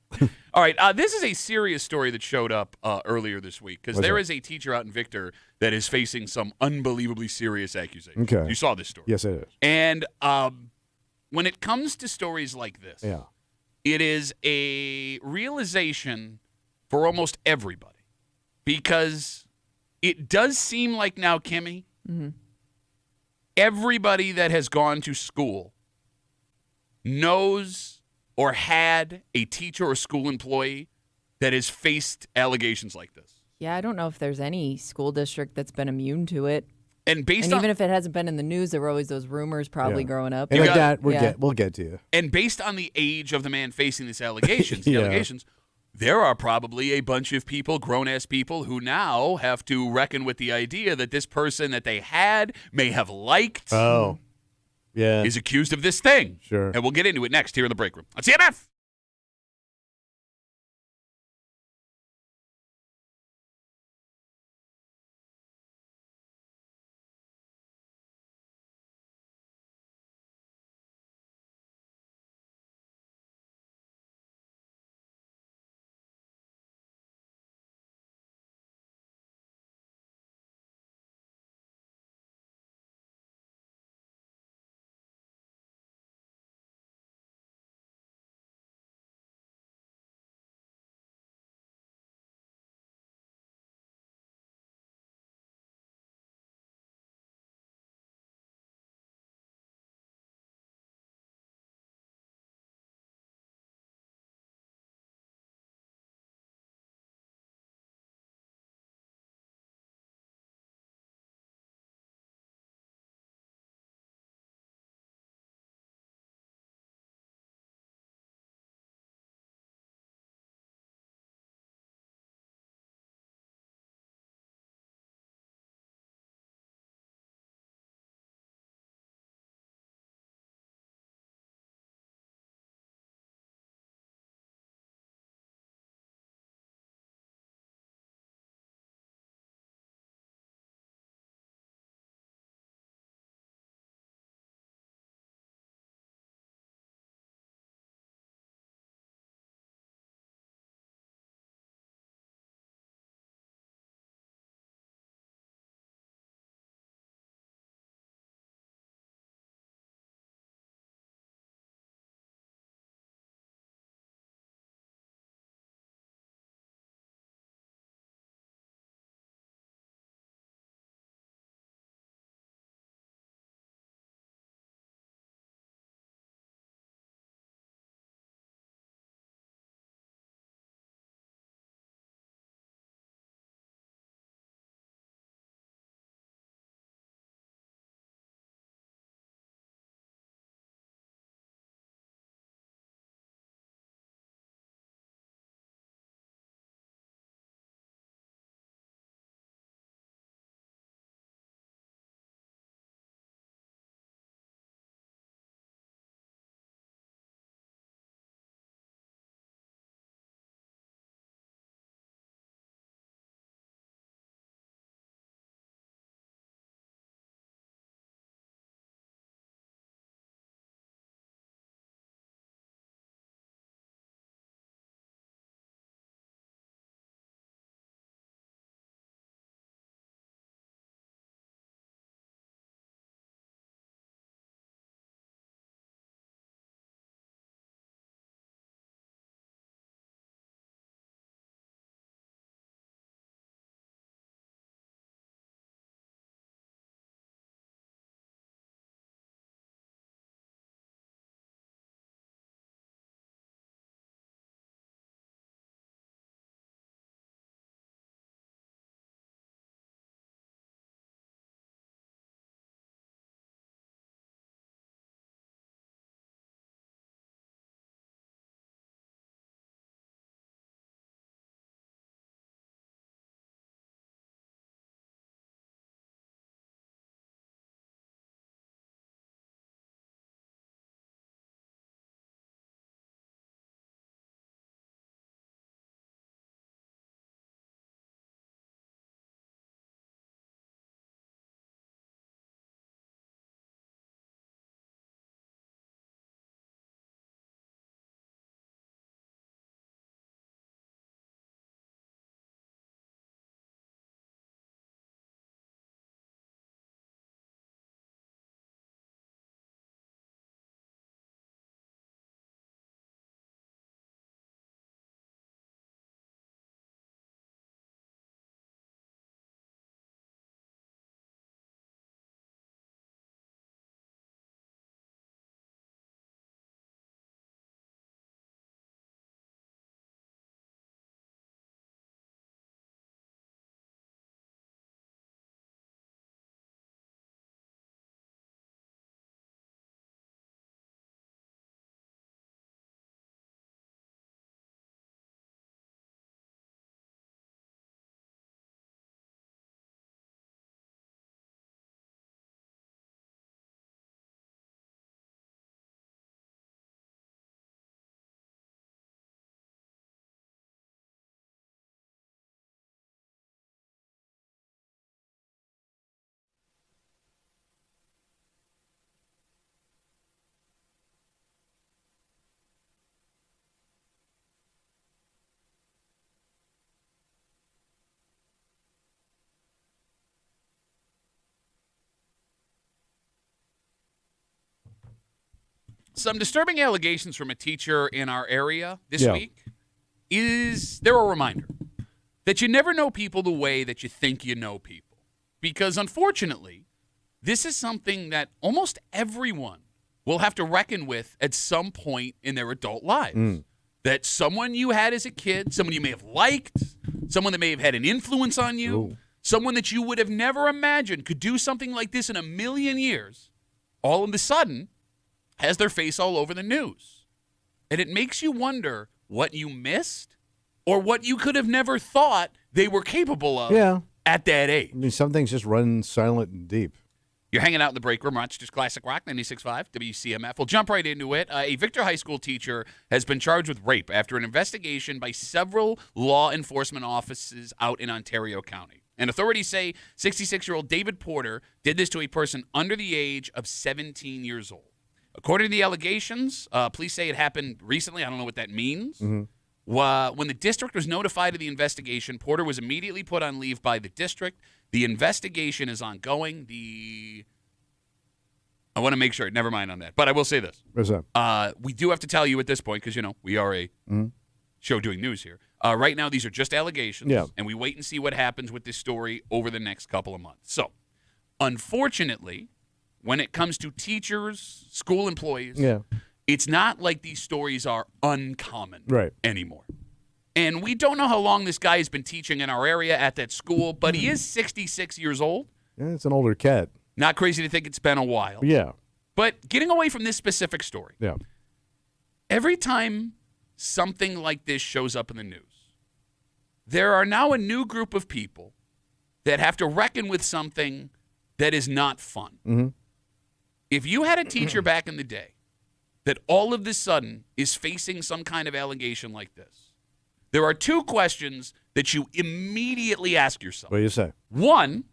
All right. This is a serious story that showed up earlier this week because there is a teacher out in Victor that is facing some unbelievably serious accusations. Okay. You saw this story. Yes, it is. And when it comes to stories like this, Yeah. it is a realization for almost everybody because it does seem like now, Kimmy, everybody that has gone to school knows or had a teacher or school employee that has faced allegations like this. Yeah, I don't know if there's any school district that's been immune to it. And And even if it hasn't been in the news, there were always those rumors probably growing up. And like that, we'll get to you. And based on the age of the man facing these allegations, Yeah. there are probably a bunch of people, grown-ass people, who now have to reckon with the idea that this person that they may have liked is accused of this thing. Sure. And we'll get into it next here in the break room on CMF. Some disturbing allegations from a teacher in our area this Yeah. week they're a reminder that you never know people the way that you think you know people. Because unfortunately, this is something that almost everyone will have to reckon with at some point in their adult lives. That someone you had as a kid, someone you may have liked, someone that may have had an influence on you, someone that you would have never imagined could do something like this in a million years, all of a sudden has their face all over the news. And it makes you wonder what you missed or what you could have never thought they were capable of at that age. I mean, some things just run silent and deep. You're hanging out in the break room, Rochester's Classic Rock, 96.5 WCMF. We'll jump right into it. A Victor High School teacher has been charged with rape after an investigation by several law enforcement offices out in Ontario County. And authorities say 66-year-old David Porter did this to a person under the age of 17 years old. According to the allegations, police say it happened recently. I don't know what that means. When the district was notified of the investigation, Porter was immediately put on leave by the district. The investigation is ongoing. I want to make sure. Never mind on that. But I will say this. What's that? We do have to tell you at this point, because, we are a show doing news here. Right now, these are just allegations. Yeah. And we wait and see what happens with this story over the next couple of months. So, unfortunately, when it comes to teachers, school employees, it's not like these stories are uncommon anymore. And we don't know how long this guy has been teaching in our area at that school, but he is 66 years old. Yeah, it's an older cat. Not crazy to think it's been a while. Yeah. But getting away from this specific story, every time something like this shows up in the news, there are now a new group of people that have to reckon with something that is not fun. If you had a teacher back in the day that all of a sudden is facing some kind of allegation like this, there are two questions that you immediately ask yourself. What do you say? One,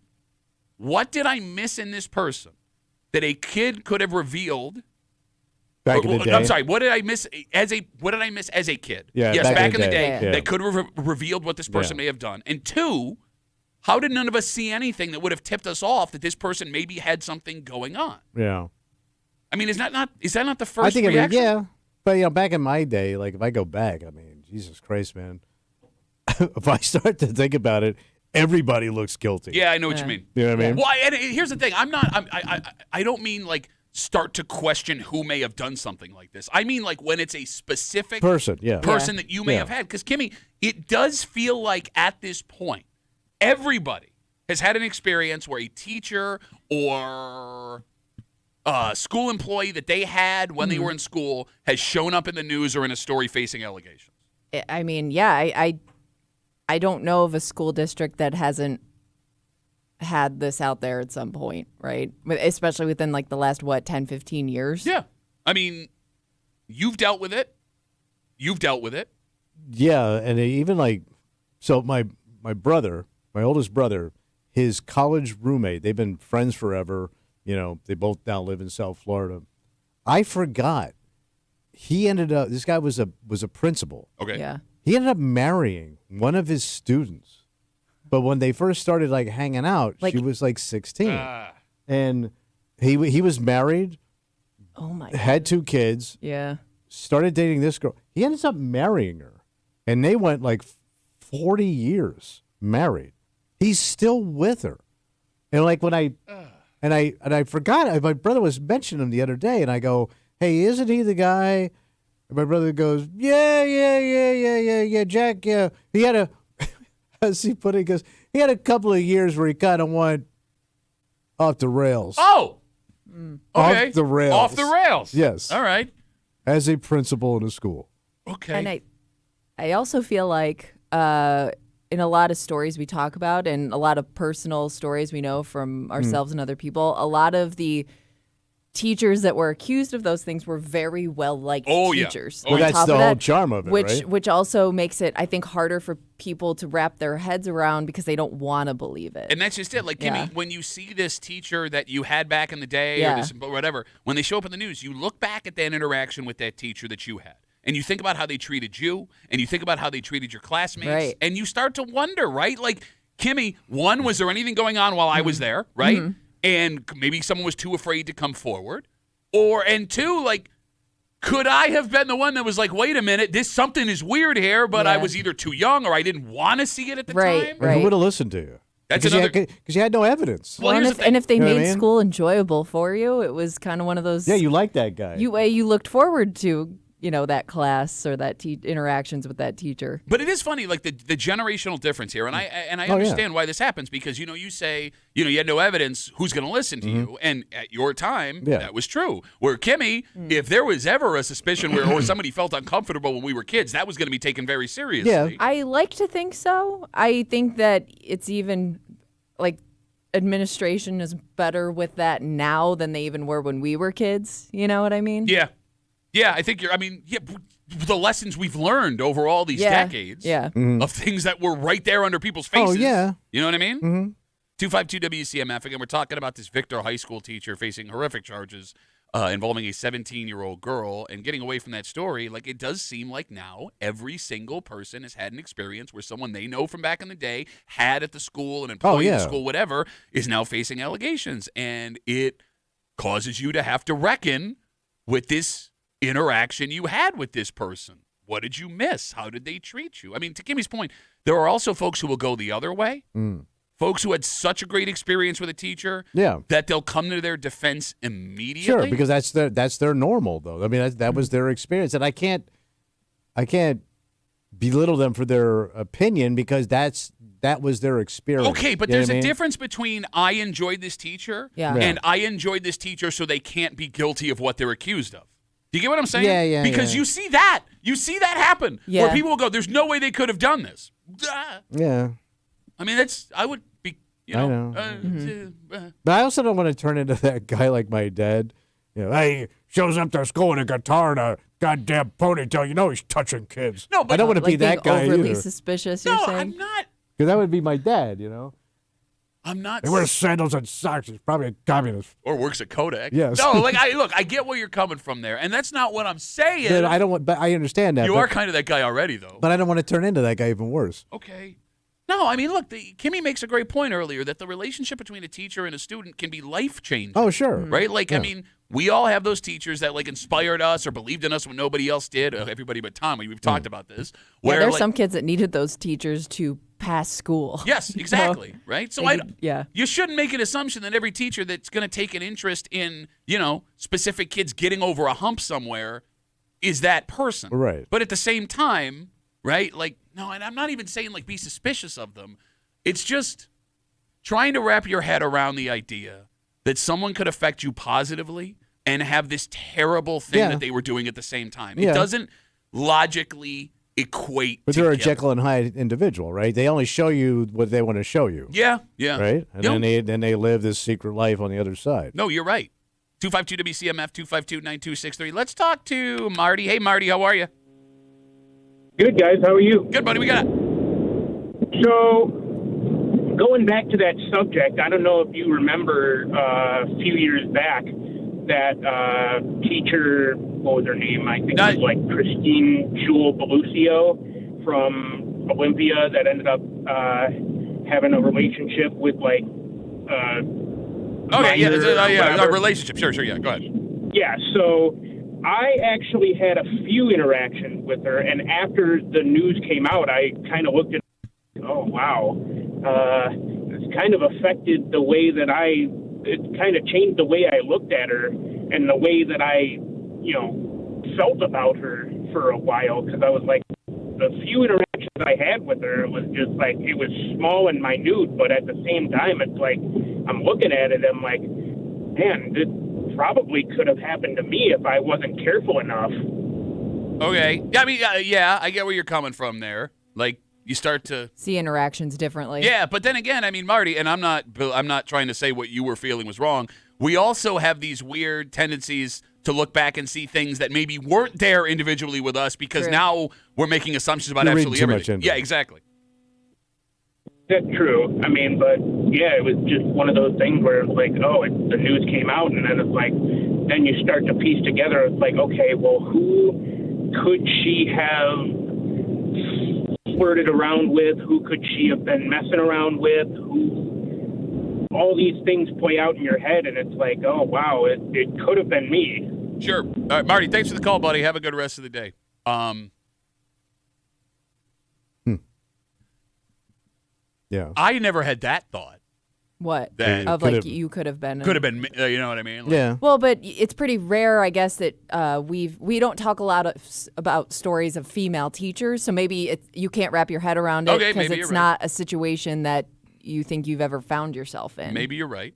what did I miss in this person that a kid could have revealed? Back in the day. I'm sorry. What did I miss as a kid? Yeah, yes, back in the day, Yeah. that could have revealed what this person may have done. And two, how did none of us see anything that would have tipped us off that this person maybe had something going on? Yeah. I mean, is that not the first I think reaction? But back in my day, like if I go back, I mean, Jesus Christ, man. If I start to think about it, everybody looks guilty. Yeah, I know what you mean. You know what I mean? Well, and here's the thing. I don't mean like start to question who may have done something like this. I mean like when it's a specific person that you may have had. Because, Kimmy, it does feel like at this point, everybody has had an experience where a teacher or a school employee that they had when they were in school has shown up in the news or in a story facing allegations. I mean, I don't know of a school district that hasn't had this out there at some point, right? Especially within like the last, 10, 15 years? Yeah. I mean, you've dealt with it. Yeah, and even so my brother, my oldest brother, his college roommate, they've been friends forever. They both now live in South Florida. I forgot. This guy was a principal. Okay. Yeah. He ended up marrying one of his students. But when they first started hanging out, she was 16. And he was married. Oh my. Had 2 kids. Yeah. Started dating this girl. He ends up marrying her. And they went 40 years married. He's still with her. And when I forgot, my brother was mentioning him the other day, and I go, "Hey, isn't he the guy?" And my brother goes, "Yeah, Jack, yeah." He had as he put it, he goes, he had a couple of years where he kind of went off the rails. Oh, okay. Off the rails. Off the rails. Yes. All right. As a principal in a school. Okay. And I also feel like in a lot of stories we talk about and a lot of personal stories we know from ourselves and other people, a lot of the teachers that were accused of those things were very well-liked teachers. Well, that's the whole charm of it, right? Which also makes it, I think, harder for people to wrap their heads around because they don't want to believe it. And that's just it. Kimmy, when you see this teacher that you had back in the day or this, whatever, when they show up in the news, you look back at that interaction with that teacher that you had. And you think about how they treated you, and you think about how they treated your classmates, and you start to wonder, right? Kimmy, one, was there anything going on while I was there, right? And maybe someone was too afraid to come forward. And two, Could I have been the one that was like, wait a minute, something is weird here, but I was either too young or I didn't want to see it at the time? Or who would have listened to you? That's because you had no evidence. Well, and if they made school enjoyable for you, it was kind of one of those. Yeah, you like that guy. You looked forward to, that class or that interactions with that teacher. But it is funny, like the generational difference here, and I understand why this happens because you say you had no evidence. Who's going to listen to you? And at your time, that was true. Where Kimmy, if there was ever a suspicion or somebody felt uncomfortable when we were kids, that was going to be taken very seriously. Yeah, I like to think so. I think that it's even like administration is better with that now than they even were when we were kids. You know what I mean? Yeah. Yeah, I think the lessons we've learned over all these decades of things that were right there under people's faces. Oh, yeah. You know what I mean? Mm-hmm. 252 WCMF. Again, we're talking about this Victor High School teacher facing horrific charges involving a 17-year-old girl. And getting away from that story, like it does seem like now every single person has had an experience where someone they know from back in the day had at the school, an employee at the school, whatever, is now facing allegations. And it causes you to have to reckon with this interaction you had with this person. What did you miss? How did they treat you? I mean, to Kimmy's point, there are also folks who will go the other way. Folks who had such a great experience with a teacher that they'll come to their defense immediately. Sure, because that's their normal, though. I mean, that was their experience, and I can't belittle them for their opinion because that was their experience. Okay, but there's a difference between I enjoyed this teacher and I enjoyed this teacher so they can't be guilty of what they're accused of. Do you get what I'm saying? Yeah. Because you see that happen where people will go, there's no way they could have done this. Yeah. I mean, I would be, I know. But I also don't want to turn into that guy like my dad. He shows up to school with a guitar and a goddamn ponytail. He's touching kids. No, but I don't want to be that guy overly either. suspicious, you're saying? I'm not. Because that would be my dad, I'm not. He wears sandals and socks. He's probably a communist. Or works at Kodak. Yes. No, I get where you're coming from there, and that's not what I'm saying. But I understand that. You are kind of that guy already, though. But I don't want to turn into that guy even worse. Okay. No, I mean, look, Kimmy makes a great point earlier that the relationship between a teacher and a student can be life-changing. Oh, sure. Right? I mean, we all have those teachers that, inspired us or believed in us when nobody else did. Everybody but Tommy. We've talked about this. Where, there's some kids that needed those teachers to pass school. Yes, exactly. Right? So, you shouldn't make an assumption that every teacher that's going to take an interest in, specific kids getting over a hump somewhere is that person. Right. But at the same time, right, no, and I'm not even saying, be suspicious of them. It's just trying to wrap your head around the idea that someone could affect you positively and have this terrible thing that they were doing at the same time. It doesn't logically equate But together. they're a Jekyll and Hyde individual, right? They only show you what they want to show you. Yeah. Right? And then they live this secret life on the other side. No, you're right. 252 WCMF, 252-9263. Let's talk to Marty. Hey, Marty, how are you? Good, guys. How are you? Good, buddy. We got it. So, going back to that subject, I don't know if you remember a few years back that teacher, what was her name? I think it was Christine Jewel Belusio from Olympia that ended up having a relationship with a relationship. Sure, yeah. Go ahead. Yeah, so I actually had a few interactions with her, and after the news came out, I kind of looked at oh, wow. It's kind of affected the way that it kind of changed the way I looked at her and the way that I, felt about her for a while, because I was the few interactions I had with her was just it was small and minute, but at the same time, it's I'm looking at it, I'm man, this probably could have happened to me if I wasn't careful enough. Okay. I mean, I get where you're coming from there. You start to see interactions differently. Yeah, but then again, I mean, Marty, and I'm not trying to say what you were feeling was wrong. We also have these weird tendencies to look back and see things that maybe weren't there individually with us because now we're making assumptions about absolutely everything. Yeah, exactly. That's true. I mean, but yeah, it was just one of those things where it's the news came out, and then it's then you start to piece together. It's okay, well, who could she have flirted around with? Who could she have been messing around with? All these things play out in your head, and it's oh wow, it could have been me. Sure. All right, Marty, thanks for the call, buddy. Have a good rest of the day. Yeah. I never had that thought. What? That Of like you could have been. Could have been, you know what I mean? Like, Yeah. Well, but it's pretty rare, I guess, that we don't talk a lot about stories of female teachers. So maybe you can't wrap your head around it Okay, because maybe it's you're not a situation that you think you've ever found yourself in. Maybe you're right.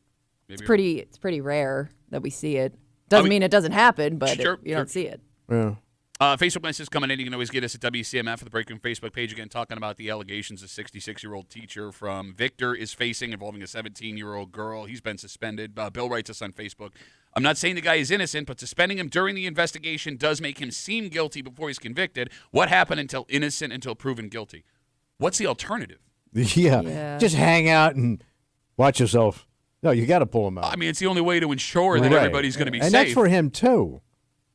It's pretty rare that we see it. Doesn't mean it doesn't happen, but you don't see it. Yeah. Facebook messages coming in. You can always get us at WCMF at the Break Room Facebook page. Again, talking about the allegations a 66-year-old teacher from Victor is facing involving a 17-year-old girl. He's been suspended. Bill writes us on Facebook. I'm not saying the guy is innocent, but suspending him during the investigation does make him seem guilty before he's convicted. What happened until innocent until proven guilty? What's the alternative? Yeah. Just hang out and watch yourself. No, you got to pull him out. I mean, it's the only way to ensure that everybody's going to be and safe. that's for him, too.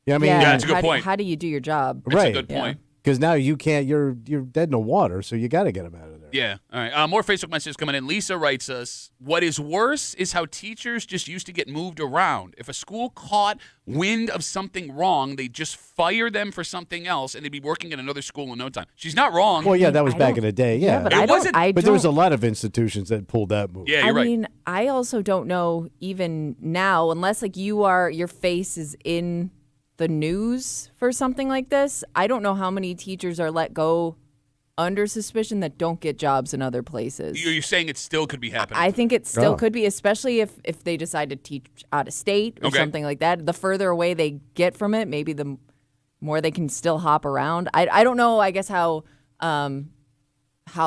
Yeah, I mean, that's a good point. How do you do your job? That's a good point. Because now you can't. You're dead in the water, so you got to get him out of there. Yeah. All right. More Facebook messages coming in. Lisa writes us, what is worse is how teachers just used to get moved around. If a school caught wind of something wrong, they'd just fire them for something else, and they'd be working at another school in no time. She's not wrong. Well, yeah, that was back in the day. Yeah, but but there was a lot of institutions that pulled that move. Yeah, you're right. I mean, I also don't know even now, unless like your face is in the news for something like this. I don't know how many teachers are let go under suspicion that don't get jobs in other places. You're saying it still could be happening? I think it still could be, especially if they decide to teach out of state or something like that. The further away they get from it, maybe the more they can still hop around. I don't know, I guess, how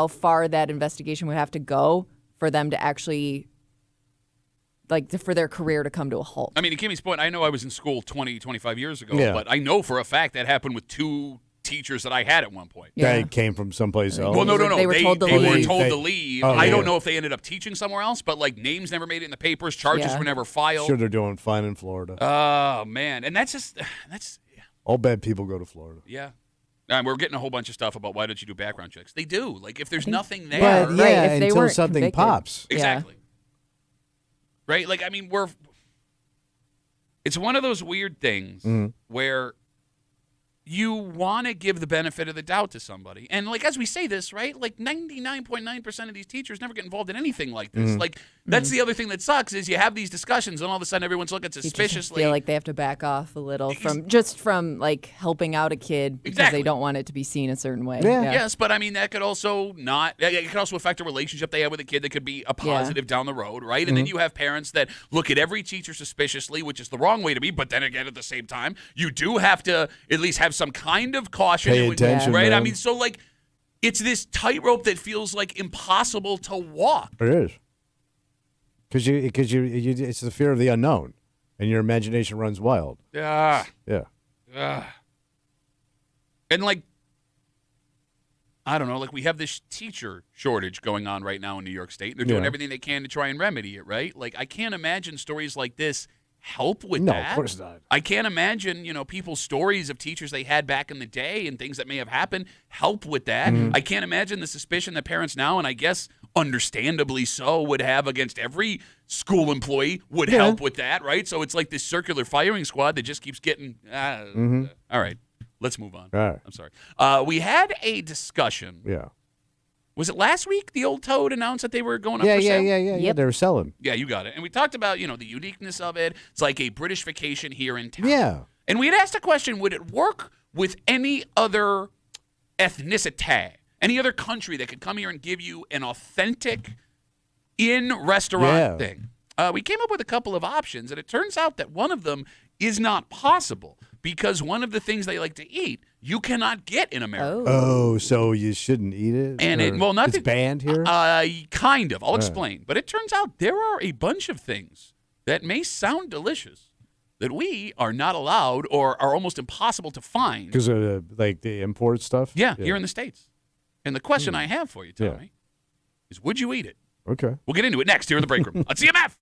far that investigation would have to go for them to actually, for their career to come to a halt. I mean, to Kimmy's point, I know I was in school 20, 25 years ago, Yeah. but I know for a fact that happened with two teachers that I had at one point. They came from someplace else. Well, no. They were told to They were leave. told to leave. Oh, I yeah. don't know if they ended up teaching somewhere else, but names never made it in the papers. Charges were never filed. Sure, they're doing fine in Florida. Oh man, and that's All bad people go to Florida. yeah. And we're getting a whole bunch of stuff about why don't you do background checks? They do. If there's nothing there, But yeah, if they until weren't something convicted. pops. exactly. Right? I mean, it's one of those weird things where you want to give the benefit of the doubt to somebody. And as we say this, right? 99.9% of these teachers never get involved in anything like this. That's the other thing that sucks is you have these discussions and all of a sudden everyone's looking Teachers suspiciously. feel like they have to back off a little from helping out a kid because Exactly. they don't want it to be seen a certain way. Yes, but I mean that could also it could also affect a relationship they have with a kid that could be a positive down the road, right? And then you have parents that look at every teacher suspiciously, which is the wrong way to be, but then again at the same time, you do have to at least have some kind of caution. Pay attention, right? I man. mean, so it's this tightrope that feels impossible to walk. It is. Because it's the fear of the unknown, and your imagination runs wild. Yeah. Yeah. And I don't know, we have this teacher shortage going on right now in New York State. They're doing Yeah. everything they can to try and remedy it, right? I can't imagine stories like this help with No, that. of course not. I can't imagine, people's stories of teachers they had back in the day and things that may have happened help with that. I can't imagine the suspicion that parents now, and I guess understandably so, would have against every school employee would help with that, right? So it's like this circular firing squad that just keeps getting. All right, let's move on. All right. I'm sorry. We had a discussion. Yeah. Was it last week the Old Toad announced that they were going up Yeah, for yeah, sale? yeah, yeah, yeah. They were selling. Yeah, you got it. And we talked about, the uniqueness of it. It's like a British vacation here in town. Yeah. And we had asked a question, would it work with any other ethnicity, any other country that could come here and give you an authentic in-restaurant thing? We came up with a couple of options, and it turns out that one of them is not possible because one of the things they like to eat, you cannot get in America. Oh, so you shouldn't eat it? And Or it's banned here? Kind of. I'll explain. But it turns out there are a bunch of things that may sound delicious that we are not allowed or are almost impossible to find. Because of the import stuff? Yeah, here in the States. And the question I have for you, Tommy, is would you eat it? Okay. We'll get into it next here in the break room. Let's CMF.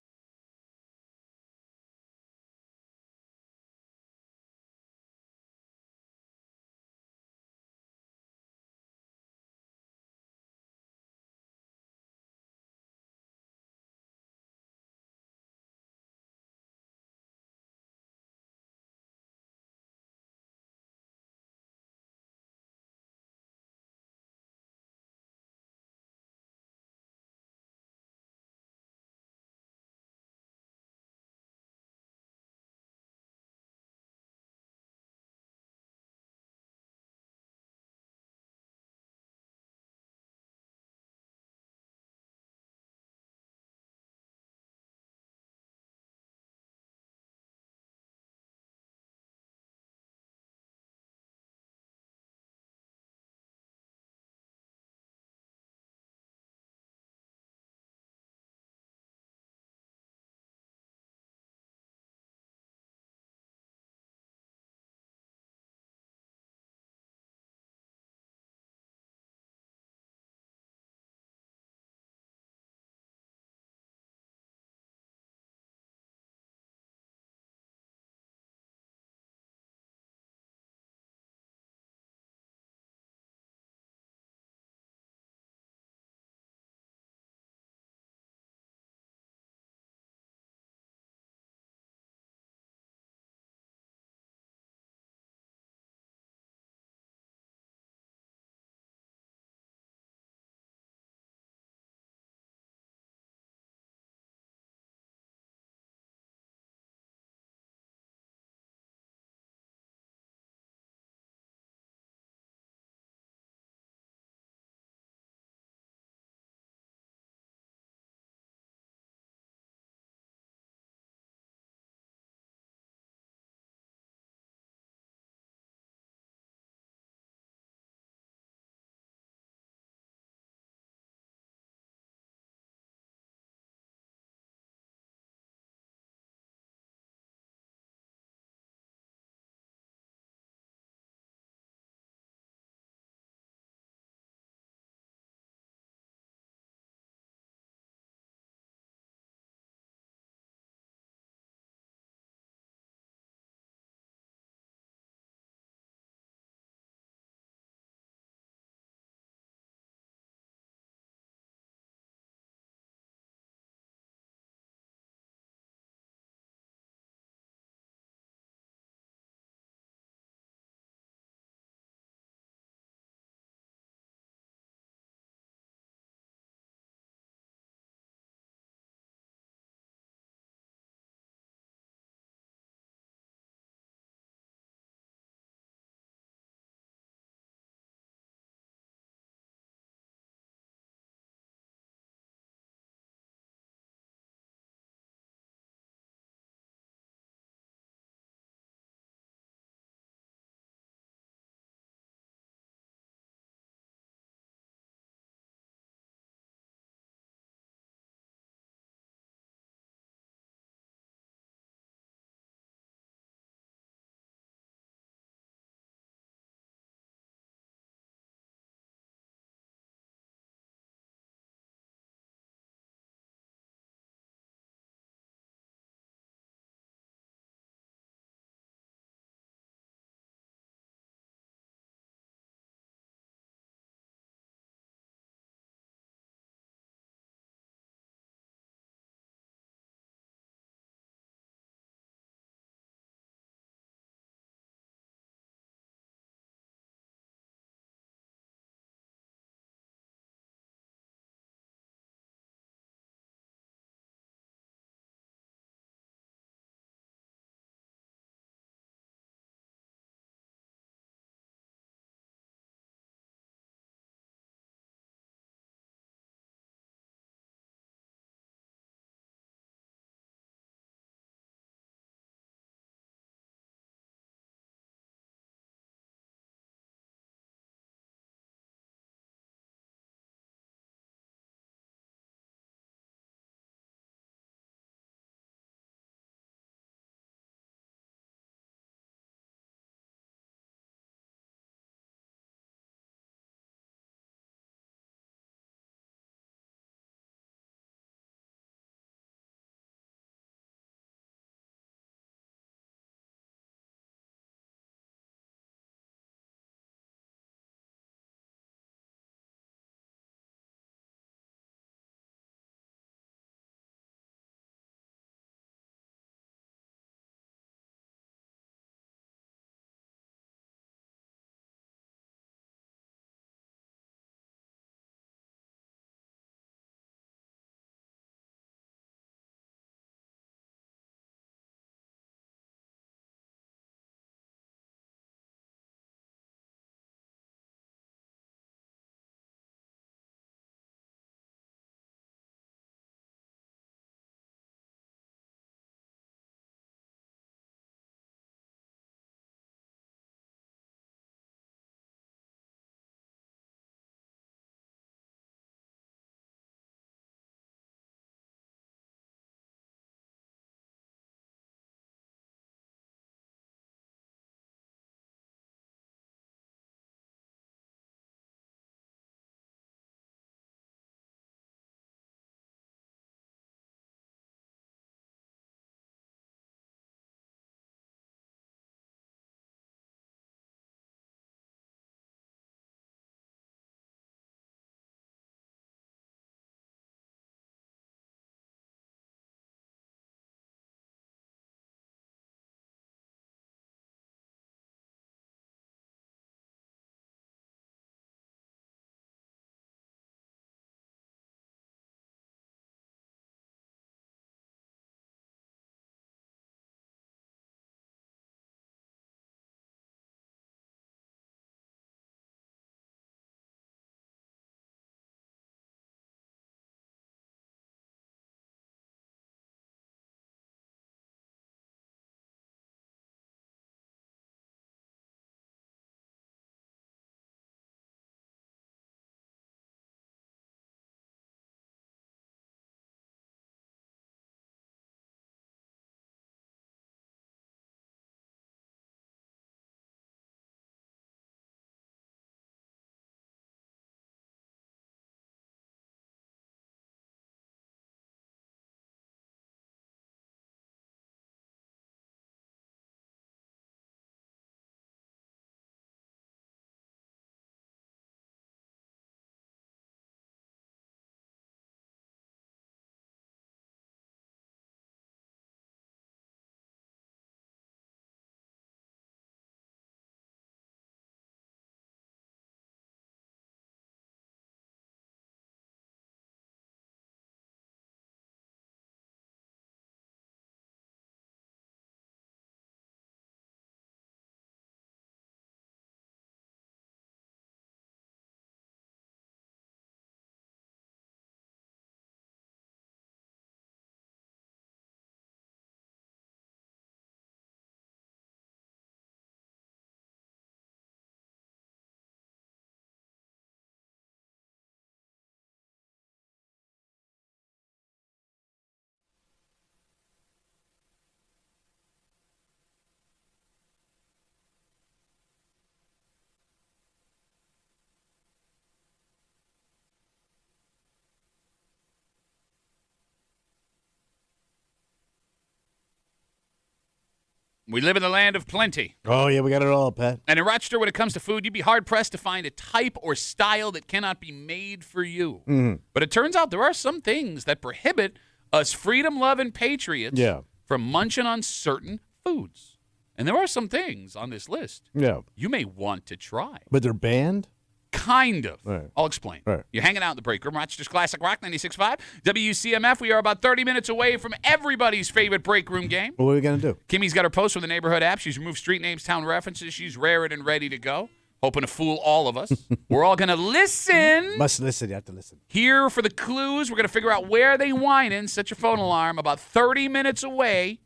We live in the land of plenty. Oh, yeah, we got it all, Pat. And in Rochester, when it comes to food, you'd be hard-pressed to find a type or style that cannot be made for you. Mhm. But it turns out there are some things that prohibit us freedom-loving patriots from munching on certain foods. And there are some things on this list you may want to try. But they're banned? Kind of. Right. I'll explain. Right. You're hanging out in the break room. Rochester's Classic Rock 96.5. WCMF. We are about 30 minutes away from everybody's favorite break room game. What are we going to do? Kimmy's got her post from the neighborhood app. She's removed street names, town references. She's rared and ready to go. Hoping to fool all of us. We're all going to listen. Must listen. You have to listen. Here for the clues. We're going to figure out where they whining. Set your phone alarm. About 30 minutes away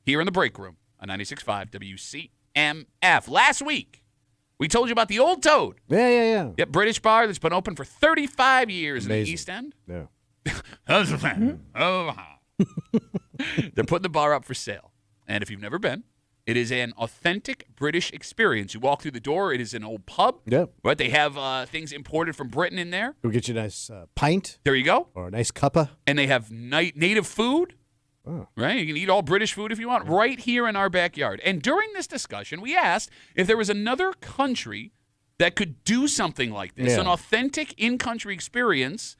here in the break room on 96.5 WCMF. Last week, we told you about the Old Toad. Yeah. Yep, British bar that's been open for 35 years Amazing. in the East End. Yeah. They're putting the bar up for sale. And if you've never been, it is an authentic British experience. You walk through the door. It is an old pub. Yep. Right? They have things imported from Britain in there. We'll get you a nice pint. There you go. Or a nice cuppa. And they have native food. Oh. Right? You can eat all British food if you want right here in our backyard. And during this discussion, we asked if there was another country that could do something like this, an authentic in-country experience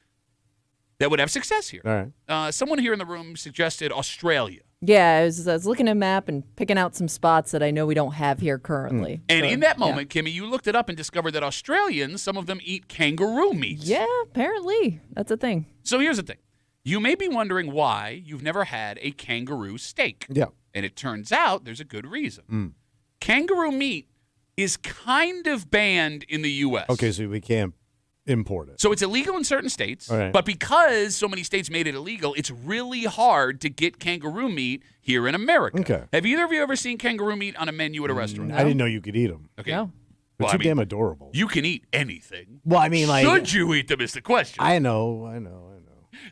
that would have success here. All right. Someone here in the room suggested Australia. Yeah, I was looking at a map and picking out some spots that I know we don't have here currently. And So, in that moment, Kimmy, you looked it up and discovered that Australians, some of them eat kangaroo meat. Yeah, apparently. That's a thing. So here's the thing. You may be wondering why you've never had a kangaroo steak. Yeah. And it turns out there's a good reason. Mm. Kangaroo meat is kind of banned in the U.S. Okay, so we can't import it. So it's illegal in certain states, All right. but because so many states made it illegal, it's really hard to get kangaroo meat here in America. Okay. Have either of you ever seen kangaroo meat on a menu at a restaurant? I didn't know you could eat them. Okay. No. They're Well, too I mean, damn adorable. You can eat anything. Well, I mean, like... Should you eat them is the question. I know.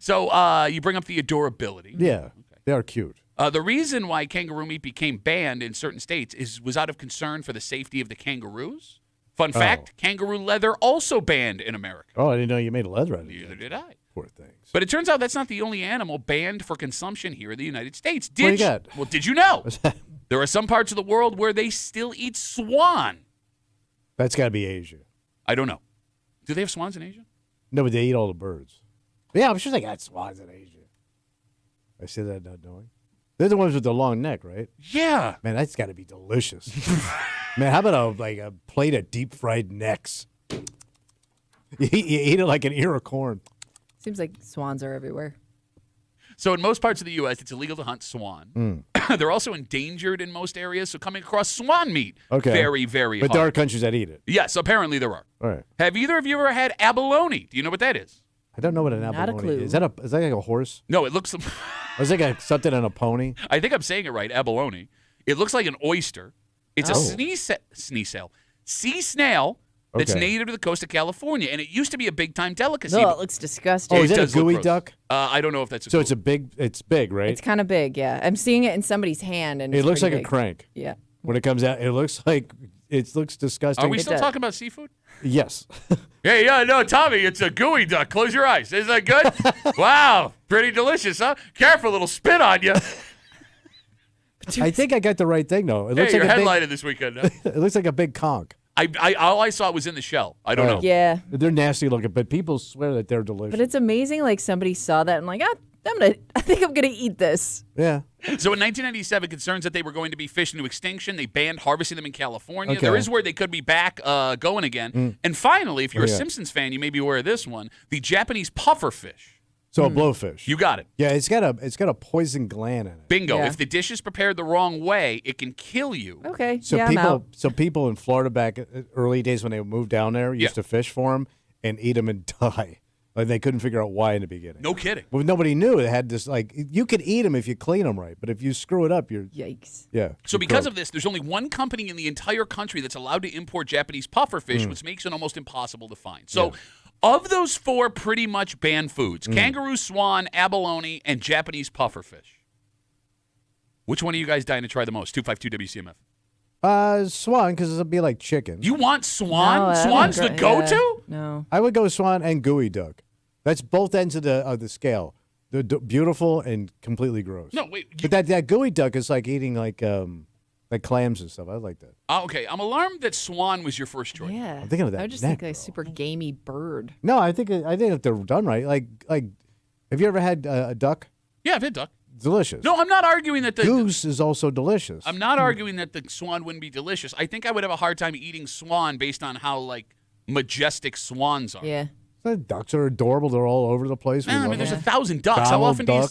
So you bring up the adorability. Yeah, they are cute. The reason why kangaroo meat became banned in certain states was out of concern for the safety of the kangaroos. Fun fact, kangaroo leather also banned in America. Oh, I didn't know you made leather out of it. Neither did I. Poor things. But it turns out that's not the only animal banned for consumption here in the United States. What do you got? Well, did you know? There are some parts of the world where they still eat swan. That's got to be Asia. I don't know. Do they have swans in Asia? No, but they eat all the birds. Yeah, I'm sure they got swans in Asia. I say that not knowing. They're the ones with the long neck, right? Yeah. Man, that's got to be delicious. Man, how about a plate of deep fried necks? You eat it like an ear of corn. Seems like swans are everywhere. So in most parts of the U.S., it's illegal to hunt swan. They're also endangered in most areas, so coming across swan meat, very, very hard. But there are countries that eat it. Yes, apparently there are. All right. Have either of you ever had abalone? Do you know what that is? I don't know what an Not a abalone clue. is. Is that like a horse? No, it looks... Or is it like something on a pony? I think I'm saying it right, abalone. It looks like an oyster. It's a sea snail that's Okay. native to the coast of California, and it used to be a big-time delicacy. No, it looks disgusting. Oh, is that a does look gooey gross. duck? I don't know if that's a So it's big, right? It's kind of big, yeah. I'm seeing it in somebody's hand, and It it's looks like pretty a big. crank. Yeah. When it comes out, it looks disgusting. Are we still talking about seafood? Yes. Hey, no, Tommy, it's a gooey duck. Close your eyes. Is that good? Wow, pretty delicious, huh? Careful, it'll spit on you. I think I got the right thing though. It looks Hey, you're like a headlighted this weekend. Huh? it looks like a big conch. All I saw was in the shell. I don't know. Yeah. They're nasty looking, but people swear that they're delicious. But it's amazing, like somebody saw that and like, I think I'm gonna eat this. Yeah. So in 1997, concerns that they were going to be fished into extinction, they banned harvesting them in California. Okay. There is where they could be back going again. And finally, if you're a Yeah. Simpsons fan, you may be aware of this one: the Japanese puffer fish. So a blowfish. You got it. Yeah, it's got a poison gland in it. Bingo. Yeah. If the dish is prepared the wrong way, it can kill you. Okay. So yeah, I'm out. people in Florida back early days when they moved down there used to fish for them and eat them and die. Like they couldn't figure out why in the beginning. No kidding. Well, nobody knew. They had this you could eat them if you clean them right, but if you screw it up, you're Yikes. yeah. So because of this, there's only one company in the entire country that's allowed to import Japanese puffer fish, which makes it almost impossible to find. So of those four pretty much banned foods, kangaroo, swan, abalone, and Japanese puffer fish, which one are you guys dying to try the most? 252 WCMF. Swan because it'll be like chicken. You want swan? No, Swan's the yeah. go-to? No. I would go swan and gooey duck. That's both ends of the scale. They're beautiful and completely gross. No, wait. But that gooey duck is like eating like like clams and stuff. I like that. Okay, I'm alarmed that swan was your first choice. Yeah. I'm thinking of that I would just neck, think a bro. super gamey bird. No, I think if they're done right, like, have you ever had a duck? Yeah, I've had duck. Delicious. No, I'm not arguing that the Goose is also delicious. I'm not arguing that the swan wouldn't be delicious. I think I would have a hard time eating swan based on how like majestic swans are. Yeah. The ducks are adorable. They're all over the place. Man, I We mean, love there's them. 1,000 ducks. How Donald often Duck.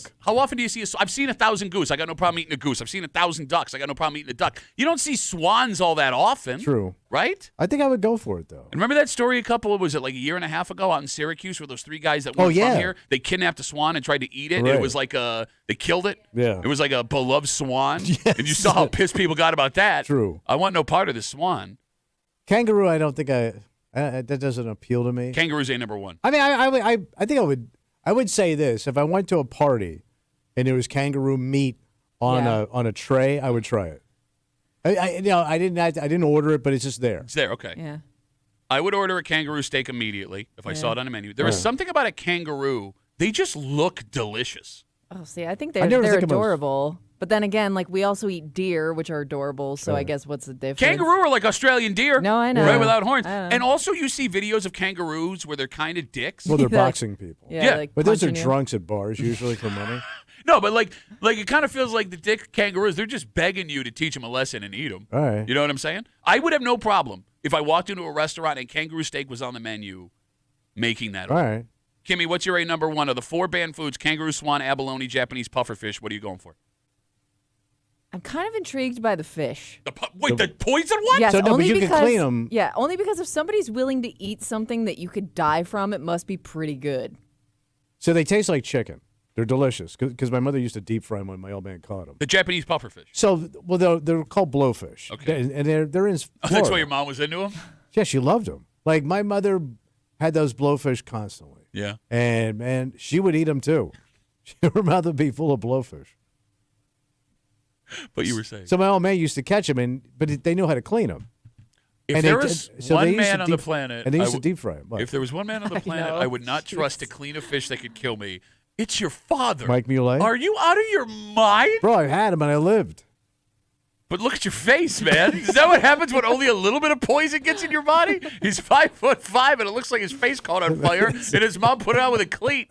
do you see I've seen 1,000 goose. I got no problem eating a goose. I've seen 1,000 ducks. I got no problem eating a duck. You don't see swans all that often. True. Right? I think I would go for it though. And remember that story was it like a year and a half ago out in Syracuse where those 3 guys that weren't from here, they kidnapped a swan and tried to eat it. And Right. it was like they killed it. Yeah. It was like a beloved swan. And you saw how pissed people got about that. True. I want no part of the swan. Kangaroo, I don't think that doesn't appeal to me. Kangaroo's a number 1. I mean, I think I would say this: if I went to a party and there was kangaroo meat on a tray, I would try it. I didn't order it, but it's just there. It's there, okay. Yeah. I would order a kangaroo steak immediately if I saw it on a menu. There is something about a kangaroo; they just look delicious. Oh, see, I think I they're never think of those. adorable. But then again, like we also eat deer, which are adorable. So I guess what's the difference? Kangaroo are like Australian deer. No, I know. Right, without horns. I know. And also, you see videos of kangaroos where they're kind of dicks. Well, they're Like- boxing people. Yeah, like But those are punching you. drunks at bars usually for money. No, but like it kind of feels like the dick kangaroos, they're just begging you to teach them a lesson and eat them. All right. You know what I'm saying? I would have no problem if I walked into a restaurant and kangaroo steak was on the menu making that All order. right. Kimmy, what's your number 1 of the 4 banned foods? Kangaroo, swan, abalone, Japanese pufferfish. What are you going for? I'm kind of intrigued by the fish. The poison one? Yes, So, no, but only you can because, clean 'em. Yeah, only because if somebody's willing to eat something that you could die from, it must be pretty good. So they taste like chicken. They're delicious because my mother used to deep fry them when my old man caught them. The Japanese pufferfish. So, well, they're called blowfish. Okay. And they're in Florida. Oh, that's why your mom was into them? Yeah, she loved them. Like my mother had those blowfish constantly. Yeah. And man, she would eat them too. Her mouth would be full of blowfish. But you were saying. So my old man used to catch them, but they knew how to clean them. If And there they was did- so they one used to man on the deep- planet, and they I used to w- deep fry them. If there was one man on the planet know. I would not trust to clean a fish that could kill me, it's your father. Mike Muley? Are you out of your mind? Bro, I had them and I lived. But look at your face, man. Is that what happens when only a little bit of poison gets in your body? He's 5'5", and it looks like his face caught on fire, and his mom put it out with a cleat.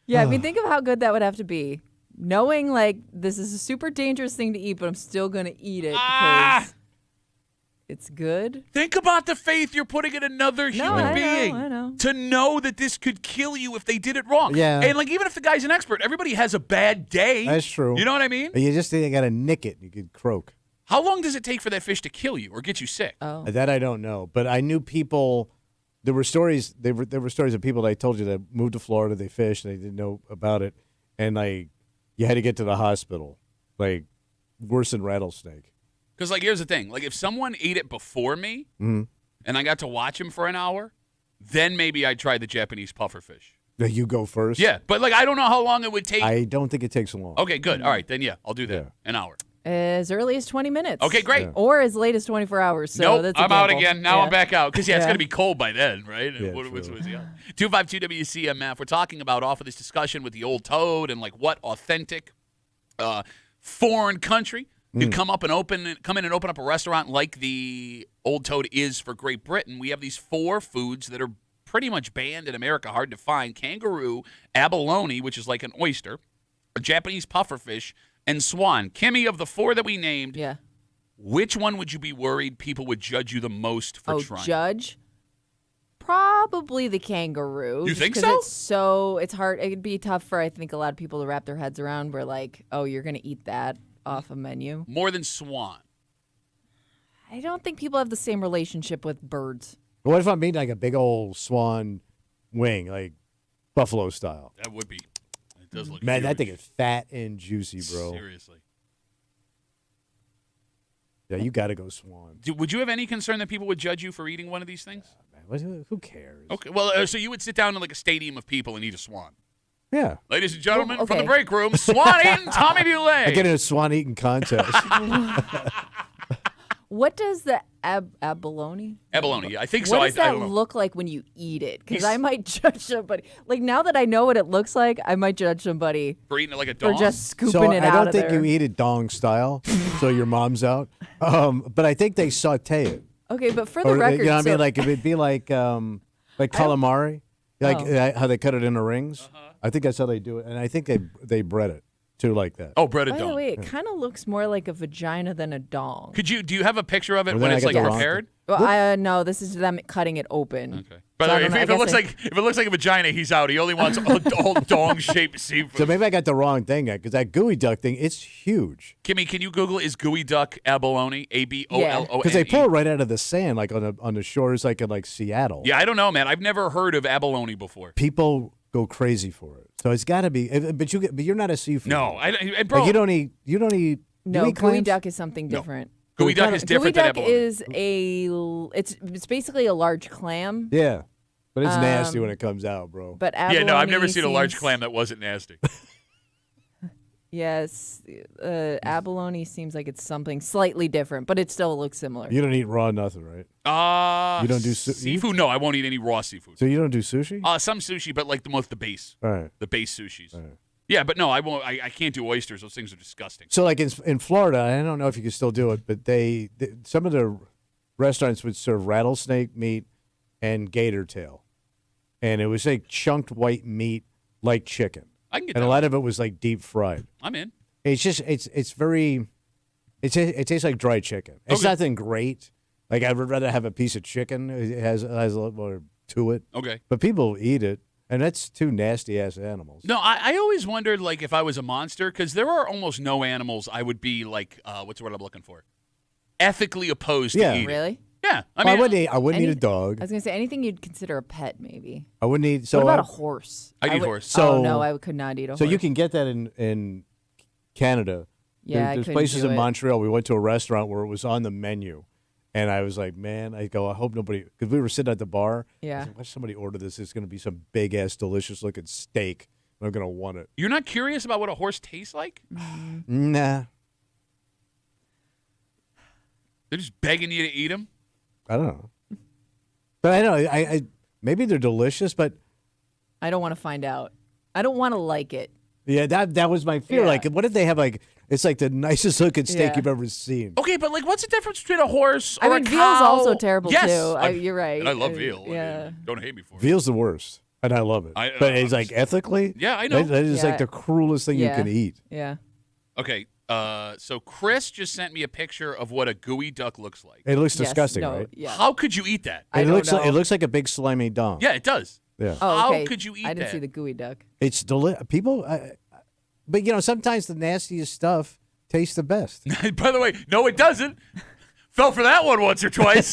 Yeah, I mean, think of how good that would have to be. Knowing, like, this is a super dangerous thing to eat, but I'm still going to eat it because it's good. Think about the faith you're putting in another human I know, being I know. to know that this could kill you if they did it wrong. Yeah. And, like, even if the guy's an expert, everybody has a bad day. That's true. You know what I mean? You just think I got to nick it and you could croak. How long does it take for that fish to kill you or get you sick? Oh. That I don't know. But I knew people. There were stories. There were stories of people that I told you that moved to Florida. They fished. And they didn't know about it, and like you had to get to the hospital, like worse than rattlesnake. Because, like, here's the thing. Like, if someone ate it before me Mm-hmm. and I got to watch him for an hour, then maybe I'd try the Japanese pufferfish. That you go first. Yeah, but, like, I don't know how long it would take. I don't think it takes long. Okay, good. All right, then, yeah, I'll do that. Yeah. An hour. As early as 20 minutes. Okay, great. Yeah. Or as late as 24 hours. So Nope, that's a I'm out gamble. again. Now Yeah. I'm back out. Because, yeah, it's Yeah. going to be cold by then, right? Yeah, What was true. he on? 252 WCMF. We're talking about off of this discussion with the old toad and, like, what authentic foreign country could come in and open up a restaurant like the Old Toad is for Great Britain. We have these 4 foods that are pretty much banned in America, hard to find: kangaroo, abalone, which is like an oyster, a Japanese pufferfish, and swan. Kimmy, of the 4 that we named, Yeah. which one would you be worried people would judge you the most for trying? Judge? Probably the kangaroo. You just think 'cause so? It's hard. It'd be tough for, I think, a lot of people to wrap their heads around where, like, oh, you're going to eat that off a menu. More than swan. I don't think people have the same relationship with birds. But what if I'm eating like a big old swan wing, like buffalo style? That would be. It does look Man, that huge. thing is fat and juicy, bro. Seriously. Yeah, you got to go swan. Would you have any concern that people would judge you for eating one of these things? Man, who cares? Okay. Well, so you would sit down in like a stadium of people and eat a swan. Yeah. Ladies and gentlemen, Well, from the okay. break room, swan eating Tommy I get Bulay. in a swan eating contest. What does the abalone? Abalone, I think so. What does I that don't know. look like when you eat it? Because I might judge somebody. Like, now that I know what it looks like, I might judge somebody For eating it like a for dog? just scooping So it I out don't of think there. you eat it dong style, so your mom's out. But I think they saute it. Okay, but for the Or, record, you know what I so mean? Like if it'd be like calamari, how they cut it into rings. I think that's how they do it, and I think they bread it too like that. Oh, breaded by the dong. way, it kind of looks more like a vagina than a dong. Do you have a picture of it Well, when then I it's got like the wrong prepared? Well, no, this is them cutting it open. Okay. By the way, if it looks like a vagina, he's out. He only wants all dong-shaped seafood. So maybe I got the wrong thing because that gooey duck thing, it's huge. Kimmy, can you Google is gooey duck abalone? ABOLONE. Because they pull it right out of the sand, like on the shores, like in like Seattle. Yeah, I don't know, man. I've never heard of abalone before. People go crazy for it, so it's got to be. But you're not a seafood. No, eater. bro. Like you don't eat. No, you eat gooey clams? duck is something different. Gooey duck is different gooey than duck abalone. is it's basically a large clam. Yeah, but it's nasty when it comes out, bro. But Yeah, no, I've never abalone seen a large seems- clam that wasn't nasty. Yes, abalone seems like it's something slightly different, but it still looks similar. You don't eat raw nothing, right? You don't do seafood? No, I won't eat any raw seafood. So you don't do sushi? Some sushi, but like the base. All right. The base sushis. Yeah, but no, I won't. I can't do oysters. Those things are disgusting. So like in Florida, I don't know if you can still do it, but they some of the restaurants would serve rattlesnake meat and gator tail, and it was like chunked white meat like chicken. I can get and that a lot of it was like deep fried. I'm in. It's just it's very it tastes like dry chicken. It's Okay. nothing great. Like I would rather have a piece of chicken. It has a lot more to it. Okay. But people eat it, and that's two nasty ass animals. No, I always wondered like if I was a monster because there are almost no animals I would be like what's the word I'm looking for? Ethically opposed to eating. Really? Yeah, I Well, mean, I wouldn't eat a Any- dog. I was gonna say anything you'd consider a pet, maybe. I wouldn't eat. So what about I- a horse? I'd eat would- horse. So oh no, I could not eat a So horse. you can get that in Canada. Yeah, I there's couldn't places do in it. Montreal. We went to a restaurant where it was on the menu, and I was like, man, I hope nobody, because we were sitting at the bar. I Yeah. was like, watch somebody order this. It's going to be some big ass, delicious looking steak. I'm going to want it. You're not curious about what a horse tastes like? Nah, They're just begging you to eat them. I don't know. But I know, I maybe they're delicious, but I don't want to find out. I don't want to like it. yeah, that was my fear. Yeah. Like, what if they have like, it's like the nicest looking steak Yeah. you've ever seen? Okay, but like, what's the difference between a horse I or mean, a veal's cow? also terrible Yes, too. You're right. And I love veal. I Yeah. mean, don't hate me for it. Veal's the worst, and I love it. but it's like ethically, Yeah, I know. that is Yeah. like the cruelest thing you Yeah. can eat. Yeah. Okay, so Chris just sent me a picture of what a gooey duck looks like. It looks Yes, disgusting, no, right? Yeah. How could you eat that? I It don't looks like know. it looks like a big slimy dong. Yeah, it does. Yeah. Oh, How okay. could you eat I didn't that? see the gooey duck. It's people, but you know sometimes the nastiest stuff tastes the best. By the way, no, it doesn't. Fell for that one once or twice.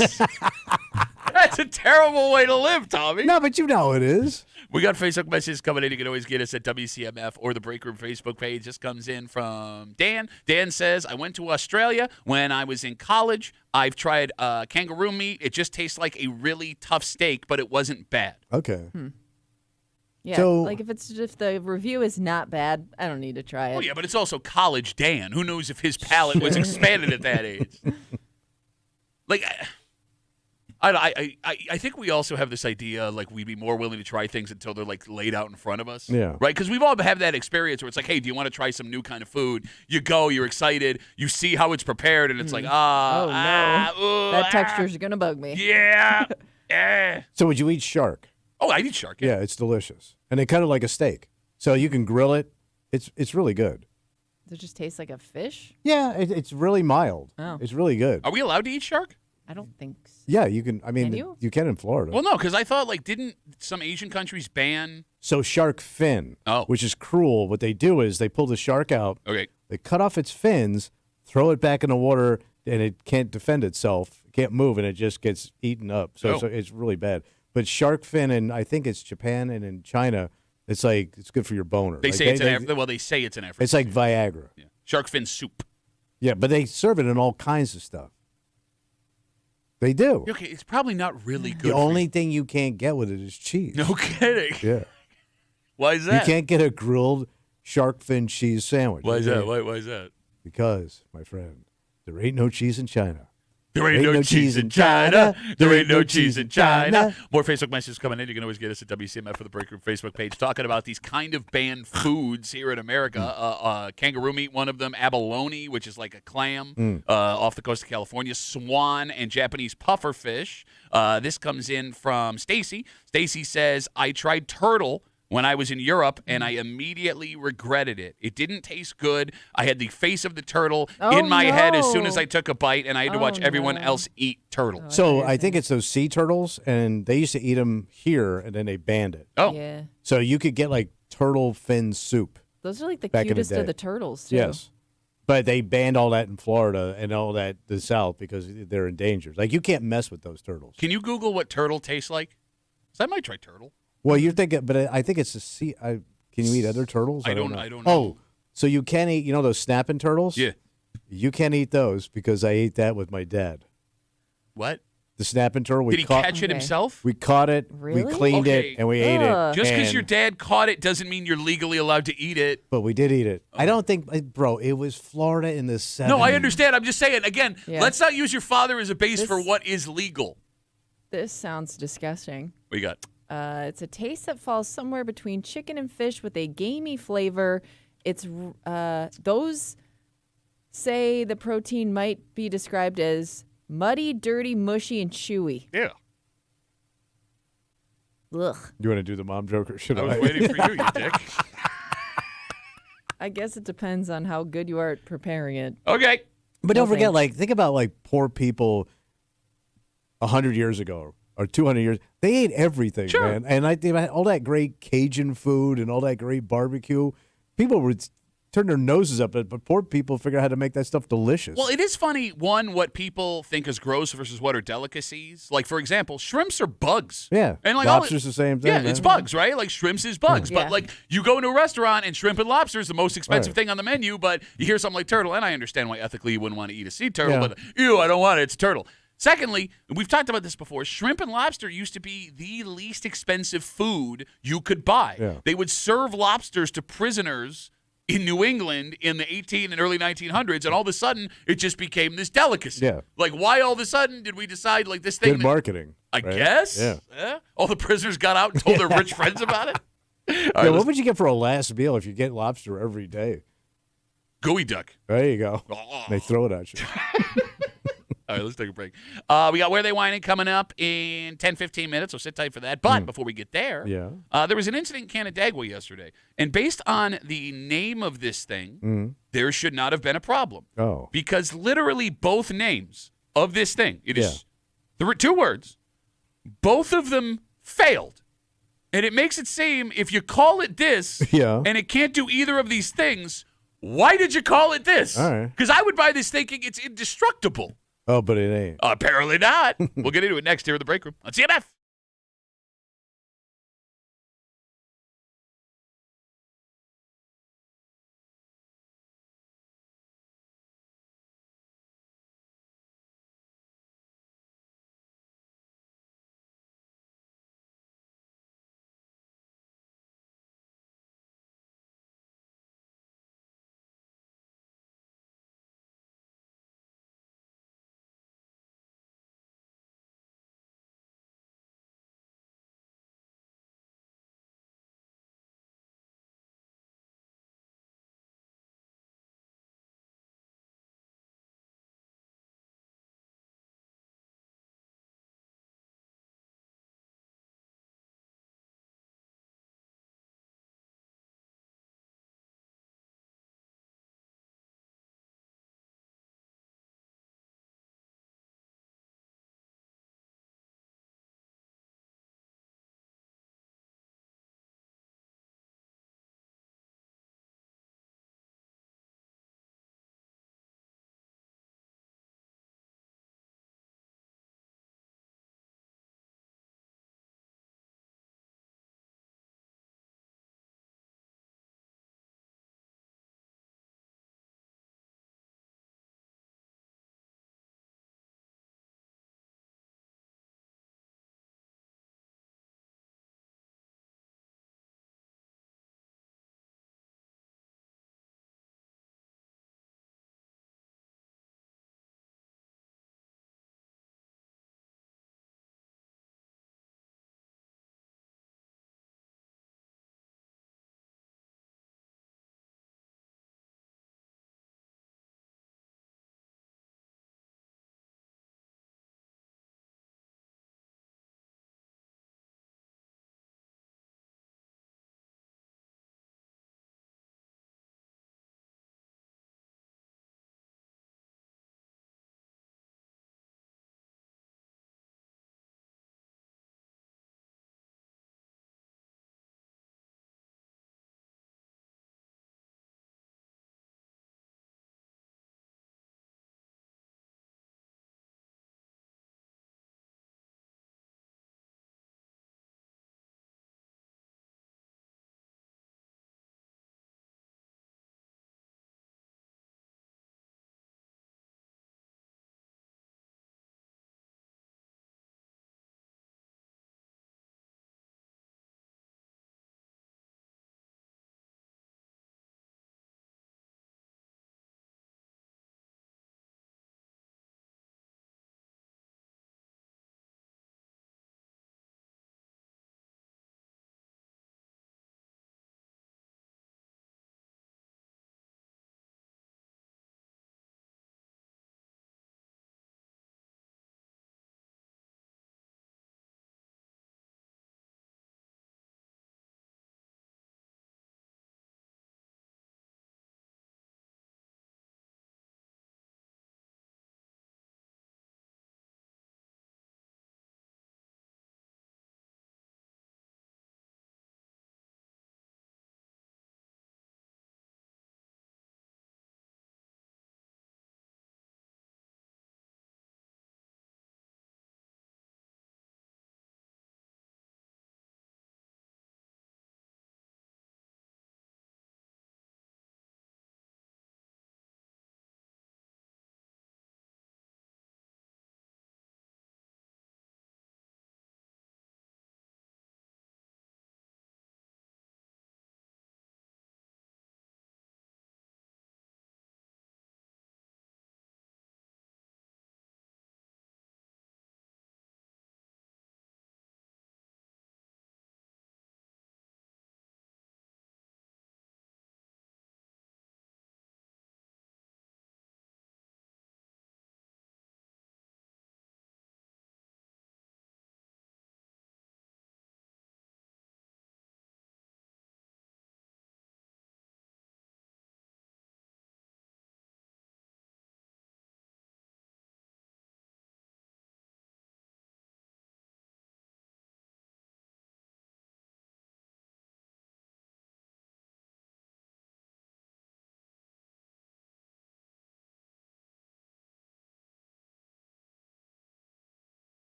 That's a terrible way to live, Tommy. No, but you know it is. We got Facebook messages coming in. You can always get us at WCMF or the Break Room Facebook page. This comes in from Dan. Dan says, I went to Australia when I was in college. I've tried kangaroo meat. It just tastes like a really tough steak, but it wasn't bad. Okay. Yeah. So- like if the review is not bad, I don't need to try it. Oh, yeah, but it's also college Dan. Who knows if his palate was expanded at that age? Like, I think we also have this idea, like, we'd be more willing to try things until they're, like, laid out in front of us. Yeah. Right? Because we've all had that experience where it's like, hey, do you want to try some new kind of food? You go, you're excited, you see how it's prepared, and it's like, Oh no, that texture's gonna bug me. Yeah. Eh. So would you eat shark? Oh, I eat shark. Yeah, it's delicious, and they cut it like a steak, so you can grill it. It's really good. Does it just taste like a fish? Yeah, it's really mild. Oh. It's really good. Are we allowed to eat shark? I don't think so. Yeah, you can. I mean, Can you? can in Florida. Well, no, because I thought, like, didn't some Asian countries ban? So shark fin, which is cruel. What they do is they pull the shark out. Okay. They cut off its fins, throw it back in the water, and it can't defend itself, can't move, and it just gets eaten up. So it's really bad. But shark fin, and I think it's Japan and in China, it's like it's good for your boner. They Like, say it's an African. Well, they say it's an African. It's like Viagra. Yeah. Shark fin soup. Yeah, but they serve it in all kinds of stuff. They do. Okay, it's probably not really good. The for only thing you can't get with it is cheese. you. No kidding. Yeah. Why is that? You can't get a grilled shark fin cheese sandwich. Why is You that? can't. Why is that? Because, my friend, there ain't no cheese in China. There ain't no cheese in China. There ain't no cheese in China. More Facebook messages coming in. You can always get us at WCMF for the Break Room Facebook page, talking about these kind of banned foods here in America. Kangaroo meat, one of them. Abalone, which is like a clam off the coast of California. Swan and Japanese puffer fish. This comes in from Stacy. Stacy says, I tried turtle when I was in Europe, and I immediately regretted it. It didn't taste good. I had the face of the turtle in my head as soon as I took a bite, and I had to watch everyone else eat turtle. So I think it's those sea turtles, and they used to eat them here, and then they banned it. Oh. Yeah. So you could get like turtle fin soup. Those are like the back in the cutest day. of the turtles, too. Yes. But they banned all that in Florida and all that the South because they're endangered. Like, you can't mess with those turtles. Can you Google what turtle tastes like? 'Cause I might try turtle. Well, you're thinking, but I think it's a sea. Can you eat other turtles? I don't know. know. Oh, so you can eat, those snapping turtles? Yeah. You can't eat those because I ate that with my dad. What? The snapping turtle. Did he catch it himself? We caught it. Really? We cleaned Okay. it, and we ate it. Just because and- your dad caught it doesn't mean you're legally allowed to eat it. But we did eat it. I don't think, bro, it was Florida in the 70s. No, I understand. I'm just saying, again, Yeah. let's not use your father as a base for This- what is legal. This sounds disgusting. What you got? It's a taste that falls somewhere between chicken and fish with a gamey flavor. It's those say the protein might be described as muddy, dirty, mushy, and chewy. Yeah. Ugh. You want to do the mom joke or should I I? was waiting for you, you dick. I guess it depends on how good you are at preparing it. Okay. But don't No forget, thanks. think about poor people 100 years ago or 200 years. They ate everything, Sure. man. And they had all that great Cajun food and all that great barbecue. People would turn their noses up at it, but poor people figure out how to make that stuff delicious. Well, it is funny, one, what people think is gross versus what are delicacies. Like, for example, shrimps are bugs. Yeah. And Lobster's the same thing, Yeah, man. it's bugs, right? Like, shrimps is bugs. Yeah. But, like, you go into a restaurant and shrimp and lobster is the most expensive Right. thing on the menu, but you hear something like turtle, and I understand why ethically you wouldn't want to eat a sea turtle, Yeah. but, ew, I don't want it. It's turtle. Secondly, we've talked about this before, shrimp and lobster used to be the least expensive food you could buy. Yeah. They would serve lobsters to prisoners in New England in the 18 and early 1900s, and all of a sudden, it just became this delicacy. Yeah. Like, why all of a sudden did we decide, like, this thing? Good marketing. I right? guess. Yeah. All the prisoners got out and told their rich friends about it. All right, Yeah, let's- what would you get for a last meal if you get lobster every day? gooey duck. There you go. Oh. They throw it at you. All right, let's take a break. We got Where They Whining coming up in 10, 15 minutes, so sit tight for that. But before we get there, Yeah. there was an incident in Canandaigua yesterday. And based on the name of this thing, there should not have been a problem. Oh. Because literally both names of this thing, it is two words, both of them failed. And it makes it seem if you call it this Yeah. and it can't do either of these things, why did you call it this? All right. Because I would buy this thinking it's indestructible. Oh, but it ain't. Apparently not. We'll get into it next here in the break room on CMF.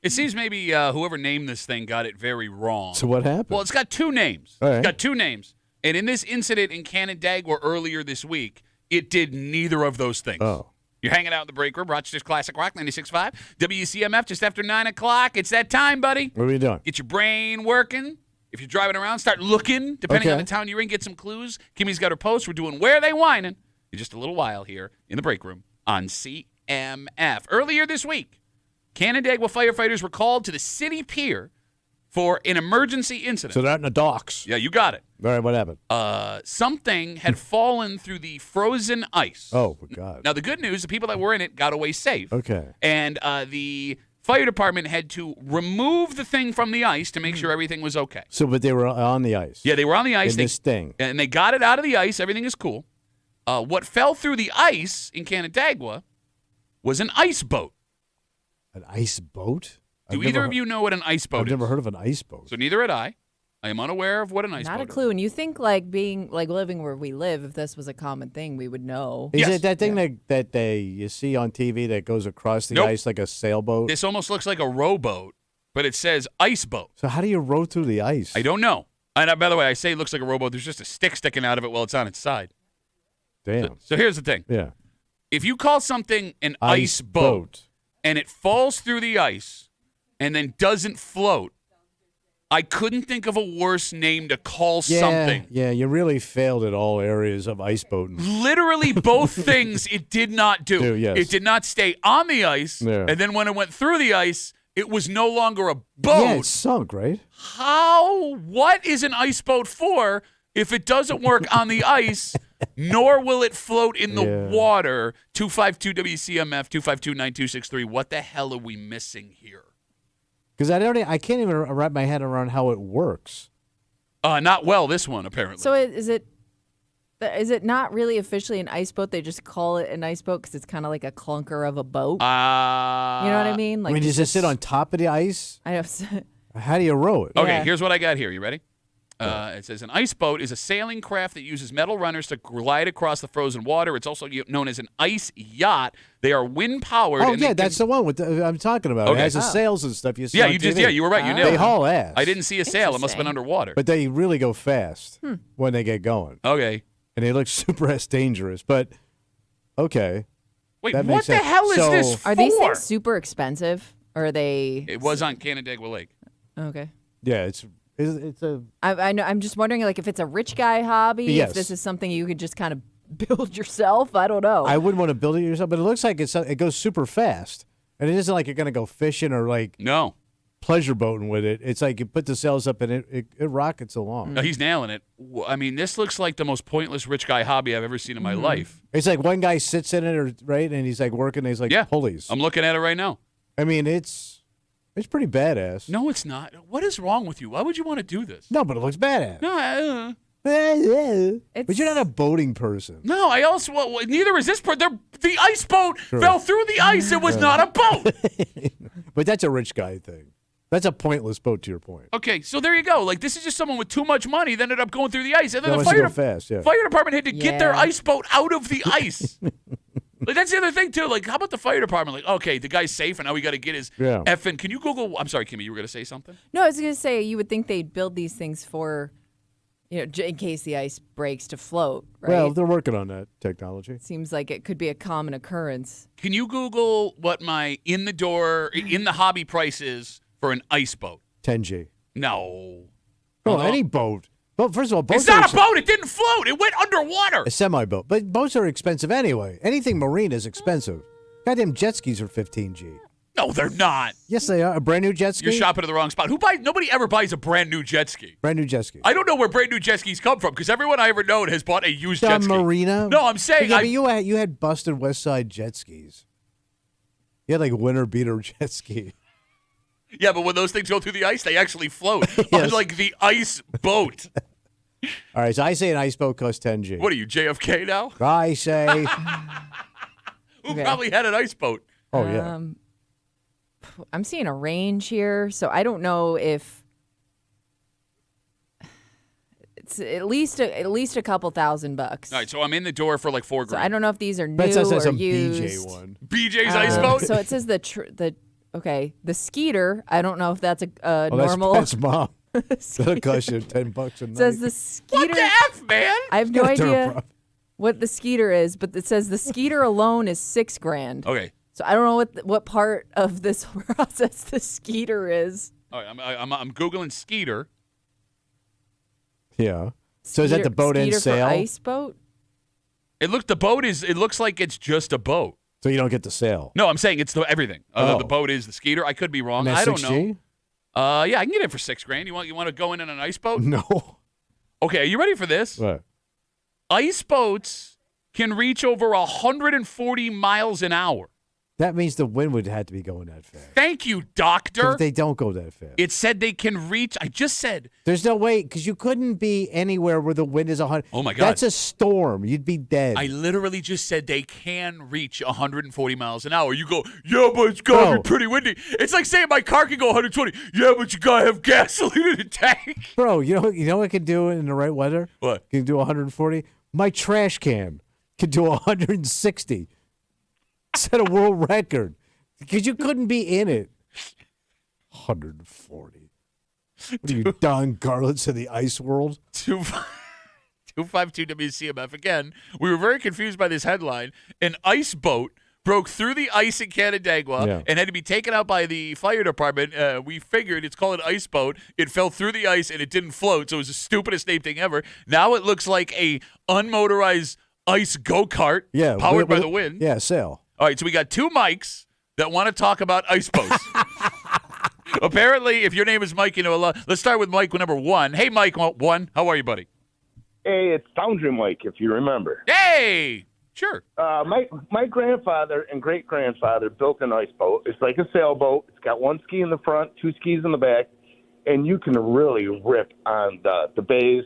It seems maybe whoever named this thing got it very wrong. So what happened? Well, it's got two names. All right. It's got two names. And in this incident in Canandaigua earlier this week, it did neither of those things. Oh. You're hanging out in the break room, Rochester's Classic Rock 96.5, WCMF, just after 9 o'clock. It's that time, buddy. What are you doing? Get your brain working. If you're driving around, start looking. Depending on Okay. the town you're in, get some clues. Kimmy's got her post. We're doing Where They Whining in just a little while here in the break room on CMF. Earlier this week, Canandaigua firefighters were called to the city pier for an emergency incident. So they're out in the docks. Yeah, you got it. All right, what happened? Something had fallen through the frozen ice. Oh, God. Now, the good news, the people that were in it got away safe. Okay. And the fire department had to remove the thing from the ice to make sure everything was okay. So, but they were on the ice. Yeah, they were on the ice. In this thing. And they got it out of the ice. Everything is cool. What fell through the ice in Canandaigua was an ice boat. An ice boat? Do either of you know what an ice boat I've is? never heard of an ice boat. So neither had I. I am unaware of what an ice Not boat a clue. And you think living where we live, if this was a common thing, we would know. Is it that thing that you see on TV that goes across the Nope. ice like a sailboat? This almost looks like a rowboat, but it says ice boat. So how do you row through the ice? I don't know. And by the way, I say it looks like a rowboat. There's just a stick sticking out of it while it's on its side. Damn. So here's the thing. Yeah. If you call something an ice boat and it falls through the ice and then doesn't float, I couldn't think of a worse name to call something. Yeah, you really failed at all areas of ice boating. Literally both things it did not do. Yes. It did not stay on the ice, Yeah. and then when it went through the ice, it was no longer a boat. Yeah, it sunk, right? What is an ice boat for if it doesn't work on the ice, nor will it float in the water? 252 WCMF, 252-9263. What the hell are we missing here? Because I can't even wrap my head around how it works. Not well, this one, apparently. So is it not really officially an ice boat? They just call it an ice boat because it's kind of like a clunker of a boat. You know what I mean? Like, does it sit on top of the ice? I know. How do you row it? Okay, here's what I got here. You ready? It says an ice boat is a sailing craft that uses metal runners to glide across the frozen water. It's also known as an ice yacht. They are wind powered. Oh yeah, that's the one with I'm talking about. Okay. It has the sails and stuff. You see Yeah, on you TV. you were right. You nailed They it. haul ass. I didn't see a sail. It must have been underwater. But they really go fast when they get going. Okay. And they look super ass dangerous. But okay. Wait, That what makes the sense. hell is So- this for? Are these things super expensive? Or are they? It was on Canandaigua Lake. Okay. Yeah, it's a. I know. I'm just wondering, like, if it's a rich guy hobby, Yes. if this is something you could just kind of build yourself. I don't know. I wouldn't want to build it yourself, but it looks like it goes super fast, and it isn't like you're gonna go fishing or like pleasure boating with it. It's like you put the sails up and it rockets along. No, he's nailing it. I mean, this looks like the most pointless rich guy hobby I've ever seen in my life. It's like one guy sits in it, and he's like working. He's like pulleys. I'm looking at it right now. I mean, it's pretty badass. No, it's not. What is wrong with you? Why would you want to do this? No, but it looks badass. No, but you're not a boating person. no. I also neither is this. The ice boat fell through the ice. It was not a boat. But that's a rich guy thing. That's a pointless boat, to your point. Okay, so there you go. Like, this is just someone with too much money that ended up going through the ice, and then That the wants to fire, go fast, yeah. fire department had to get their Yeah. ice boat out of the ice. Like, that's the other thing too. Like, how about the fire department? Like, okay, the guy's safe, and now we got to get his effing. Can you Google? I'm sorry, Kimmy, you were going to say something. No, I was going to say you would think they'd build these things for, in case the ice breaks to float, right? Well, they're working on that technology. Seems like it could be a common occurrence. Can you Google what my in the hobby price is for an ice boat? 10G. No. Oh, any boat. But first of all, boats It's not a boat. It didn't float. It went underwater. A semi-boat. But boats are expensive anyway. Anything marine is expensive. Goddamn jet skis are 15G. No, they're not. Yes, they are. A brand new jet ski? You're shopping at the wrong spot. Nobody ever buys a brand new jet ski. Brand new jet ski. I don't know where brand new jet skis come from because everyone I ever known has bought a used jet ski. Marina? No, I'm saying Yeah, but you had busted West Side jet skis. You had like winter beater jet ski. Yeah, but when those things go through the ice, they actually float. Unlike the ice boat. All right, so I say an ice boat costs 10G. What are you, JFK now? I say. Who probably had an ice boat? Oh, yeah. I'm seeing a range here, so I don't know if it's at least a couple $1,000. All right, so I'm in the door for like $4 grand. So I don't know if these are new But it says or some used. BJ one. BJ's ice boat? So it says Okay, the Skeeter. I don't know if that's a Oh, normal. that's mom. That'll cost you $10 a night. Says the Skeeter. What the F, man? I have no Gotta turn idea it off. what the Skeeter is, but it says the Skeeter alone is $6,000. Okay. So I don't know what part of this process the Skeeter is. All right, I'm Googling Skeeter. Yeah. So is that the boat Skeeter in sale? For ice boat? It looks like it's just a boat. So you don't get the sale. No, I'm saying it's everything. Oh. The boat is the Skeeter. I could be wrong. And that's I don't know. 6G? Yeah, I can get it for $6,000. You want to go in an ice boat? No. Okay, are you ready for this? What? Ice boats can reach over 140 miles an hour. That means the wind would have to be going that fast. Thank you, doctor. But they don't go that fast. It said they can reach. I just said. There's no way, because you couldn't be anywhere where the wind is 100. Oh, my God. That's a storm. You'd be dead. I literally just said they can reach 140 miles an hour. You go, yeah, but it's got to be pretty windy. It's like saying my car can go 120. Yeah, but you got to have gasoline in the tank. Bro, you know what it can do in the right weather? What? Can do 140? My trash can can do 160. Set a world record. Because you couldn't be in it. 140. What are you, Don Garlits of the ice world? 252 WCMF. Again, we were very confused by this headline. An ice boat broke through the ice in Canandaigua and had to be taken out by the fire department. We figured it's called an ice boat. It fell through the ice and it didn't float, so it was the stupidest name thing ever. Now it looks like a unmotorized ice go-kart powered by the wind. Yeah, sail. All right, so we got two mics that want to talk about ice boats. Apparently, if your name is Mike, you know a lot. Let's start with Mike number one. Hey, Mike one. How are you, buddy? Hey, it's Foundry Mike, if you remember. Hey! Sure. My grandfather and great-grandfather built an ice boat. It's like a sailboat. It's got one ski in the front, two skis in the back, and you can really rip on the bays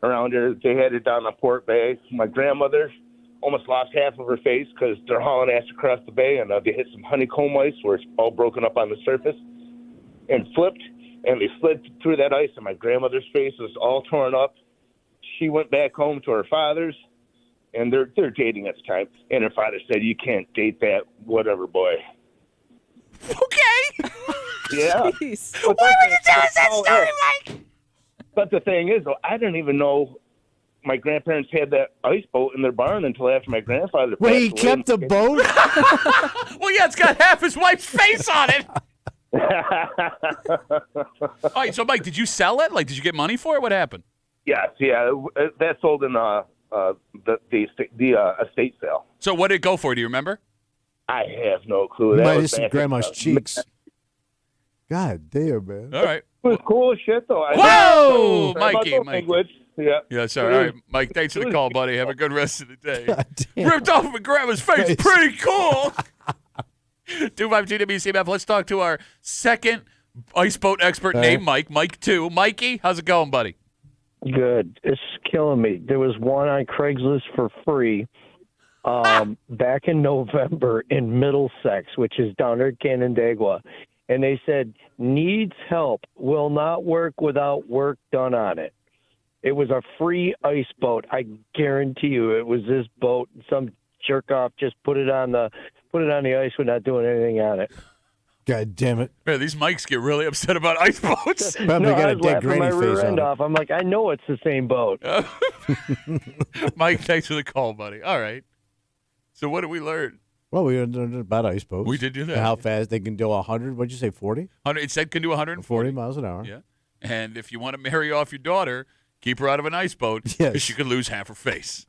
around here. They had it down on Port Bay. My grandmother almost lost half of her face because they're hauling ass across the bay, and they hit some honeycomb ice where it's all broken up on the surface and flipped, and they slid through that ice, and my grandmother's face was all torn up. She went back home to her father's, and they're dating at the time, and her father said, "You can't date that whatever boy." Okay. Yeah. Why would you tell us that story, Mike? But the thing is, though, I didn't even know my grandparents had that ice boat in their barn until after my grandfather Wait, passed he away. kept the boat? Well, yeah, it's got half his wife's face on it. All right, so Mike, did you sell it? Like, did you get money for it? What happened? Yes, yeah, that sold in the estate sale. So what did it go for? Do you remember? I have no clue. You That might was have seen back grandma's in, cheeks. God damn, man. All right. It was cool as shit, though. Whoa, Sorry about Mikey, the language. Yeah. Yeah, sorry. All right, Mike, thanks for the call, buddy. Have a good rest of the day. damn. Ripped off of grandma's face. Pretty cool. 252 WCMF. Let's talk to our second ice boat expert named Mike. Mike 2. Mikey, how's it going, buddy? Good. It's killing me. There was one on Craigslist for free back in November in Middlesex, which is down there at Canandaigua. And they said, needs help, will not work without work done on it. It was a free ice boat. I guarantee you it was this boat. Some jerk off just put it on the ice without doing anything on it. God damn it. Man, these mics get really upset about ice boats. Probably got I a was dead laughing granny my rear face on end it. off. I'm like, I know it's the same boat. Mike, thanks for the call, buddy. All right. So what did we learn? Well, we learned about ice boats. We did do that. And how fast they can do 100. What'd you say, 40? It said can do 140 40 miles an hour. Yeah. And if you want to marry off your daughter, keep her out of an ice boat because Yes. she could lose half her face.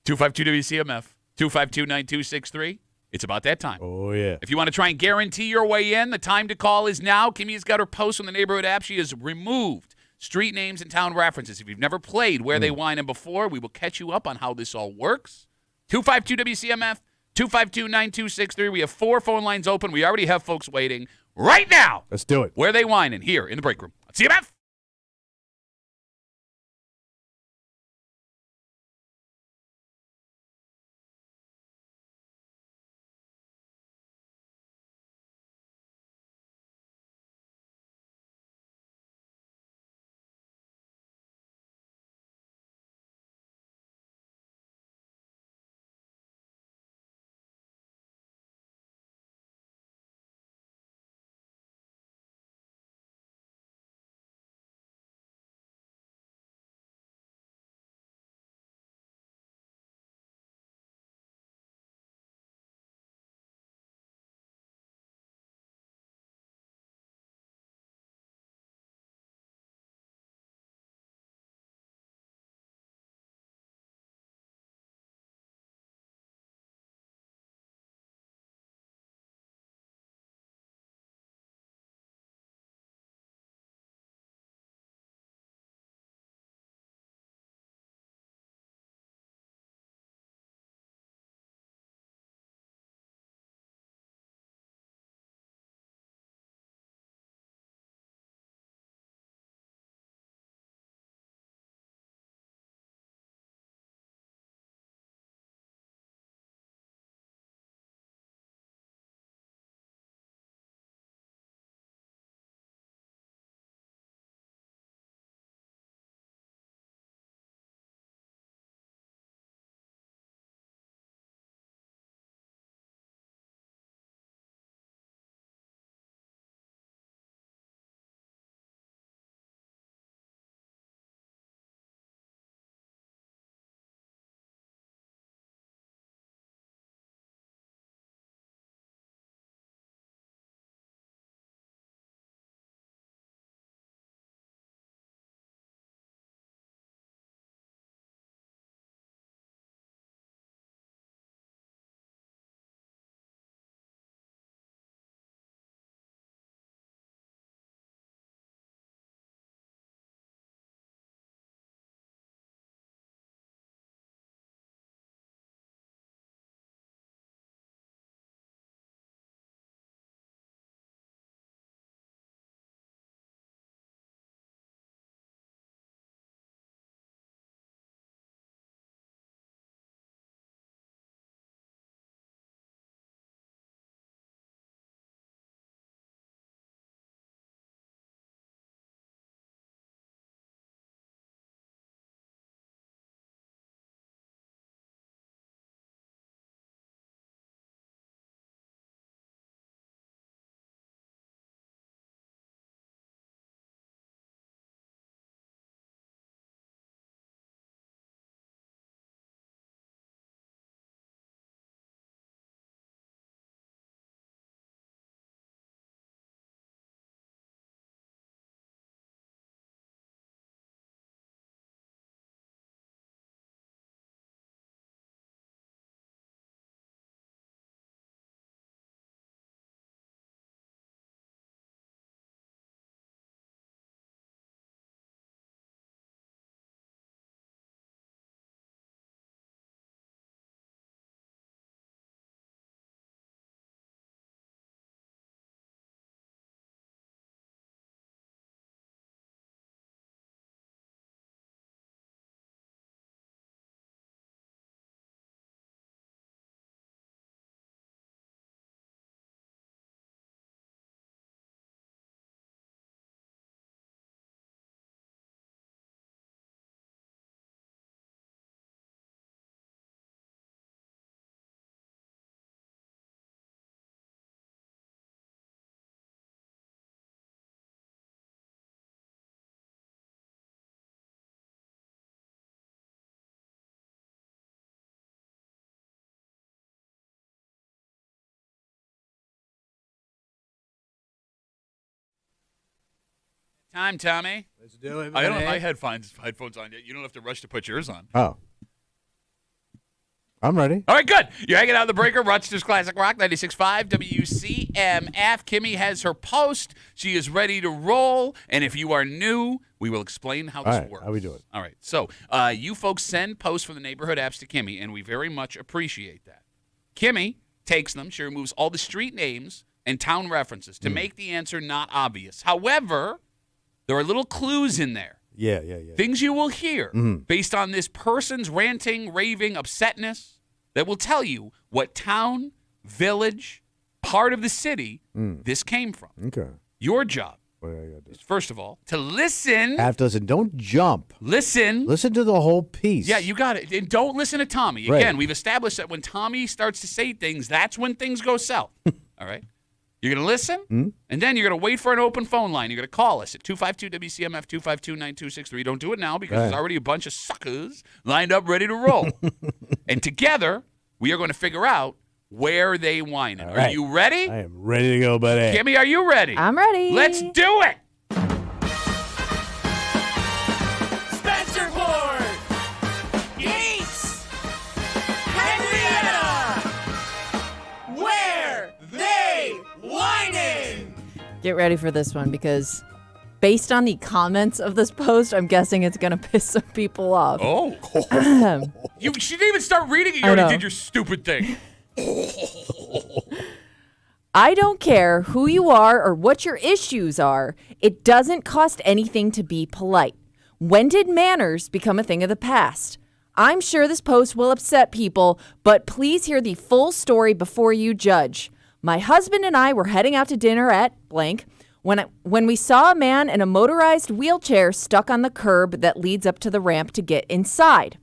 252 WCMF, 252-9263. It's about that time. Oh, yeah. If you want to try and guarantee your way in, the time to call is now. Kimmy's got her post on the neighborhood app. She has removed street names and town references. If you've never played Where They Whine In before, we will catch you up on how this all works. 252 WCMF, 252-9263. We have 4 phone lines open. We already have folks waiting right now. Let's do it. Where They Whining here in the break room. CMF. Time, Tommy. Let's do it. I don't have my headphones on yet. You don't have to rush to put yours on. Oh. I'm ready. All right, good. You're hanging out in the breaker. Rochester's Classic Rock, 96.5 WCMF. Kimmy has her post. She is ready to roll. And if you are new, we will explain how this works. How we do it? All right. So you folks send posts from the neighborhood apps to Kimmy, and we very much appreciate that. Kimmy takes them. She removes all the street names and town references to make the answer not obvious. However, there are little clues in there. Yeah. Things you will hear based on this person's ranting, raving, upsetness that will tell you what town, village, part of the city this came from. Okay. Your job is, first of all, to listen. Have to listen. Don't jump. Listen. Listen to the whole piece. Yeah, you got it. And don't listen to Tommy. Right. Again, we've established that when Tommy starts to say things, that's when things go south. All right? You're going to listen, and then you're going to wait for an open phone line. You're going to call us at 252-WCMF, 252-9263. Don't do it now because there's already a bunch of suckers lined up ready to roll. And together, we are going to figure out where they whining. Are you ready? I am ready to go, buddy. Kimmy, are you ready? I'm ready. Let's do it. Spencerport, Yates, Henrietta, where they whining? Get ready for this one because based on the comments of this post, I'm guessing it's going to piss some people off. Oh. She didn't even start reading it. You I already know. did your stupid thing. I don't care who you are or what your issues are. It doesn't cost anything to be polite. When did manners become a thing of the past? I'm sure this post will upset people, but please hear the full story before you judge. My husband and I were heading out to dinner at blank when we saw a man in a motorized wheelchair stuck on the curb that leads up to the ramp to get inside.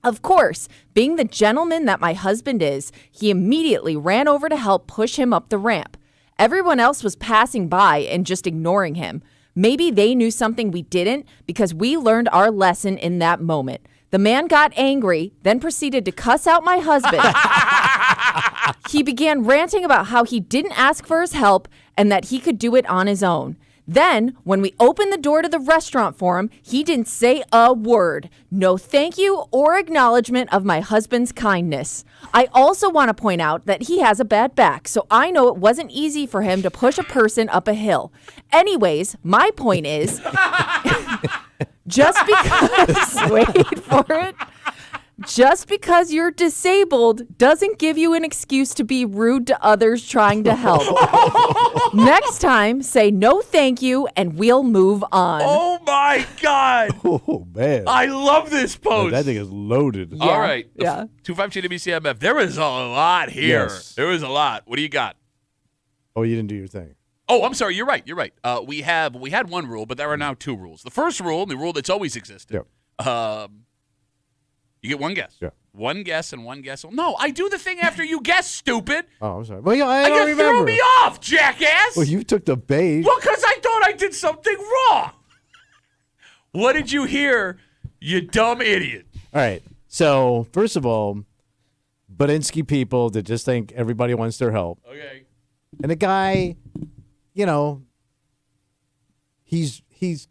Of course, being the gentleman that my husband is, he immediately ran over to help push him up the ramp. Everyone else was passing by and just ignoring him. Maybe they knew something we didn't because we learned our lesson in that moment. The man got angry, then proceeded to cuss out my husband. He began ranting about how he didn't ask for his help and that he could do it on his own. Then, when we opened the door to the restaurant for him, he didn't say a word. No thank you or acknowledgement of my husband's kindness. I also want to point out that he has a bad back, so I know it wasn't easy for him to push a person up a hill. Anyways, my point is, just because, wait for it, just because you're disabled doesn't give you an excuse to be rude to others trying to help. Next time, say no thank you and we'll move on. Oh, my God. Oh, man. I love this post. That thing is loaded. All right. Yeah. 252 WCMF. There is a lot here. Yes. There is a lot. What do you got? Oh, you didn't do your thing. Oh, I'm sorry. You're right. We had one rule, but there are now two rules. The first rule, the rule that's always existed, you get one guess. Yeah. One guess and one guess. No, I do the thing after you guess, stupid. Oh, I'm sorry. Well, yeah, I don't You remember. threw me off, jackass. Well, you took the bait. Well, because I thought I did something wrong. What did you hear, you dumb idiot? All right. So, first of all, Badinsky people that just think everybody wants their help. Okay. And the guy, you know, he's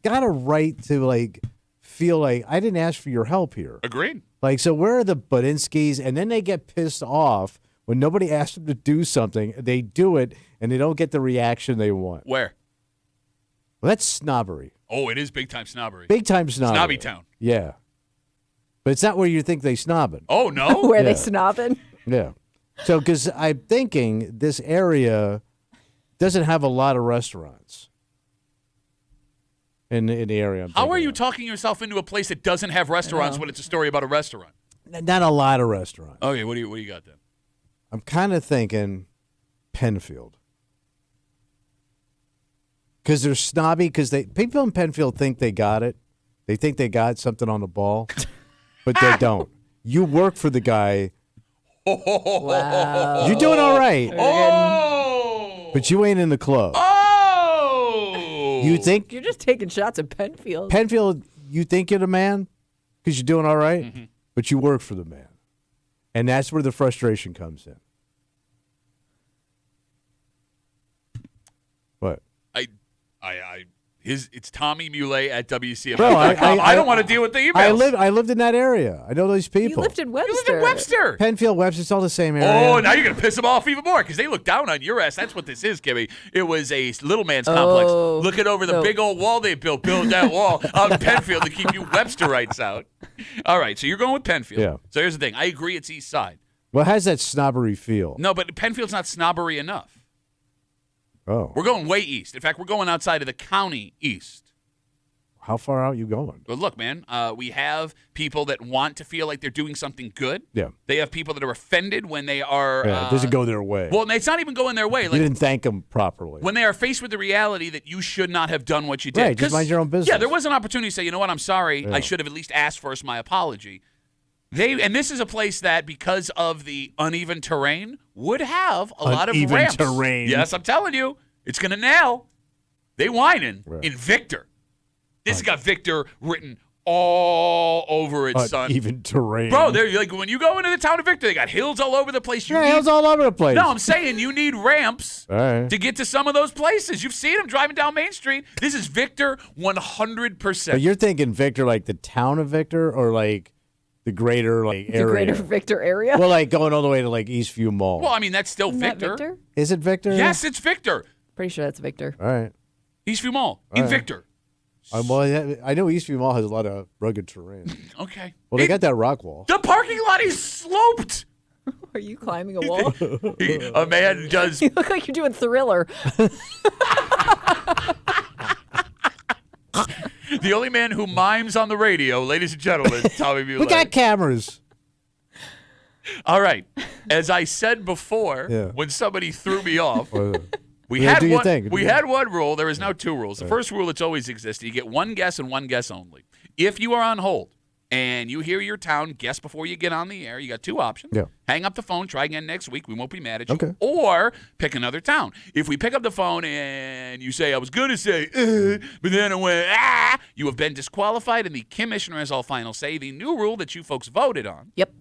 got a right to, like, feel like, I didn't ask for your help here. Agreed. Like, so where are the Badinskys? And then they get pissed off when nobody asks them to do something. They do it, and they don't get the reaction they want. Where? Well, that's snobbery. Oh, it is big time snobbery. Big time snobbery. Snobby town. Yeah. But it's not where you think they snobbing. Oh, no? Where Yeah. they snobbing? Yeah. So, because I'm thinking this area doesn't have a lot of restaurants in the area. How are you talking yourself into a place that doesn't have restaurants when it's a story about a restaurant? Not a lot of restaurants. Okay, what do you got then? I'm kind of thinking Penfield. Because they're snobby, because people in Penfield think they got it. They think they got something on the ball, but they don't. You work for the guy. Wow. You're doing all right, Oh! but you ain't in the club. Oh! You think You're just taking shots at Penfield. Penfield, you think you're the man because you're doing all right, but you work for the man. And that's where the frustration comes in. What? It's Tommy Muley at WCMF. Bro, I don't want to deal with the emails. I lived in that area. I know those people. You lived in Webster. You lived in Webster. Penfield, Webster, it's all the same area. Oh, now you're going to piss them off even more because they look down on your ass. That's what this is, Kimmy. It was a little man's complex. Looking over the big old wall they built that wall out in Penfield to keep you Websterites out. All right, so you're going with Penfield. Yeah. So here's the thing. I agree it's East Side. Well, how's that snobbery feel? No, but Penfield's not snobbery enough. Oh. We're going way east. In fact, we're going outside of the county east. How far out you going? But look, man, we have people that want to feel like they're doing something good. Yeah. They have people that are offended when they are. Yeah, it doesn't go their way. Well, it's not even going their way. You Like didn't thank them properly. when they are faced with the reality that you should not have done what you did. Right, just 'Cause, mind your own business. Yeah, there was an opportunity to say, you know what, I'm sorry. Yeah. I should have at least asked first my apology. And this is a place that, because of the uneven terrain, would have a lot of Uneven ramps. terrain. Yes, I'm telling you, it's going to nail. They whining in Victor. This has got Victor written all over it, son. Uneven terrain. Bro, they're like when you go into the town of Victor, they got hills all over the place. Hills all over the place. No, I'm saying you need ramps All right. to get to some of those places. You've seen them driving down Main Street. This is Victor 100%. But you're thinking Victor, like the town of Victor, or like the greater like area? The greater Victor area. Well, like going all the way to like Eastview Mall. Well, I mean, that's still Isn't that Victor. Victor? Is it Victor? Yes, it's Victor. Pretty sure that's Victor. All right. Eastview Mall All in right. Victor. Well, I know Eastview Mall has a lot of rugged terrain. Okay. Well, they got that rock wall. The parking lot is sloped. Are you climbing a wall? A man does. You look like you're doing Thriller. The only man who mimes on the radio, ladies and gentlemen, Tommy Muley. We got cameras. All right. As I said before, Yeah. when somebody threw me off, we Yeah, had do your one. thing. We had one rule. There is now two rules. The first rule that's always existed: you get one guess and one guess only. If you are on hold and you hear your town, guess before you get on the air. You got two options. Yeah. Hang up the phone. Try again next week. We won't be mad at you. Okay. Or pick another town. If we pick up the phone and you say, "I was going to say," but then I went, you have been disqualified, and the commissioner has all final say. The new rule that you folks voted on. Yep.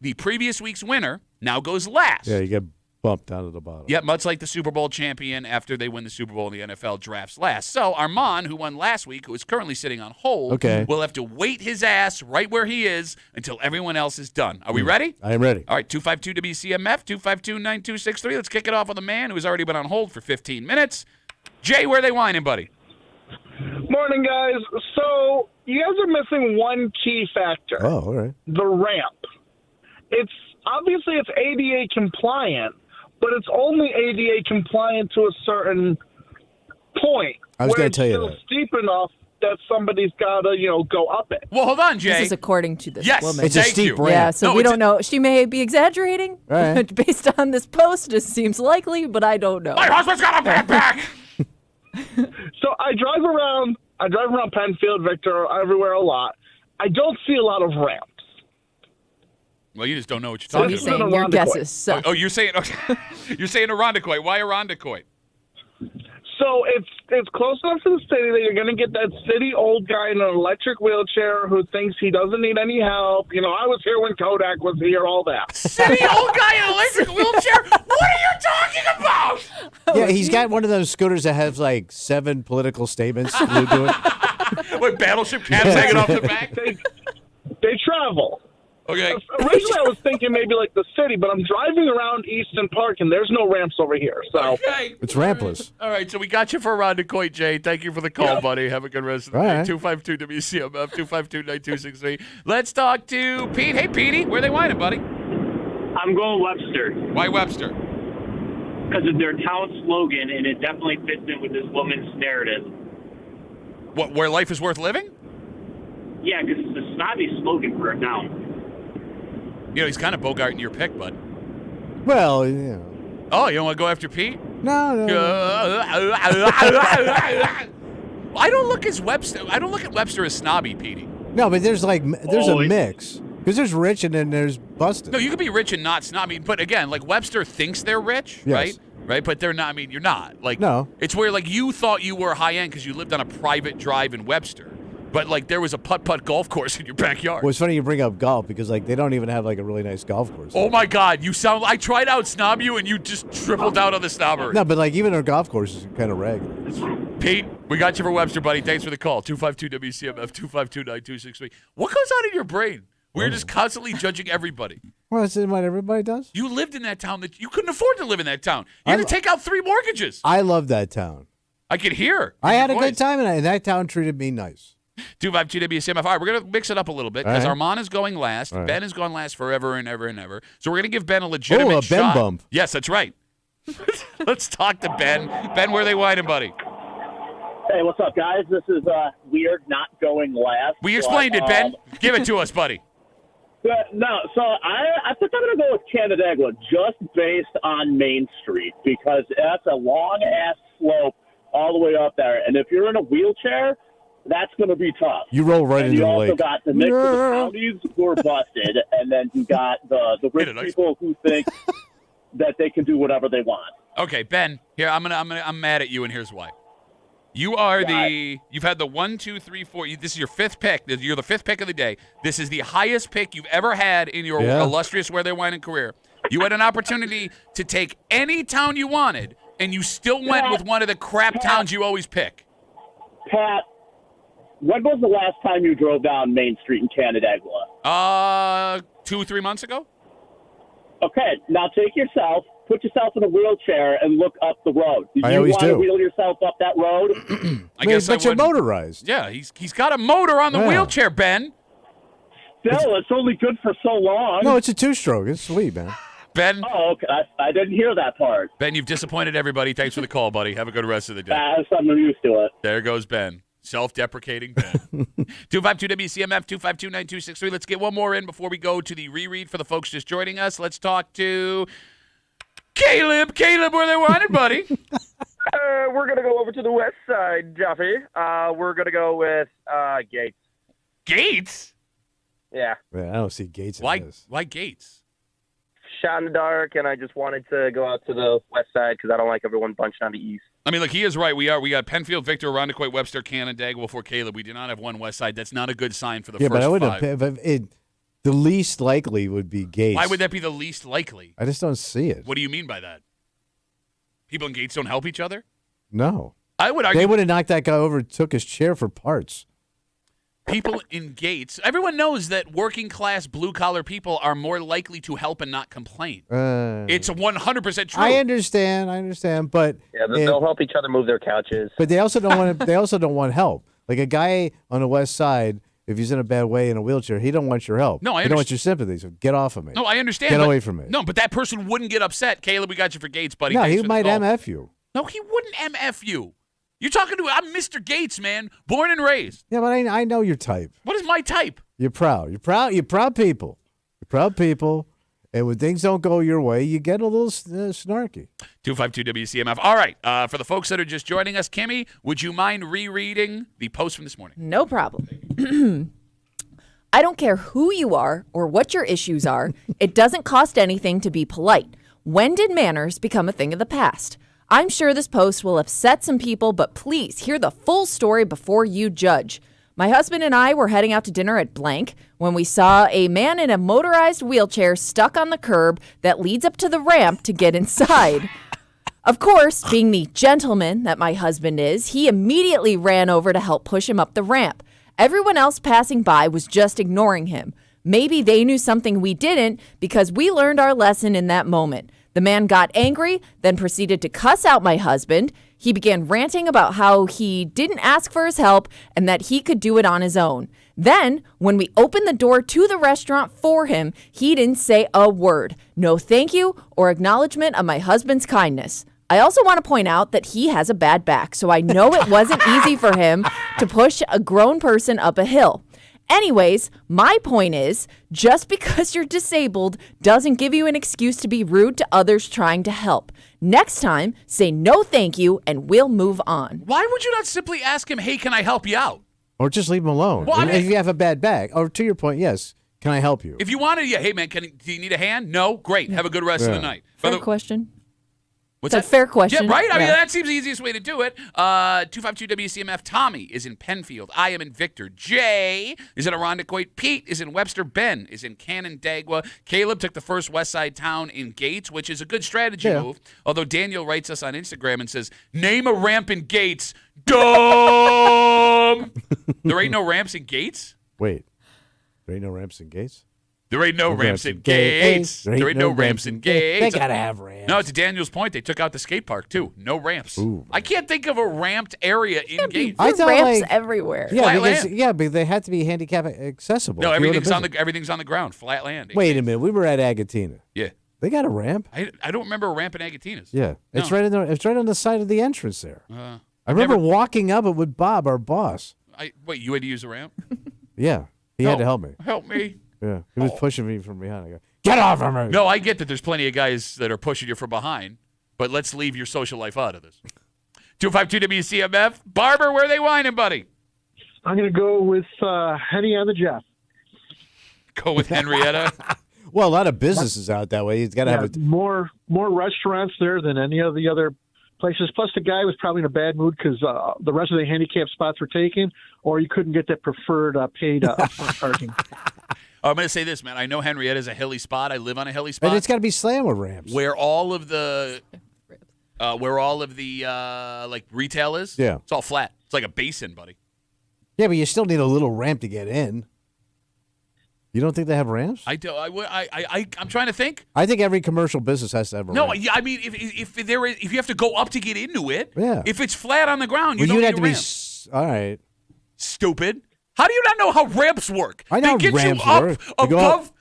The previous week's winner now goes last. Yeah, you get bumped down to the bottom. Yep, much like the Super Bowl champion after they win the Super Bowl in the NFL drafts last. So Armand, who won last week, who is currently sitting on hold, Okay. will have to wait his ass right where he is until everyone else is done. Are we ready? I am ready. All right, 252-WCMF, 252-9263. Let's kick it off with a man who's already been on hold for 15 minutes. Jay, where are they whining, buddy? Morning, guys. So you guys are missing one key factor. Oh, all right. The ramp. It's obviously it's ADA compliant, but it's only ADA compliant to a certain point. I was where gonna it's tell you still that. steep enough that somebody's got to, go up it. Well, hold on, Jay. This is according to this Yes, woman. It's a Thank steep you. ramp. Yeah, so No, we it's don't know. She may be exaggerating. All right. Based on this post, it seems likely, but I don't know. My husband's got a backpack. So I drive around Penfield, Victor, everywhere a lot. I don't see a lot of ramps. Well, you just don't know what you're So talking he's about. saying your guesses suck. Oh, you're saying okay. You're saying Irondequoit. Why Irondequoit? So it's close enough to the city that you're going to get that city old guy in an electric wheelchair who thinks he doesn't need any help. I was here when Kodak was here, all that. City old guy in an electric wheelchair? What are you talking about? Yeah, he's got one of those scooters that has like 7 political statements glued to it. What, battleship caps hanging off the back? They travel. Okay. Originally, I was thinking maybe like the city, but I'm driving around Easton Park, and there's no ramps over here. So Okay. It's rampless. All right, so we got you for Irondequoit, Jay. Thank you for the call, buddy. Have a good rest of the All day. right. 252-WCMF, 252-9263. Let's talk to Pete. Hey, Petey, where they whining, buddy? I'm going Webster Why Webster? because of their town slogan, and it definitely fits in with this woman's narrative. What, where life is worth living? Yeah, because it's a snobby slogan for a town. You know, he's kind of bogarting your pick, bud. Well, yeah. Oh, you don't want to go after Pete? No. I don't look at Webster as snobby, Petey. No, but there's a it's- mix. Because there's rich and then there's busted. No, you could be rich and not snobby. But again, like Webster thinks they're rich, Yes. right? Right, but they're not. I mean, you're not. Like, No. It's where like you thought you were high end because you lived on a private drive in Webster, but like there was a putt-putt golf course in your backyard. Well, it's funny you bring up golf because like they don't even have like a really nice golf course. Oh my God, you sound. I tried out snob you and you just tripled out on the snobbery. No, but like even our golf course is kind of ragged. Pete, we got you for Webster, buddy. Thanks for the call. 252-WCMF, 252-9263. What goes on in your brain? We're just constantly judging everybody. Well, that's what everybody does. You lived in that town that you couldn't afford to live in that town. You had to take out 3 mortgages. I love that town. I could hear. I had a good time, and that town treated me nice. 252-WCMF. All right, we're going to mix it up a little bit because Armand is going last. Right. Ben has gone last forever and ever and ever. So we're going to give Ben a legitimate Ben shot. bump. Yes, that's right. Let's talk to Ben. Ben, where are they whining, buddy? Hey, what's up, guys? This is weird not going last. We explained it, Ben. Give it to us, buddy. No, so I think I'm going to go with Canandaigua just based on Main Street because that's a long-ass slope all the way up there. And if you're in a wheelchair, that's going to be tough. You roll right into the lake. You also got the mix of the counties who are busted, and then you got the rich people who think that they can do whatever they want. Okay, Ben. Here, I'm mad at you, and here's why. You are you've had the 1, 2, 3, 4. This is your 5th pick. You're the 5th pick of the day. This is the highest pick you've ever had in your illustrious Where They Whining career. You had an opportunity to take any town you wanted, and you still went with one of the crap towns you always pick. Pat, when was the last time you drove down Main Street in Canandaigua? 2, 3 months ago. Okay, now put yourself in a wheelchair and look up the road. Do I you always want to do. wheel yourself up that road? I guess but you're motorized. Yeah, he's got a motor on the wheelchair, Ben. Still, it's only good for so long. No, it's a 2-stroke. It's sweet, man. Ben. Oh, okay. I didn't hear that part. Ben, you've disappointed everybody. Thanks for the call, buddy. Have a good rest of the day. I'm used to it. There goes Ben. Self-deprecating Ben. 252-WCMF, 252-9263. Let's get one more in before we go to the reread for the folks just joining us. Let's talk to Caleb. Caleb, where they wanted, buddy? We're going to go over to the west side, Jeffy. We're going to go with Gates. Gates? Yeah. Man, I don't see Gates in Why, this. why Gates? Shot in the dark, and I just wanted to go out to the west side because I don't like everyone bunching on the east. I mean, look, he is right. We got Penfield, Victor, Irondequoit, Webster, Canandaigua before Caleb. We do not have one west side. That's not a good sign for the first but I would 5. have. The least likely would be Gates. Why would that be the least likely? I just don't see it. What do you mean by that? People in Gates don't help each other? No. I would argue They would have knocked that guy over and took his chair for parts. people in Gates, everyone knows that working class blue collar people are more likely to help and not complain. It's 100% true. I understand, but Yeah, they'll help each other move their couches. But they also don't want. They also don't want help. Like a guy on the west side, if he's in a bad way in a wheelchair, he don't want your help. No, I He don't want your sympathy. So get off of me. No, I understand. Get away from me. No, but that person wouldn't get upset. Caleb, we got you for Gates, buddy. No, Thanks he for the might call. MF you. No, he wouldn't MF you. You're talking to I'm Mr. Gates, man, born and raised. Yeah, but I know your type. What is my type? You're proud. You're proud people. You're proud people. And when things don't go your way, you get a little snarky. 252 WCMF. All right. For the folks that are just joining us, Kimmy, would you mind rereading the post from this morning? No problem. I don't care who you are or what your issues are. It doesn't cost anything to be polite. When did manners become a thing of the past? I'm sure this post will upset some people, but please hear the full story before you judge. My husband and I were heading out to dinner at blank when we saw a man in a motorized wheelchair stuck on the curb that leads up to the ramp to get inside. Of course, being the gentleman that my husband is, he immediately ran over to help push him up the ramp. Everyone else passing by was just ignoring him. Maybe they knew something we didn't because we learned our lesson in that moment. The man got angry, then proceeded to cuss out my husband. He began ranting about how he didn't ask for his help and that he could do it on his own. Then, when we opened the door to the restaurant for him, he didn't say a word. No thank you or acknowledgement of my husband's kindness. I also want to point out that he has a bad back, so I know it wasn't easy for him to push a grown person up a hill. Anyways, my point is, just because you're disabled doesn't give you an excuse to be rude to others trying to help. Next time, say no thank you and we'll move on. Why would you not simply ask him, hey, can I help you out? Or just leave him alone. Well, I mean- if you have a bad back, or to your point, yes, can I help you? If you wanted, yeah, hey, man, do you need a hand? No? Great. Have a good rest of the night. Fair question. What's It's a that? fair question. Yeah, right? I mean, Yeah. that seems the easiest way to do it. 252 WCMF. Tommy is in Penfield. I am in Victor. Jay is in Irondequoit. Pete is in Webster. Ben is in Canandaigua. Caleb took the first West Side town in Gates, which is a good strategy move. Although Daniel writes us on Instagram and says, name a ramp in Gates. Dumb! There ain't no ramps in Gates? Wait, there ain't no ramps in Gates? There ain't no ramps in Gates. There ain't no ramps in Gates. They gotta have ramps. No, to Daniel's point, they took out the skate park too. No ramps. I can't think of a ramped area in Gates. I thought, ramps like- everywhere. Yeah, Flat but they had to be handicap accessible. No, if you were to everything's on the ground, flat land. Wait a minute, we were at Agatina. Yeah. They got a ramp. I don't remember a ramp in Agatina's. Yeah, No. it's right in there. It's right on the side of the entrance there. Uh, I remember never- walking up it with Bob, our boss. Wait, you had to use a ramp? Yeah, he had to help me. Help me. Yeah, he was pushing me from behind. I go, get off of me. No, I get that there's plenty of guys that are pushing you from behind, but let's leave your social life out of this. 252 WCMF. Barber, where are they whining, buddy? I'm going to go with Henny on the Jeff. Go with Henrietta. Well, a lot of businesses out that way. He's got to have a. more restaurants there than any of the other places. Plus, the guy was probably in a bad mood because the rest of the handicap spots were taken, or you couldn't get that preferred paid upfront parking. I'm going to say this, man. I know Henrietta's a hilly spot. I live on a hilly spot. And it's got to be slammer ramps. Where all of the like retail is. Yeah. It's all flat. It's like a basin, buddy. Yeah, but you still need a little ramp to get in. You don't think they have ramps? I'm trying to think. I think every commercial business has to have a No, ramp. yeah, I mean, if you have to go up to get into it, Yeah. if it's flat on the ground, you Well, don't you'd need have a to be ramp. all right. Stupid. How do you not know how ramps work? I know they get ramps you up work. You go above.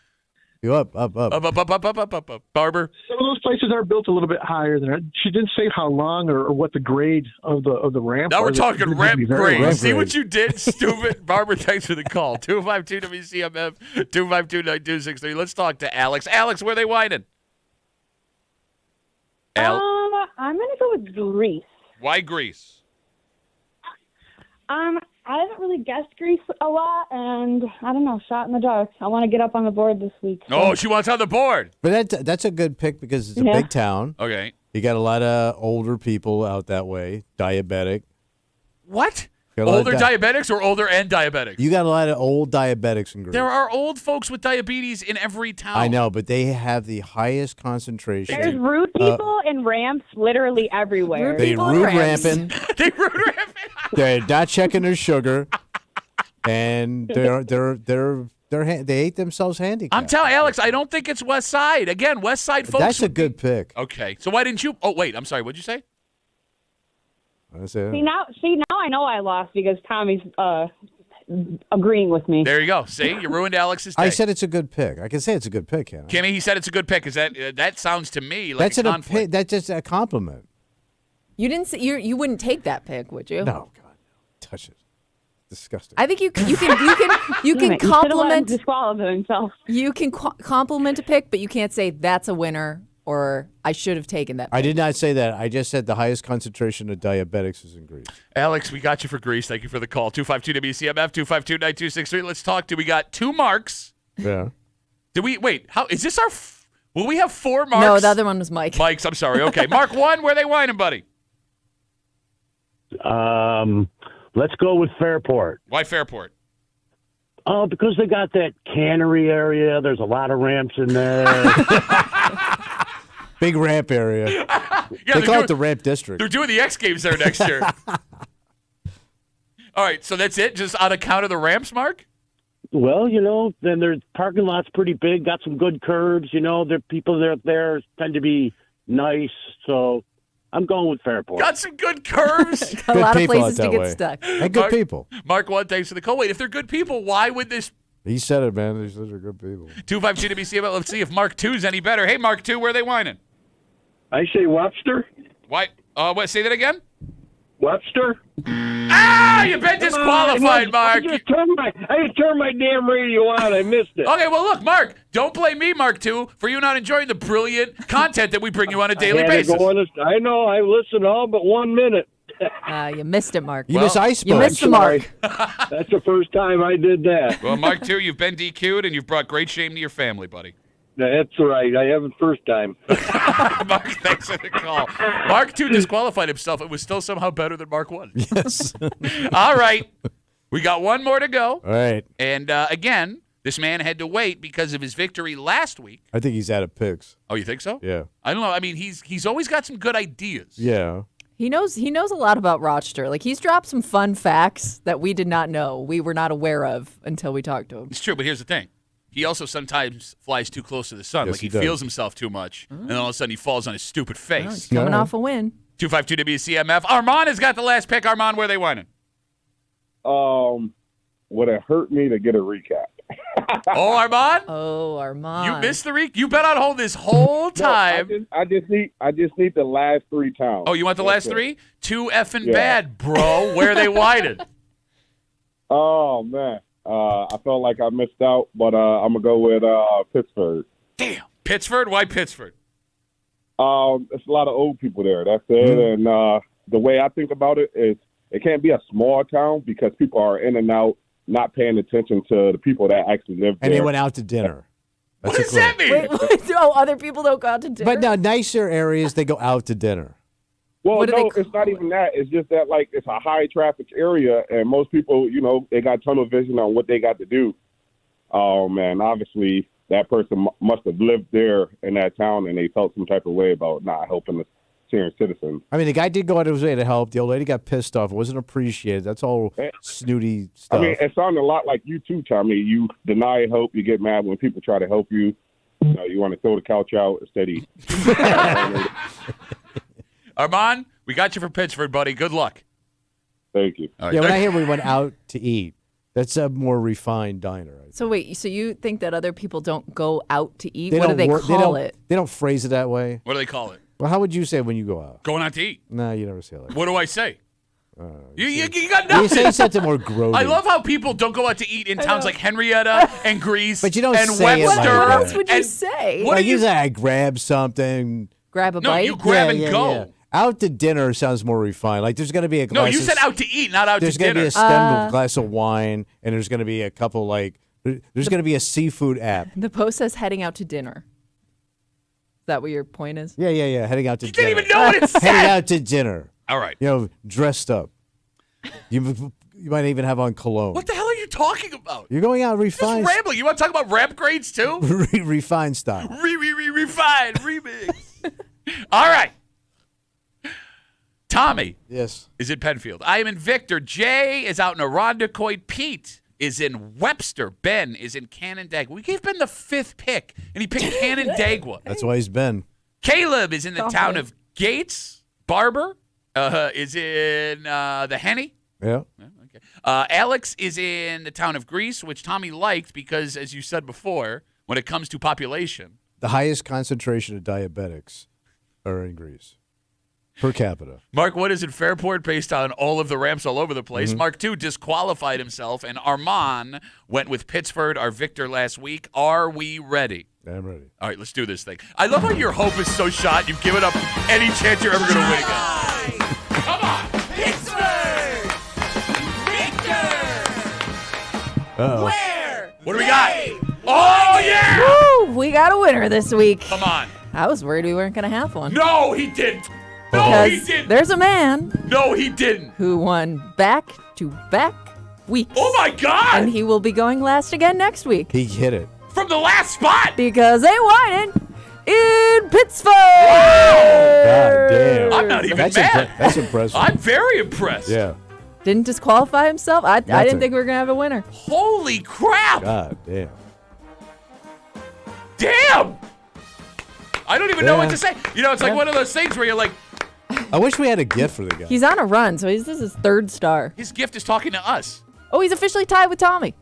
You up. Up. Barber. Some of those places are built a little bit higher than that. She didn't say how long or what the grade of the ramp. Now we're was. talking It could ramp be very grade. low. See what you did, stupid. Barber, thanks for the call. 252 WCMF 252-9263. Let's talk to Alex. Alex, where are they whining? I'm gonna go with Greece. Why Greece? I haven't really guessed Greece a lot, and I don't know, shot in the dark. I want to get up on the board this week. so- Oh, she wants on the board. But that's a good pick because it's a Yeah. big town. Okay. You got a lot of older people out that way, diabetic. What? Got a lot of Older diabetics or older and diabetics? You got a lot of old diabetics in Greece. There are old folks with diabetes in every town. I know, but they have the highest concentration. There's rude people and ramps literally everywhere. They rude ramping. They rude ramping. They're not checking their sugar, and they ate themselves handicapped. I'm telling Alex, I don't think it's West Side. Again, West Side folks. That's a good pick. Okay, so why didn't you? Oh, wait, I'm sorry. What'd you say? I said, See now I know I lost because Tommy's agreeing with me. There you go. See, you ruined Alex's day. I said it's a good pick. I can say it's a good pick, Ken. Kimmy, he said it's a good pick. Is that sounds to me like That's a conflict? That's just a compliment. You didn't say you wouldn't take that pick, would you? No, God, touch it. Disgusting. I think you can Damn it, you should've let him compliment disqualify himself. You can compliment a pick, but you can't say that's a winner or I should have taken that. I did not say that. I just said the highest concentration of diabetics is in Greece. Alex, we got you for Greece. Thank you for the call. 252 WCMF 252-9263. Let's talk. Do we got 2 marks? Yeah. Do we wait? How is this our? Will we have 4 marks? No, the other one was Mike. Mike's. I'm sorry. Okay, Mark 1. Where they whining, buddy? Let's go with Fairport. Why Fairport? Oh, because they got that cannery area. There's a lot of ramps in there. Big ramp area. Yeah, they call it the ramp district. They're doing the X Games there next year. All right, so that's it? Just on account of the ramps, Mark? Well, then their parking lot's pretty big. Got some good curbs. The people there tend to be nice. So I'm going with Fairport. Got some good curves. A lot of places to get stuck. And good people. Mark 1, thanks for the call. Wait, if they're good people, why would this? He said it, man. These are good people. 252 WCMF. Let's see if Mark 2's any better. Hey, Mark 2, where are they whining? I say Webster. Why? What? Say that again? Webster. Ah, you've been disqualified, Mark. I turned my damn radio on. I missed it. Okay, well, look, Mark, don't blame me, Mark 2, for you not enjoying the brilliant content that we bring you on a daily basis. I know. I listened all but 1 minute. You missed it, Mark. You missed Ice You Bowl. missed the mark. That's the first time I did that. Well, Mark 2, you've been DQ'd and you've brought great shame to your family, buddy. That's right. I haven't first time. Mark, thanks for the call. Mark 2 disqualified himself. It was still somehow better than Mark 1. Yes. All right. We got one more to go. All right. And again, this man had to wait because of his victory last week. I think he's out of picks. Oh, you think so? Yeah. I don't know. I mean, he's always got some good ideas. Yeah. He knows a lot about Rochester. Like, he's dropped some fun facts that we did not know, we were not aware of until we talked to him. It's true, but here's the thing. He also sometimes flies too close to the sun. Yes, like he he does. feels himself too much, and then all of a sudden he falls on his stupid face. He's coming off a win. 252 WCMF. Armand has got the last pick. Armand, where they winning? Would it hurt me to get a recap? Oh, Armand? Oh, Armand. You missed the recap? You bet on hold this whole time. No, I just need the last 3 towns. Oh, you want the last That's it. 3? Too effing Yeah. bad, bro. Where they whited? Oh man, I felt like I missed out, but I'm gonna go with Pittsburgh. Damn. Pittsburgh? Why Pittsburgh? It's a lot of old people there. That's it. And the way I think about it is, it can't be a small town because people are in and out, not paying attention to the people that actually live there. And they went out to dinner. What does that mean? Wait, oh, other people don't go out to dinner? But now, nicer areas, they go out to dinner. Well, What do no, they it's not even that. It's just that, like, it's a high traffic area, and most people, they got tunnel vision on what they got to do. Oh, man, obviously that person must have lived there in that town, and they felt some type of way about not helping the senior citizens. I mean, the guy did go out of his way to help. The old lady got pissed off. It wasn't appreciated. That's all snooty stuff. I mean, it sounded a lot like you too, Tommy. You deny help, you get mad when people try to help you. You want to throw the couch out instead of... Armand, we got you for Pittsburgh, buddy. Good luck. Thank you. All right. Yeah, when I hear we went out to eat, that's a more refined diner. So wait, so you think that other people don't go out to eat? They What do don't they wor- call it? They don't phrase it that way. What do they call it? Well, how would you say it when you go out? Going out to eat. No, you never say it like that. What do I say? You got You nothing. say something more grody. I love how people don't go out to eat in towns like Henrietta and Greece But you don't and say it Webster. like that. What else would you and- say? What Like do you you say, I grab something. Grab a No, bite? you grab and go. Yeah. Out to dinner sounds more refined. Like there's going to be a No, glass you of- said out to eat, not out to There's going to dinner. be a stem glass of wine, and there's going to be a couple there's going to be a seafood app. The post says heading out to dinner. Is that what your point is? Yeah. Heading out to You dinner. didn't even know what it said. Heading out to dinner. All right. Dressed up. You might even have on cologne. What the hell are you talking about? You're going out Just refined. rambling. You want to talk about rap grades too? Refined style. Refine, remix. All right. Tommy Yes. is in Penfield. I am in Victor. Jay is out in Irondequoit. Pete is in Webster. Ben is in Canandaigua. We gave Ben the 5th pick, and he picked Canandaigua. That's why he's been. Caleb is in the town of Gates. Barber is in the Henny. Yeah. Alex is in the town of Greece, which Tommy liked because, as you said before, when it comes to population, The highest concentration of diabetics are in Greece per capita. Mark 1 is in Fairport based on all of the ramps all over the place. Mark 2 disqualified himself, and Armand went with Pittsburgh, our victor last week. Are we ready? I'm ready. All right, let's do this thing. I love how your hope is so shot, you've given up any chance you're ever going to win again. Come on. Pittsburgh! Victor! Uh-oh. Where? What do we got? Oh, yeah! Woo! We got a winner this week. Come on. I was worried we weren't going to have one. No, he didn't. No, he Because didn't. there's a man No, he didn't. who won back-to-back weeks. Oh, my God. And he will be going last again next week. He hit it. From the last spot. Because they won it in Pittsburgh. God damn. I'm not even That's mad. That's impressive. I'm very impressed. Yeah. Didn't disqualify himself. I Nothing. didn't think we were going to have a winner. Holy crap. God damn. Damn. I don't even know what Yeah. to say. You know, it's like one of those things where you're like, I wish we had a gift for the guy. He's on a run, so this is his 3rd star. his gift is talking to us. Oh, he's officially tied with Tommy.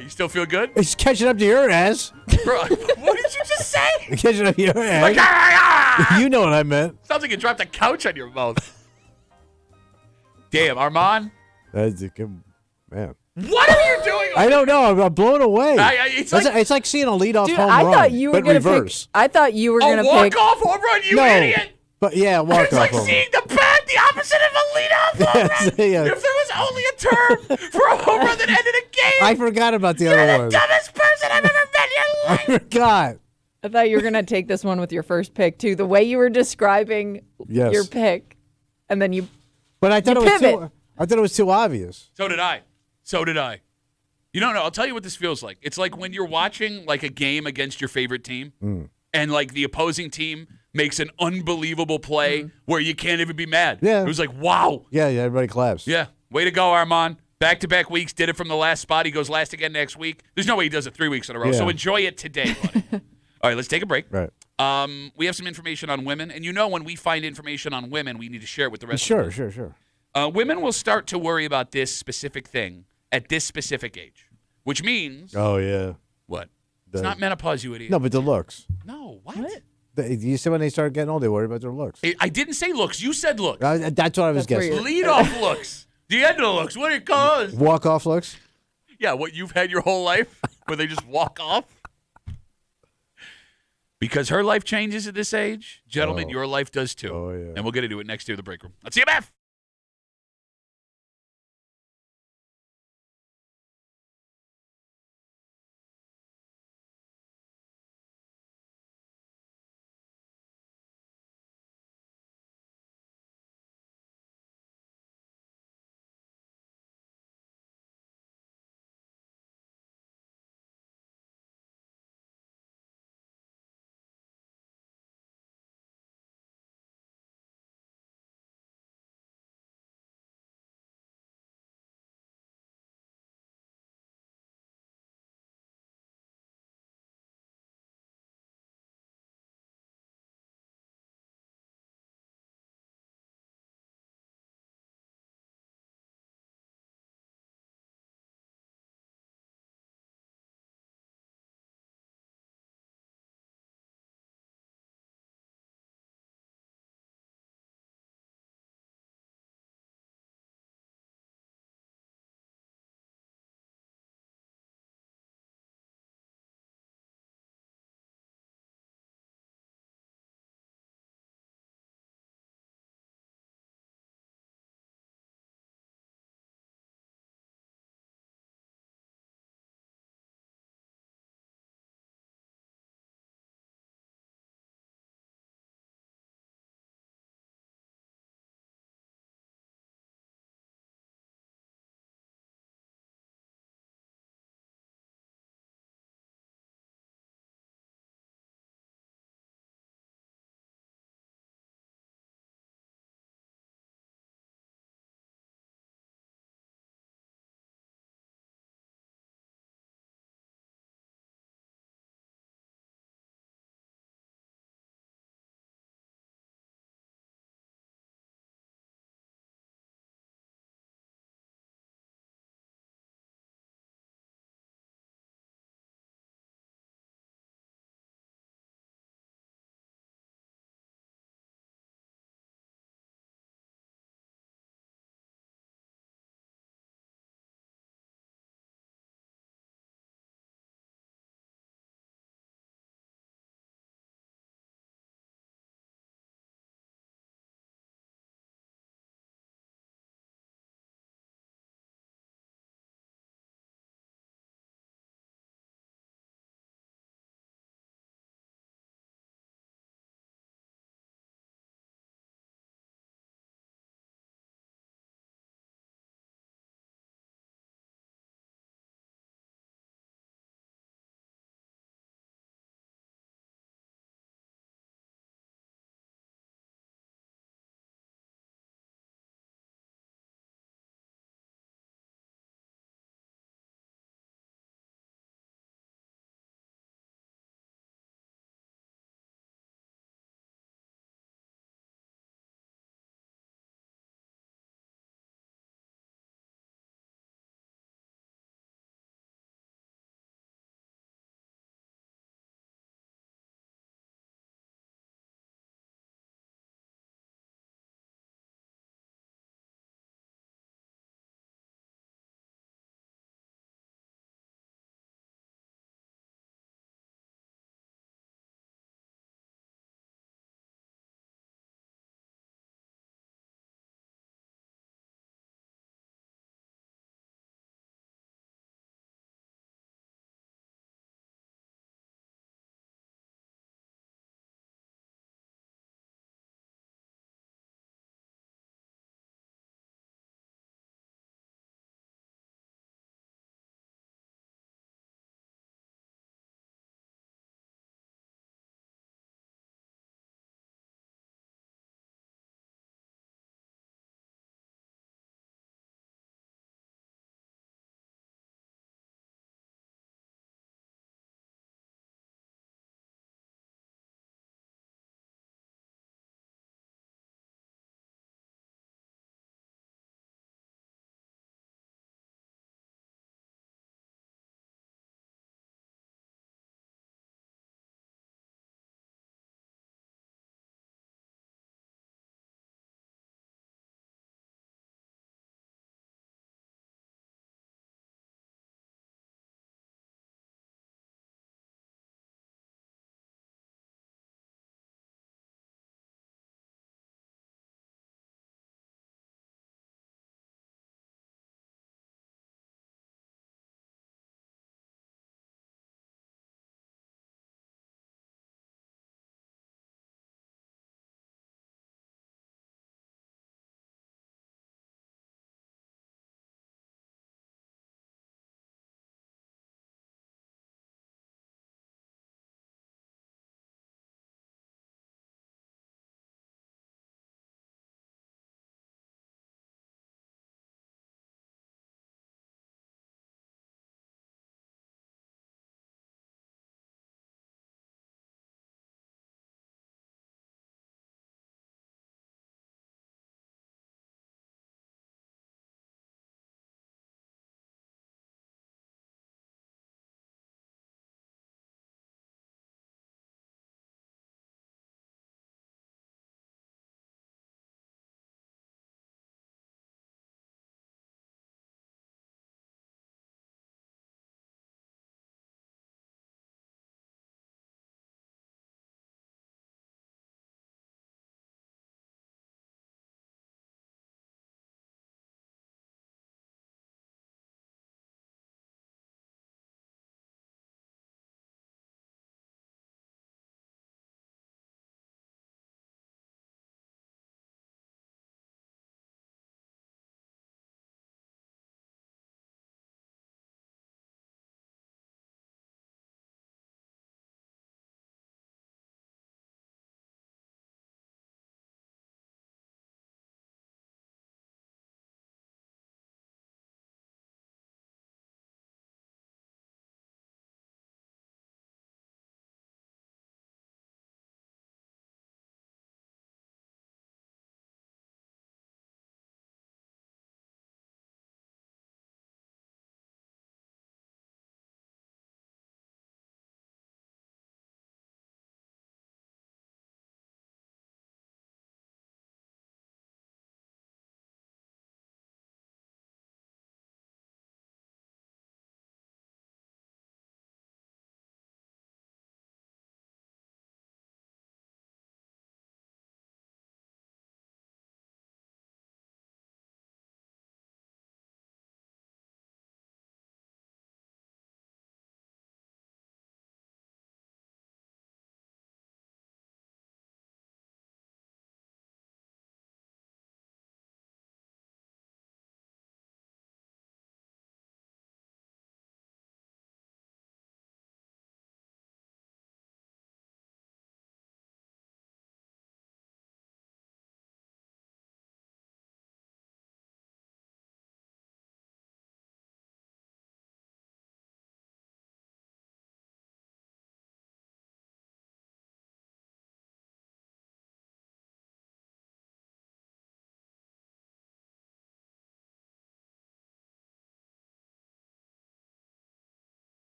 You still feel good? He's catching up to your ass. Bro, what did you just say? Catching up to your ass. Like, You know what I meant. sounds like you dropped a couch on your mouth. Damn, Armand. That's a good man. What are you doing? I don't know. I'm blown away. It's It's like seeing a leadoff Dude, home I run, thought you were but gonna reverse. pick. I thought you were A gonna pick. walk-off home run, you No. idiot. But yeah, walk It's off like home. seeing the opposite of a leadoff home run. Yeah. If there was only a term for a home run that ended a game, I forgot about the you're other the one. dumbest person I've ever met in your I life. forgot. I thought you were going to take this one with your first pick, too. The way you were describing Yes. your pick, and then you But I thought you it was pivot. I thought it was too obvious. So did I. You don't know. I'll tell you what this feels like. It's like when you're watching like a game against your favorite team, and like the opposing team makes an unbelievable play where you can't even be mad. Yeah. It was like, wow. Yeah, everybody claps. Yeah. Way to go, Armand. Back-to-back weeks. Did it from the last spot. He goes last again next week. There's no way he does it 3 weeks in a row. Yeah. So enjoy it today, buddy. All right, let's take a break. Right. We have some information on women. And you know when we find information on women, we need to share it with the rest Sure, of the sure. women will start to worry about this specific thing at this specific age, which means Oh yeah. what? It's not menopause, you idiot. No, but the looks. No, what? You said when they start getting old, they worry about their looks. I didn't say looks. You said looks. That's what I was guessing. Lead off looks. The end of looks. What do you call it? Walk off looks. Yeah, what you've had your whole life where they just walk off? Because her life changes at this age, gentlemen, your life does too. Oh, yeah. And we'll get into it next year in the break room. Let's see WCMF.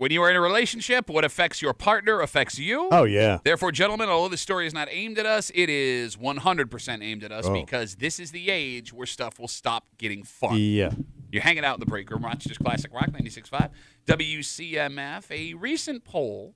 When you are in a relationship, what affects your partner affects you. Oh, yeah. Therefore, gentlemen, although this story is not aimed at us, it is 100% aimed at us Oh. because this is the age where stuff will stop getting fun. Yeah. You're hanging out in the break room, Rochester's Classic Rock 96.5, WCMF. A recent poll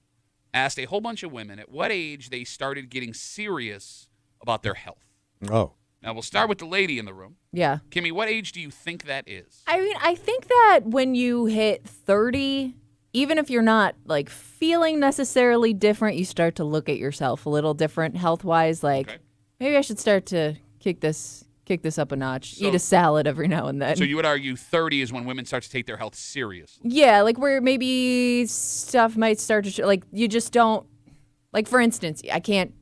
asked a whole bunch of women at what age they started getting serious about their health. Oh. Now, we'll start with the lady in the room. Yeah. Kimmy, what age do you think that is? I mean, I think that when you hit 30, even if you're not like feeling necessarily different, you start to look at yourself a little different health-wise. Like, maybe I should start to kick this up a notch. Eat a salad every now and then. So you would argue 30 is when women start to take their health seriously. Yeah, like where maybe stuff might start to like you just don't like. For instance, I can't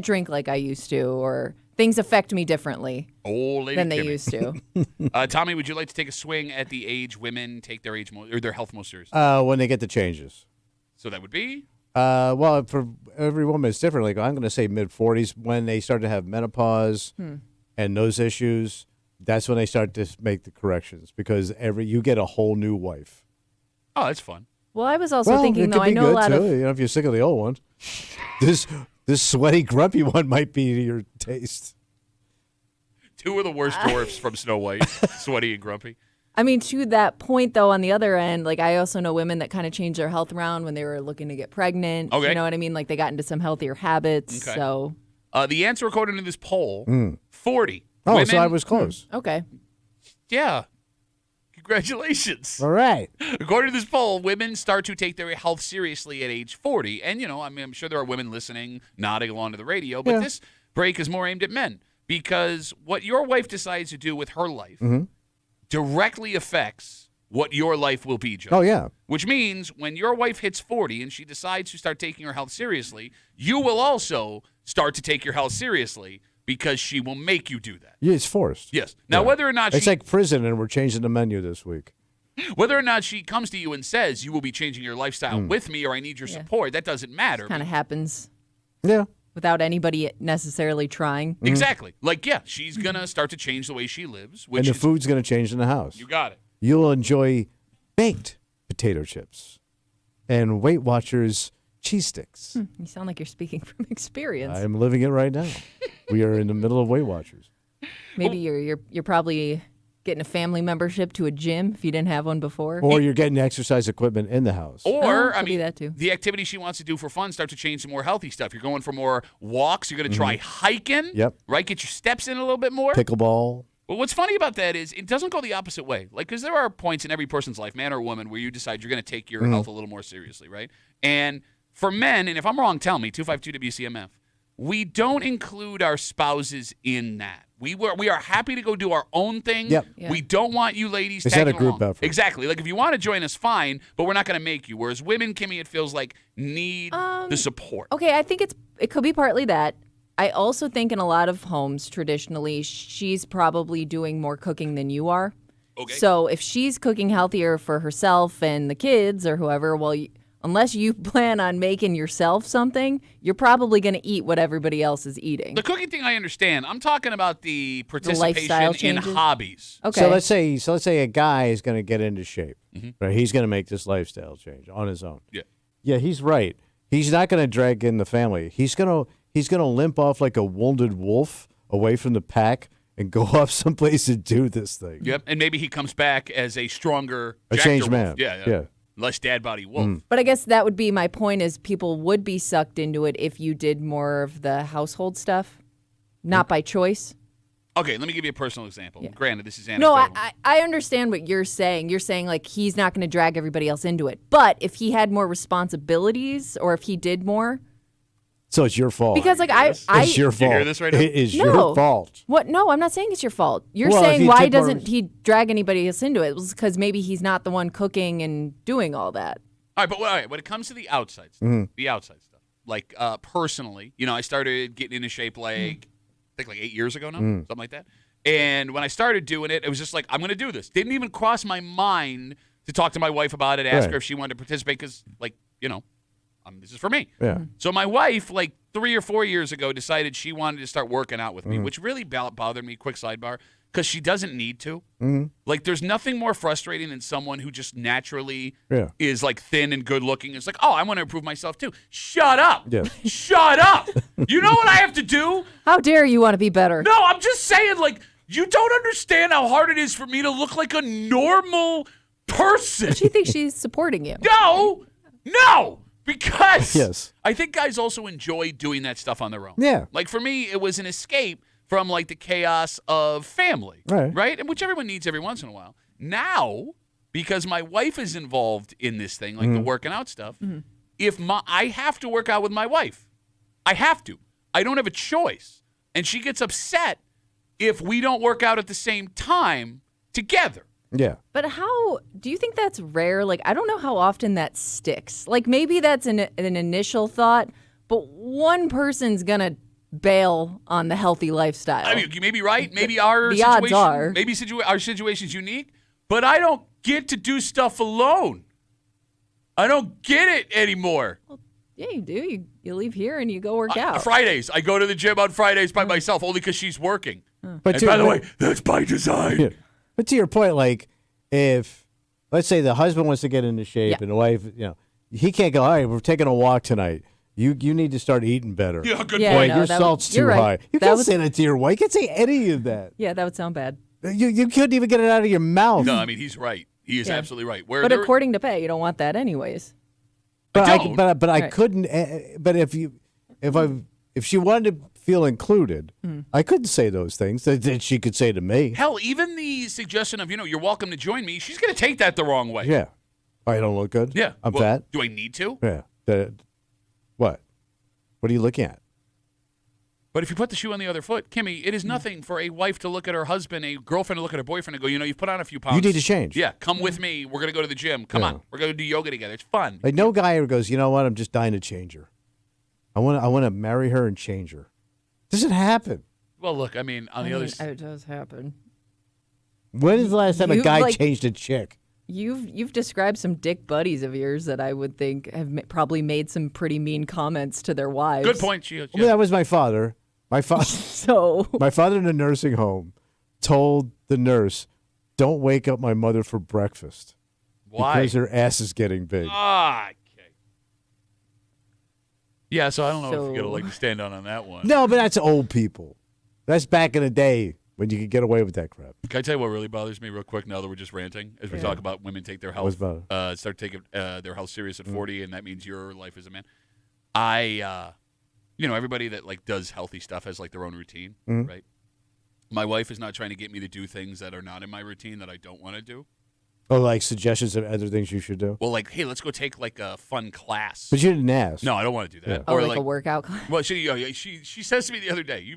drink like I used to, or things affect me differently Old lady than they Kimmy. used to. Tommy, would you like to take a swing at the age women take their or their health most seriously? When they get the changes. So that would be? Well, for every woman, it's different. Like, I'm going to say mid-40s when they start to have menopause and those issues. That's when they start to make the corrections because you get a whole new wife. Oh, that's fun. Well, I was also thinking, though, I know a lot too. of. You know, if you're sick of the old one, this sweaty, grumpy one might be to your taste. Two of the worst dwarfs from Snow White, sweaty and grumpy. I mean, to that point, though, on the other end, like I also know women that kind of changed their health around when they were looking to get pregnant. Okay. You know what I mean? Like they got into some healthier habits. Okay. So. The answer according to this poll, 40. Oh, women, so I was close. Okay. Yeah. Congratulations. All right. According to this poll, women start to take their health seriously at age 40. And, I mean, I'm sure there are women listening, nodding along to the radio, but this break is more aimed at men because what your wife decides to do with her life directly affects what your life will be, Joe. Oh, yeah. Which means when your wife hits 40 and she decides to start taking her health seriously, you will also start to take your health seriously because she will make you do that. Yeah, it's forced. Yes. Now, whether or not it's like prison, and we're changing the menu this week. Whether or not she comes to you and says, you will be changing your lifestyle with me or I need your support, that doesn't matter. Kind of happens. Yeah. Without anybody necessarily trying. Exactly. Like, yeah, she's going to start to change the way she lives. Which And the food's going to change in the house. You got it. You'll enjoy baked potato chips and Weight Watchers cheese sticks. You sound like you're speaking from experience. I'm living it right now. We are in the middle of Weight Watchers. Maybe you're probably getting a family membership to a gym if you didn't have one before. Or you're getting exercise equipment in the house. Or, I could be mean, that too. the activity she wants to do for fun start to change to more healthy stuff. You're going for more walks. You're going to try hiking. Yep. Right? Get your steps in a little bit more. Pickleball. Well, what's funny about that is it doesn't go the opposite way. Like, because there are points in every person's life, man or woman, where you decide you're going to take your health a little more seriously, right? And for men, and if I'm wrong, tell me, 252 WCMF, we don't include our spouses in that. We are happy to go do our own thing. Yep. Yeah. We don't want you ladies It's not tagging a group along. effort. Exactly. Like, if you want to join us, fine, but we're not going to make you. Whereas women, Kimmy, it feels like need the support. Okay, I think it could be partly that. I also think in a lot of homes, traditionally, she's probably doing more cooking than you are. Okay. So if she's cooking healthier for herself and the kids or whoever, well, unless you plan on making yourself something, you're probably going to eat what everybody else is eating. The cooking thing I understand. I'm talking about the participation lifestyle in changes? hobbies. Okay. So let's say a guy is going to get into shape. Right? He's going to make this lifestyle change on his own. Yeah. Yeah, he's right. He's not going to drag in the family. He's going to limp off like a wounded wolf away from the pack and go off someplace to do this thing. Yep. And maybe he comes back as a stronger, A jacked changed wolf. man. Yeah. Yeah. Less dad body wolf. But I guess that would be my point is people would be sucked into it if you did more of the household stuff, not by choice. Okay, let me give you a personal example. Granted, this is No, anecdotal. I understand what you're saying. You're saying like he's not going to drag everybody else into it. But if he had more responsibilities or if he did more. So it's your fault. Because like it's your fault. You hear this right now? It is No. your fault. What? No, I'm not saying it's your fault. You're Well, if saying he why took more doesn't he drag anybody else into it? It was because maybe he's not the one cooking and doing all that. All right, but when it comes to the outside stuff, like personally, I started getting into shape I think like 8 years ago now, something like that. And when I started doing it, it was just like, I'm going to do this. Didn't even cross my mind to talk to my wife about it, ask her if she wanted to participate because, this is for me. Yeah. So my wife, 3 or 4 years ago, decided she wanted to start working out with me, which really bothered me. Quick sidebar. because she doesn't need to. Mhm. Like, there's nothing more frustrating than someone who just naturally Yeah. is like thin and good looking. It's like, oh, I want to improve myself too. Shut up. Yeah. Shut up. You know what I have to do? How dare you want to be better? No, I'm just saying, like, you don't understand how hard it is for me to look like a normal person. She thinks she's supporting you. No, because Yes. I think guys also enjoy doing that stuff on their own. Yeah. Like for me, it was an escape from like the chaos of family, Right. And which everyone needs every once in a while. Now, because my wife is involved in this thing, like the working out stuff, I have to work out with my wife. I have to. I don't have a choice. And she gets upset if we don't work out at the same time together. Yeah. But how do you think that's rare? Like, I don't know how often that sticks. Like, maybe that's an initial thought, but one person's going to bail on the healthy lifestyle. I mean, you may be right. Maybe our The situation, odds are. maybe our situation's unique, but I don't get to do stuff alone. I don't get it anymore. Yeah, you do. You leave here and you go work out. Fridays, I go to the gym on Fridays by myself only because she's working. But And by the way, that's by design. Yeah. But to your point, like, if, let's say the husband wants to get into shape Yeah. and the wife, he can't go, all right, we're taking a walk tonight. You need to start eating better. Yeah, good Yeah, point. no, Your that salt's would- you're too right. high. You That can't was- say that to your wife. You can't say any of that. Yeah, that would sound bad. You couldn't even get it out of your mouth. No, I mean, he's right. He is Yeah. absolutely right. Where But there- according to Pay, you don't want that anyways. But I I, don't. but I Right. couldn't. But if she wanted to feel included, I couldn't say those things that she could say to me. Hell, even the suggestion of, you're welcome to join me, she's going to take that the wrong way. Yeah, I don't look good. Yeah. I'm Well, fat. Do I need to? Yeah. What? What are you looking at? But if you put the shoe on the other foot, Kimmy, it is nothing for a wife to look at her husband, a girlfriend to look at her boyfriend and go, you've put on a few pounds. You need to change. Yeah, come with me. We're going to go to the gym. Come Yeah. on. We're going to do yoga together. It's fun. Like no guy ever goes, you know what? I'm just dying to change her. I want to marry her and change her. Doesn't happen. Well, look, I mean, on the other side. It does happen. When is the last time a You've, guy like- changed a chick? You've described some dick buddies of yours that I would think have probably made some pretty mean comments to their wives. Good point, Chia. Well, that was my father. My father. So My father in a nursing home told the nurse, "Don't wake up my mother for breakfast Why? because her ass is getting big." Okay. Yeah, so I don't know if you're going to So- like to stand on that one. No, but that's old people. That's back in the day when you could get away with that crap. Can I tell you what really bothers me real quick now that we're just ranting as we talk about women take their health, What's start taking their health serious at 40, and that means your life as a man. Everybody that like does healthy stuff has like their own routine, Mhm. right? My wife is not trying to get me to do things that are not in my routine that I don't want to do. Oh, like suggestions of other things you should do. Well, like, hey, let's go take like a fun class. But you didn't ask. No, I don't want to do that. Oh, like a workout class? Well, she says to me the other day, you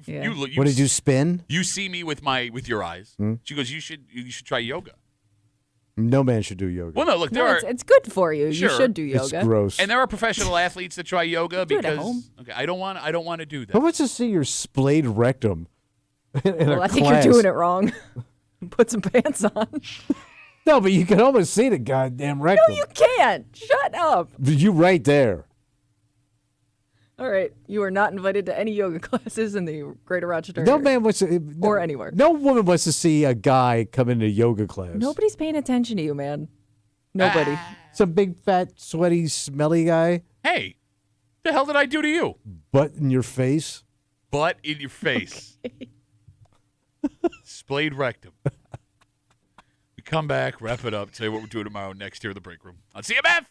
What did you spin? You see me with your eyes. Hmm? She goes, you should try yoga. No man should do yoga. Well, no, look, there No, are. it's good for you. Sure. You should do It's yoga. gross. And there are professional athletes that try yoga Do it at because home. okay, I don't want to do that. Who wants to see your splayed rectum in Well, a I think class? you're doing it wrong. Put some pants on. No, but you can almost see the goddamn rectum. No, you can't. Shut up. You right there. All right. You are not invited to any yoga classes in the greater Rochester No area. man wants to, Or anywhere. No woman wants to see a guy come into yoga class. Nobody's paying attention to you, man. Nobody. Some big, fat, sweaty, smelly guy. Hey, the hell did I do to you? Butt in your face. Butt in your face. Splayed rectum. We come back, wrap it up, tell you what we're doing tomorrow next here in the break room on CMF.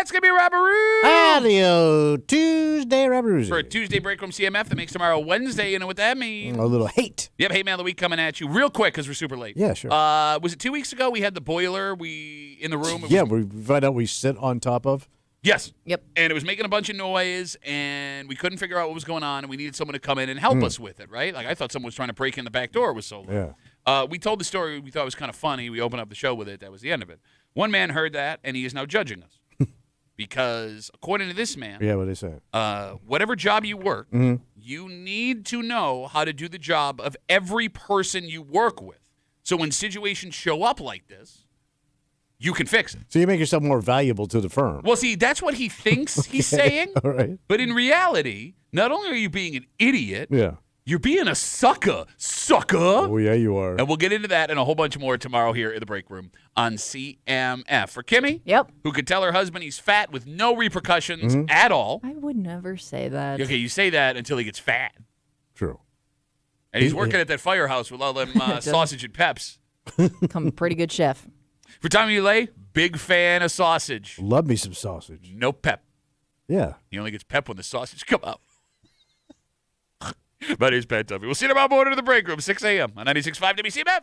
That's going to be Robberoo. Audio Tuesday Robberoo. For a Tuesday Break Room CMF that makes tomorrow Wednesday. You know what that means? A little hate. Yep, Hate Man of the Week coming at you real quick because we're super late. Yeah, sure. Was it 2 weeks ago we had the boiler in the room? Yeah, we find out we sit on top of. Yes. Yep. And it was making a bunch of noise, and we couldn't figure out what was going on, and we needed someone to come in and help us with it, right? Like, I thought someone was trying to break in the back door. It was so loud. Yeah. We told the story. We thought it was kind of funny. We opened up the show with it. That was the end of it. One man heard that, and he is now judging us. Because according to this man, Yeah, what they say. whatever job you work, Mhm. you need to know how to do the job of every person you work with. So when situations show up like this, you can fix it. So you make yourself more valuable to the firm. Well, see, that's what he thinks he's saying. All right. But in reality, not only are you being an idiot, Yeah. you're being a sucker. Oh, yeah, you are. And we'll get into that and a whole bunch more tomorrow here in the break room on CMF. For Kimmy, who could tell her husband he's fat with no repercussions at all. I would never say that. Okay, you say that until he gets fat. True. And he's working at that firehouse with all them sausage and peps. Become a pretty good chef. For Tommy Ulay, big fan of sausage. Love me some sausage. No pep. Yeah. He only gets pep when the sausage come out. My name's Pat Duffy. We'll see you tomorrow morning in the break room, 6 a.m. on 96.5 WCMF.